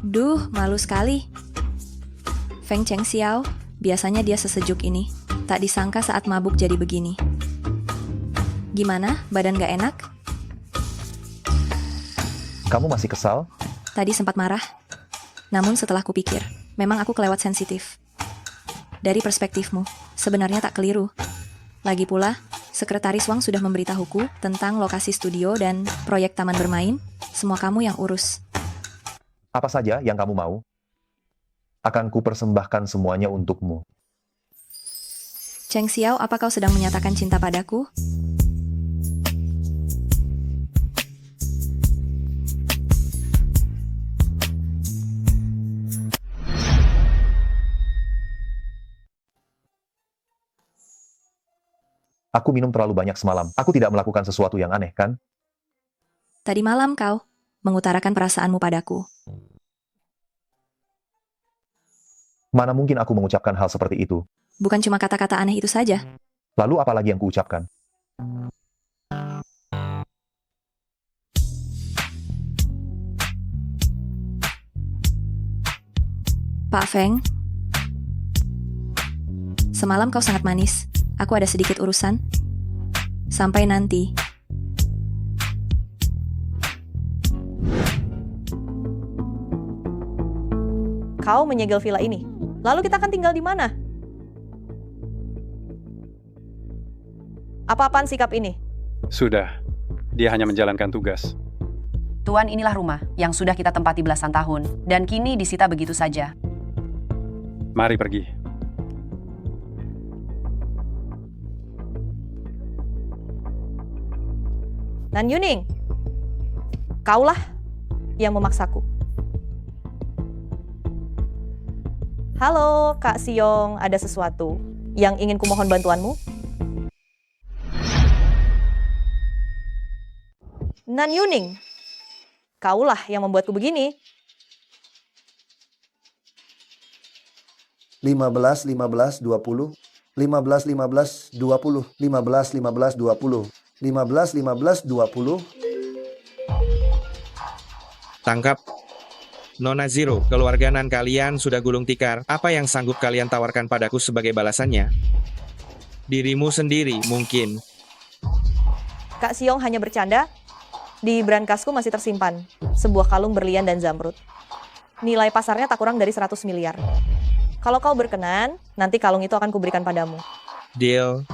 Duh, malu sekali. Feng Cheng Xiao, biasanya dia sesejuk ini. Tak disangka saat mabuk jadi begini. Gimana, badan gak enak? Kamu masih kesal? Tadi sempat marah. Namun setelah kupikir, memang aku kelewat sensitif. Dari perspektifmu, sebenarnya tak keliru. Lagi pula, Sekretaris Wang sudah memberitahuku tentang lokasi studio dan proyek taman bermain. Semua kamu yang urus. Apa saja yang kamu mau? Akan kupersembahkan semuanya untukmu. Cheng Xiao, apa kau sedang menyatakan cinta padaku? Aku minum terlalu banyak semalam. Aku tidak melakukan sesuatu yang aneh, kan? Tadi malam kau mengutarakan perasaanmu padaku. Mana mungkin aku mengucapkan hal seperti itu? Bukan cuma kata-kata aneh itu saja. Lalu apa lagi yang kuucapkan? Pak Feng, semalam kau sangat manis. Aku ada sedikit urusan. Sampai nanti. Kau menyegel villa ini. Lalu kita akan tinggal di mana? Apa-apaan sikap ini? Sudah, dia hanya menjalankan tugas. Tuan, inilah rumah yang sudah kita tempati belasan tahun dan kini disita begitu saja. Mari pergi. Nan Yuning, kaulah yang memaksaku. Halo, Kak Siong, ada sesuatu yang ingin kumohon bantuanmu? Nan Yuning, kaulah yang membuatku begini. 15, 15, 20. 15, 15, 20. 15, 15, 20. 15, 15, 20. Tangkap. Nona Zero, keluarga Nan kalian sudah gulung tikar. Apa yang sanggup kalian tawarkan padaku sebagai balasannya? Dirimu sendiri, mungkin. Kak Siong hanya bercanda. Di brankasku masih tersimpan sebuah kalung berlian dan zamrud. Nilai pasarnya tak kurang dari 100 miliar. Kalau kau berkenan, nanti kalung itu akan kuberikan padamu. Deal.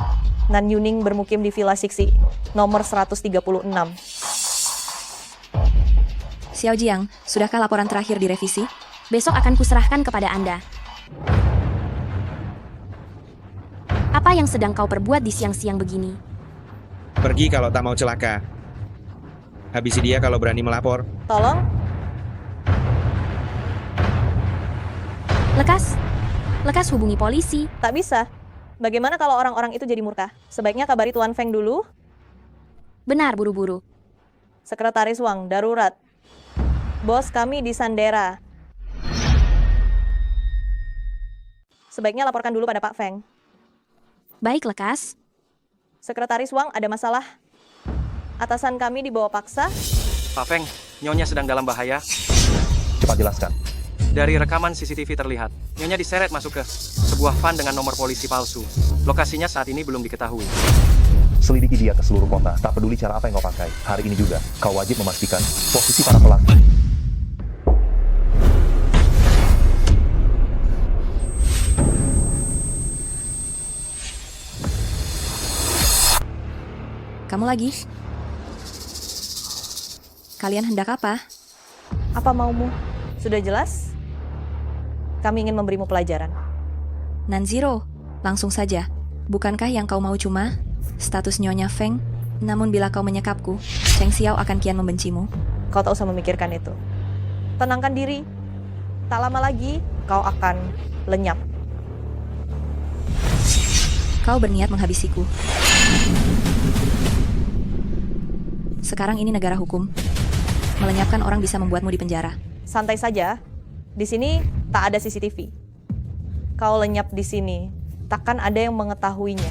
Nan Yuning bermukim di Villa Sixi, nomor 136. Xiao Jiang, sudahkah laporan terakhir direvisi? Besok akan kuserahkan kepada Anda. Apa yang sedang kau perbuat di siang-siang begini? Pergi kalau tak mau celaka. Habisi dia kalau berani melapor. Tolong. Lekas hubungi polisi. Tak bisa. Bagaimana kalau orang-orang itu jadi murka? Sebaiknya kabari Tuan Feng dulu. Benar, buru-buru. Sekretaris Wang, darurat. Bos kami di Sandera. Sebaiknya laporkan dulu pada Pak Feng. Baik, lekas. Sekretaris Wang, ada masalah. Atasan kami dibawa paksa. Pak Feng, Nyonya sedang dalam bahaya. Cepat jelaskan. Dari rekaman CCTV terlihat, Nyonya diseret masuk ke sebuah van dengan nomor polisi palsu. Lokasinya saat ini belum diketahui. Selidiki dia ke seluruh kota, tak peduli cara apa yang kau pakai. Hari ini juga, kau wajib memastikan posisi para pelaku. Kamu lagi? Kalian hendak apa? Apa maumu? Sudah jelas? Kami ingin memberimu pelajaran. Nanziro, langsung saja. Bukankah yang kau mau cuma status Nyonya Feng? Namun bila kau menyekapku, Cheng Xiao akan kian membencimu. Kau tak usah memikirkan itu. Tenangkan diri. Tak lama lagi, kau akan lenyap. Kau berniat menghabisiku. Sekarang ini negara hukum. Melenyapkan orang bisa membuatmu di penjara. Santai saja. Di sini tak ada CCTV. Kau lenyap di sini, takkan ada yang mengetahuinya.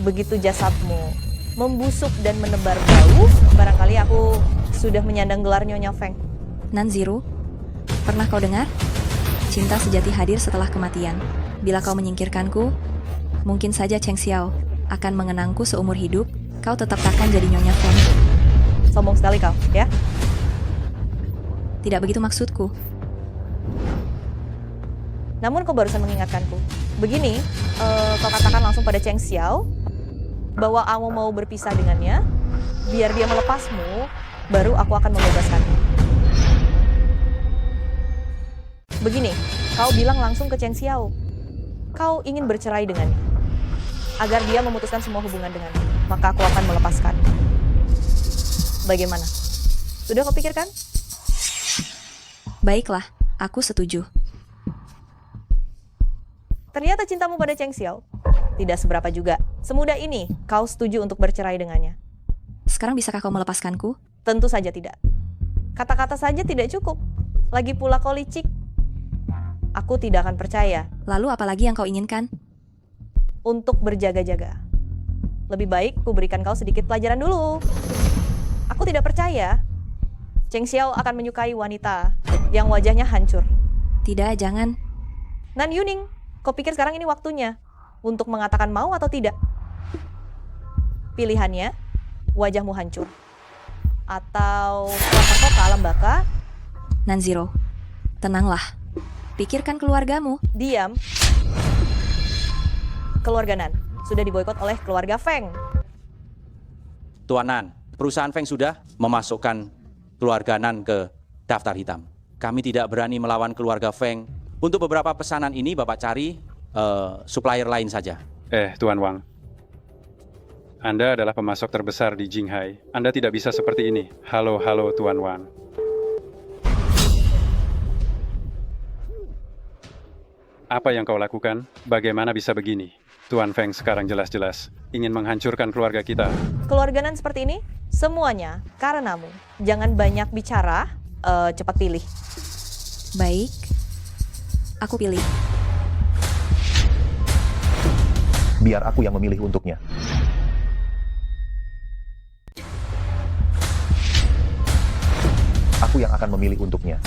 Begitu jasadmu membusuk dan menebar bau, barangkali aku sudah menyandang gelar Nyonya Feng. Nanziro, pernah kau dengar? Cinta sejati hadir setelah kematian. Bila kau menyingkirkanku, mungkin saja Cheng Xiao akan mengenangku seumur hidup. Kau tetap takkan jadi Nyonya Feng. Sombong sekali kau, ya? Tidak begitu maksudku. Namun kau barusan mengingatkanku. Begini, kau katakan langsung pada Cheng Xiao bahwa kamu mau berpisah dengannya, biar dia melepasmu, baru aku akan membebaskanmu. Begini, kau bilang langsung ke Cheng Xiao. Kau ingin bercerai dengannya. Agar dia memutuskan semua hubungan denganmu, maka aku akan melepaskan. Bagaimana? Sudah kau pikirkan? Baiklah, aku setuju. Ternyata cintamu pada Cheng Xiao tidak seberapa juga. Semudah ini kau setuju untuk bercerai dengannya. Sekarang bisakah kau melepaskanku? Tentu saja tidak. Kata-kata saja tidak cukup. Lagi pula kau licik. Aku tidak akan percaya. Lalu apalagi yang kau inginkan? Untuk berjaga-jaga. Lebih baik ku berikan kau sedikit pelajaran dulu. Aku tidak percaya Cheng Xiao akan menyukai wanita yang wajahnya hancur. Tidak, jangan. Nan Yuning, kau pikir sekarang ini waktunya untuk mengatakan mau atau tidak? Pilihannya, wajahmu hancur. Atau keluar kau ke alam baka. Nanziro, tenanglah. Pikirkan keluargamu. Diam. Keluarga Nan sudah diboikot oleh keluarga Feng. Tuan Nan, perusahaan Feng sudah memasukkan keluarga Nan ke daftar hitam. Kami tidak berani melawan keluarga Feng. Untuk beberapa pesanan ini Bapak cari supplier lain saja. Tuan Wang. Anda adalah pemasok terbesar di Jinghai. Anda tidak bisa seperti ini. Halo, Tuan Wang. Apa yang kau lakukan? Bagaimana bisa begini? Tuan Feng sekarang jelas-jelas ingin menghancurkan keluarga kita. Keluarga Nan seperti ini, semuanya karenamu. Jangan banyak bicara, cepat pilih. Baik, aku pilih. Biar aku yang memilih untuknya. Aku yang akan memilih untuknya.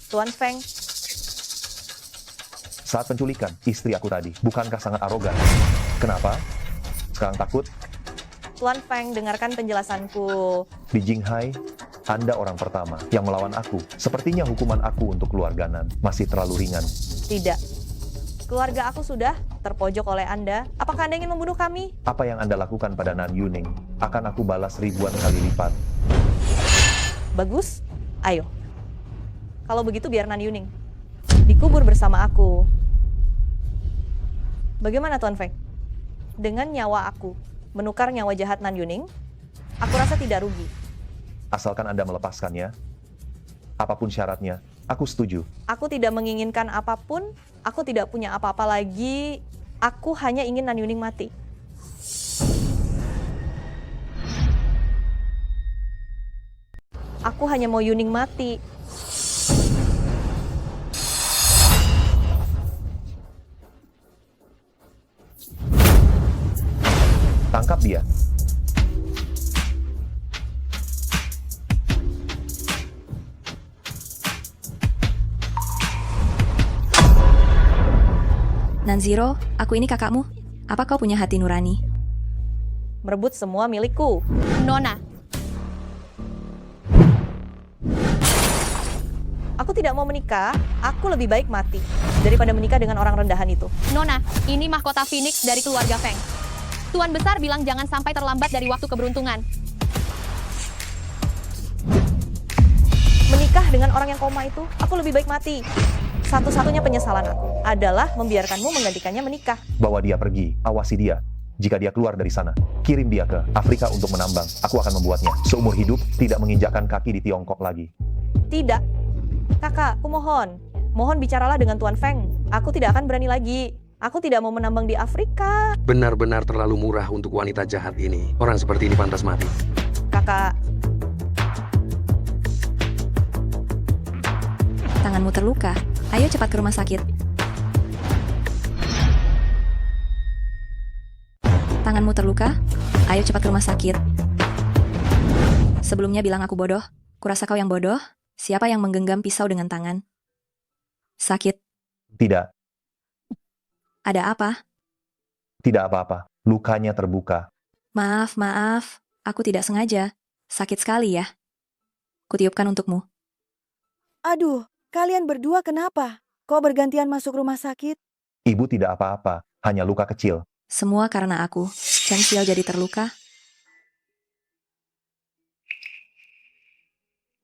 Tuan Feng. Saat penculikan istri aku tadi, bukankah sangat arogan? Kenapa? Sekarang takut? Tuan Feng, dengarkan penjelasanku. Di Jinghai, Anda orang pertama yang melawan aku. Sepertinya hukuman aku untuk keluarga Nan masih terlalu ringan. Tidak. Keluarga aku sudah terpojok oleh Anda. Apakah Anda ingin membunuh kami? Apa yang Anda lakukan pada Nan Yuning akan aku balas ribuan kali lipat. Bagus. Ayo. Kalau begitu biar Nan Yuning dikubur bersama aku. Bagaimana Tuan Feng? Dengan nyawa aku menukar nyawa jahat Nan Yuning, aku rasa tidak rugi. Asalkan Anda melepaskannya, apapun syaratnya, aku setuju. Aku tidak menginginkan apapun, aku tidak punya apa-apa lagi. Aku hanya ingin Nan Yuning mati. Aku hanya mau Yuning mati. Tangkap dia. Nanziro, aku ini kakakmu. Apa kau punya hati nurani? Merebut semua milikku. Nona, aku tidak mau menikah, aku lebih baik mati daripada menikah dengan orang rendahan itu. Nona, ini mahkota Phoenix dari keluarga Feng. Tuan Besar bilang jangan sampai terlambat dari waktu keberuntungan. Menikah dengan orang yang koma itu, aku lebih baik mati. Satu-satunya penyesalan aku adalah membiarkanmu menggantikannya menikah. Bawa dia pergi, awasi dia. Jika dia keluar dari sana, kirim dia ke Afrika untuk menambang. Aku akan membuatnya seumur hidup tidak menginjakkan kaki di Tiongkok lagi. Tidak. Kakak, aku mohon. Mohon bicaralah dengan Tuan Feng. Aku tidak akan berani lagi. Aku tidak mau menambang di Afrika. Benar-benar terlalu murah untuk wanita jahat ini. Orang seperti ini pantas mati. Kakak. Tanganmu terluka. Ayo cepat ke rumah sakit. Tanganmu terluka? Ayo cepat ke rumah sakit. Sebelumnya bilang aku bodoh. Kurasa kau yang bodoh? Siapa yang menggenggam pisau dengan tangan? Sakit. Tidak. Ada apa? Tidak apa-apa. Lukanya terbuka. Maaf. Aku tidak sengaja. Sakit sekali ya. Kutiupkan untukmu. Aduh, kalian berdua kenapa? Kok bergantian masuk rumah sakit? Ibu tidak apa-apa. Hanya luka kecil. Semua karena aku. Cheng Xiao jadi terluka.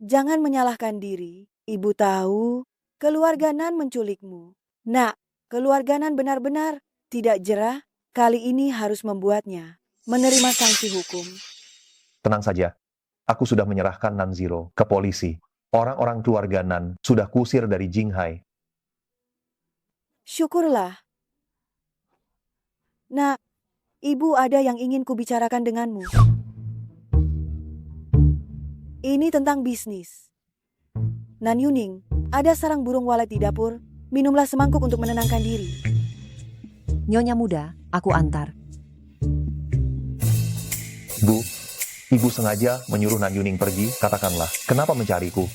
Jangan menyalahkan diri. Ibu tahu, keluarga Nan menculikmu. Nak, keluarga Nan benar-benar tidak jerah. Kali ini harus membuatnya menerima sanksi hukum. Tenang saja. Aku sudah menyerahkan Nanziro ke polisi. Orang-orang keluarga Nan sudah kusir dari Jinghai. Syukurlah. Nak, ibu ada yang ingin kubicarakan denganmu. Ini tentang bisnis. Nan Yuning, ada sarang burung walet di dapur. Minumlah semangkuk untuk menenangkan diri. Nyonya muda, aku antar. Bu, ibu sengaja menyuruh Nan Yuning pergi, katakanlah, kenapa mencariku?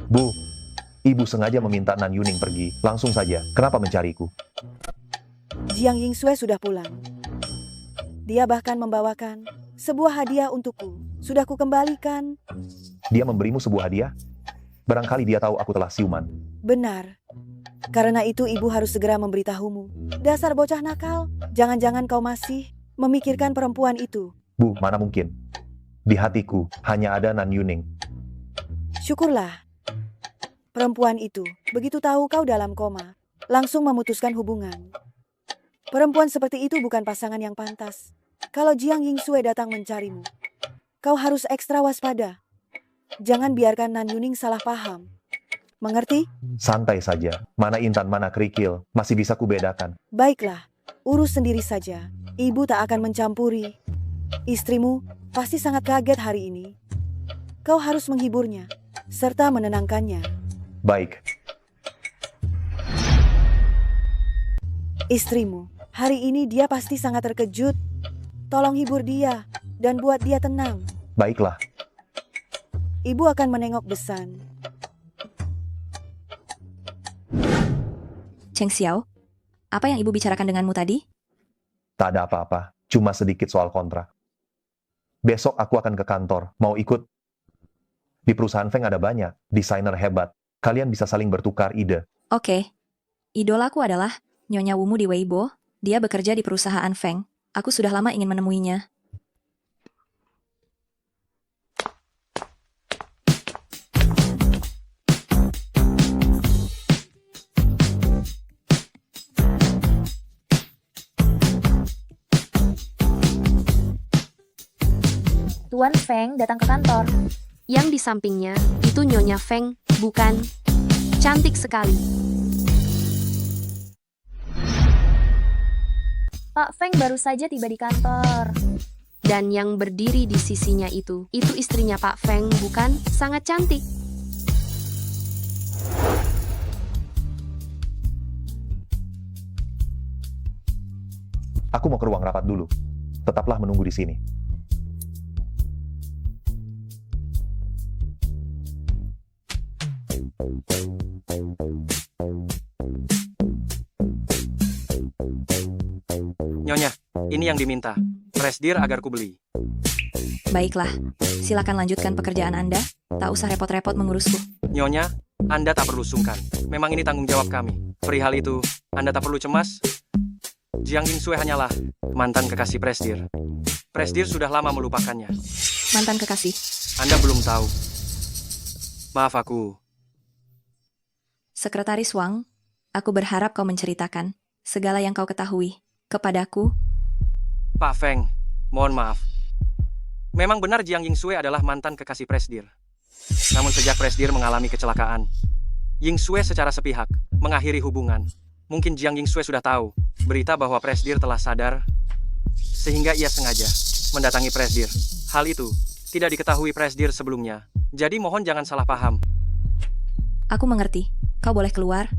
Bu, ibu sengaja meminta Nan Yuning pergi, langsung saja, kenapa mencariku? Jiang Yingsue sudah pulang. Dia bahkan membawakan sebuah hadiah untukku. Sudah kukembalikan. Dia memberimu sebuah hadiah? Barangkali dia tahu aku telah siuman. Benar. Karena itu ibu harus segera memberitahumu. Dasar bocah nakal, jangan-jangan kau masih memikirkan perempuan itu. Bu, mana mungkin? Di hatiku hanya ada Nan Yuning. Syukurlah. Perempuan itu, begitu tahu kau dalam koma, langsung memutuskan hubungan. Perempuan seperti itu bukan pasangan yang pantas. Kalau Jiang Yingsue datang mencarimu, kau harus ekstra waspada. Jangan biarkan Nan Yuning salah paham. Mengerti? Santai saja, mana intan mana kerikil, masih bisa kubedakan. Baiklah, urus sendiri saja. Ibu tak akan mencampuri. Istrimu pasti sangat kaget hari ini. Kau harus menghiburnya, serta menenangkannya. Baik. Istrimu, hari ini dia pasti sangat terkejut. Tolong hibur dia, dan buat dia tenang. Baiklah. Ibu akan menengok Besan. Cheng Xiao, apa yang ibu bicarakan denganmu tadi? Tak ada apa-apa, cuma sedikit soal kontrak. Besok aku akan ke kantor, mau ikut? Di perusahaan Feng ada banyak desainer hebat. Kalian bisa saling bertukar ide. Oke. Idolaku adalah Nyonya Wumu di Weibo. Dia bekerja di perusahaan Feng. Aku sudah lama ingin menemuinya. Tuan Feng datang ke kantor. Yang di sampingnya, itu Nyonya Feng, bukan? Cantik sekali. Pak Feng baru saja tiba di kantor. Dan yang berdiri di sisinya itu istrinya Pak Feng, bukan? Sangat cantik. Aku mau ke ruang rapat dulu. Tetaplah menunggu di sini. Nyonya, ini yang diminta. Presdir agar ku beli. Baiklah, silakan lanjutkan pekerjaan Anda. Tak usah repot-repot mengurusku. Nyonya, Anda tak perlu sungkan. Memang ini tanggung jawab kami. Perihal itu, Anda tak perlu cemas. Jiang Yingsue hanyalah mantan kekasih Presdir. Presdir sudah lama melupakannya. Mantan kekasih? Anda belum tahu. Maaf aku. Sekretaris Wang, aku berharap kau menceritakan segala yang kau ketahui kepadaku. Pak Feng, mohon maaf. Memang benar Jiang Yingsue adalah mantan kekasih Presdir. Namun sejak Presdir mengalami kecelakaan, Yingsue secara sepihak mengakhiri hubungan. Mungkin Jiang Yingsue sudah tahu berita bahwa Presdir telah sadar, sehingga ia sengaja mendatangi Presdir. Hal itu tidak diketahui Presdir sebelumnya. Jadi mohon jangan salah paham. Aku mengerti. Kau boleh keluar.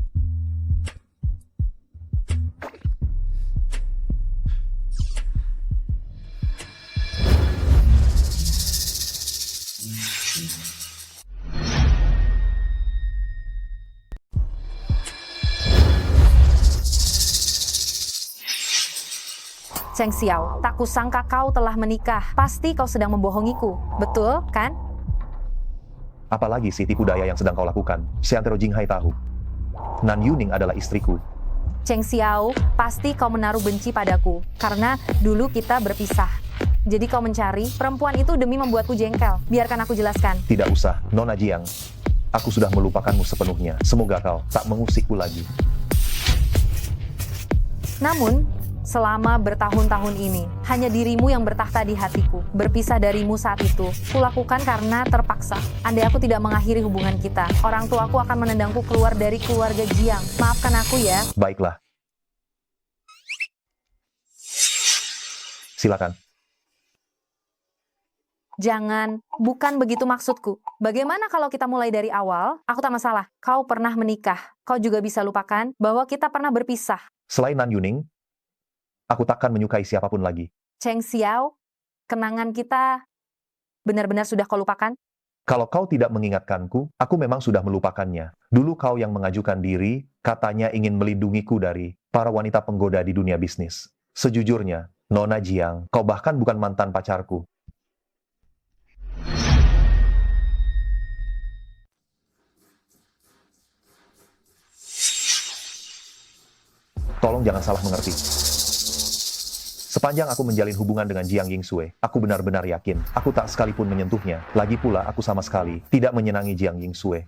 Cheng Xiao, tak kusangka kau telah menikah. Pasti kau sedang membohongiku, betul kan? Apalagi si tipu daya yang sedang kau lakukan? Seantero Jinghai tahu. Nan Yuning adalah istriku. Cheng Xiao, pasti kau menaruh benci padaku. Karena dulu kita berpisah. Jadi kau mencari perempuan itu demi membuatku jengkel. Biarkan aku jelaskan. Tidak usah, Nona Jiang. Aku sudah melupakanmu sepenuhnya. Semoga kau tak mengusikku lagi. Namun, selama bertahun-tahun ini, hanya dirimu yang bertakhta di hatiku. Berpisah darimu saat itu, kulakukan karena terpaksa. Andai aku tidak mengakhiri hubungan kita, orang tuaku akan menendangku keluar dari keluarga Jiang. Maafkan aku ya. Baiklah. Silakan. Jangan, bukan begitu maksudku. Bagaimana kalau kita mulai dari awal? Aku tak masalah. Kau pernah menikah. Kau juga bisa lupakan bahwa kita pernah berpisah. Selain Nan Yuning, aku takkan menyukai siapapun lagi. Cheng Xiao, kenangan kita benar-benar sudah kau lupakan? Kalau kau tidak mengingatkanku, aku memang sudah melupakannya. Dulu kau yang mengajukan diri, katanya ingin melindungiku dari para wanita penggoda di dunia bisnis. Sejujurnya, Nona Jiang, kau bahkan bukan mantan pacarku. Tolong jangan salah mengerti. Sepanjang aku menjalin hubungan dengan Jiang Yingsue, aku benar-benar yakin, aku tak sekalipun menyentuhnya. Lagi pula aku sama sekali tidak menyenangi Jiang Yingsue.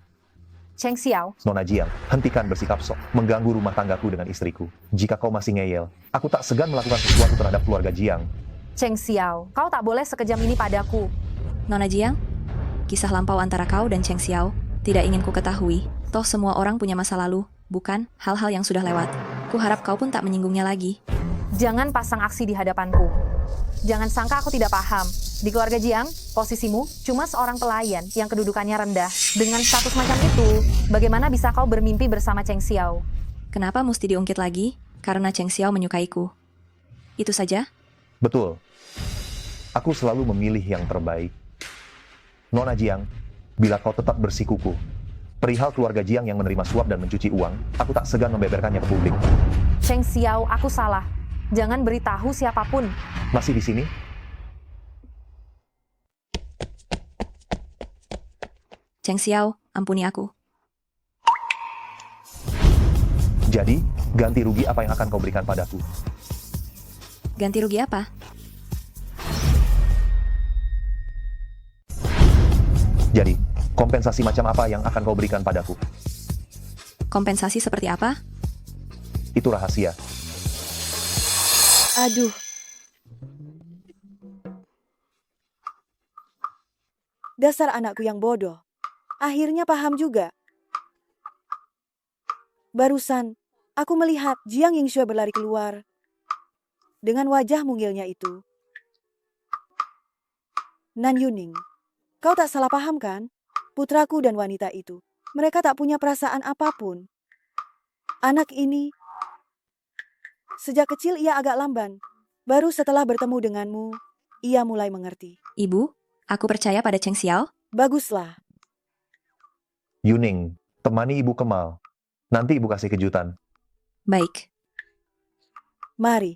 Cheng Xiao, Nona Jiang, hentikan bersikap sok, mengganggu rumah tanggaku dengan istriku. Jika kau masih ngeyel, aku tak segan melakukan sesuatu terhadap keluarga Jiang. Cheng Xiao, kau tak boleh sekejam ini padaku. Nona Jiang, kisah lampau antara kau dan Cheng Xiao tidak ingin ku ketahui. Toh semua orang punya masa lalu, bukan hal-hal yang sudah lewat. Ku harap kau pun tak menyinggungnya lagi. Jangan pasang aksi di hadapanku. Jangan sangka aku tidak paham. Di keluarga Jiang, posisimu cuma seorang pelayan yang kedudukannya rendah. Dengan status macam itu, bagaimana bisa kau bermimpi bersama Cheng Xiao? Kenapa mesti diungkit lagi? Karena Cheng Xiao menyukaiku. Itu saja? Betul. Aku selalu memilih yang terbaik. Nona Jiang, bila kau tetap bersikuku, perihal keluarga Jiang yang menerima suap dan mencuci uang, aku tak segan membeberkannya ke publik. Cheng Xiao, aku salah. Jangan beritahu siapapun. Masih di sini? Cheng Xiao, ampuni aku. Jadi, ganti rugi apa yang akan kau berikan padaku? Ganti rugi apa? Jadi, kompensasi macam apa yang akan kau berikan padaku? Kompensasi seperti apa? Itu rahasia. Aduh. Dasar anakku yang bodoh. Akhirnya paham juga. Barusan, aku melihat Jiang Yingsue berlari keluar. Dengan wajah mungilnya itu. Nan Yuning, kau tak salah paham kan? Putraku dan wanita itu. Mereka tak punya perasaan apapun. Anak ini, sejak kecil ia agak lamban. Baru setelah bertemu denganmu, ia mulai mengerti. Ibu, aku percaya pada Cheng Xiao. Baguslah. Yuning, temani Ibu Kemal. Nanti Ibu kasih kejutan. Baik. Mari.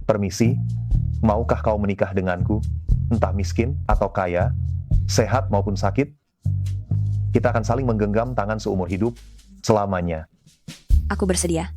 Permisi, maukah kau menikah denganku? Entah miskin atau kaya, sehat maupun sakit, kita akan saling menggenggam tangan seumur hidup selamanya. Aku bersedia.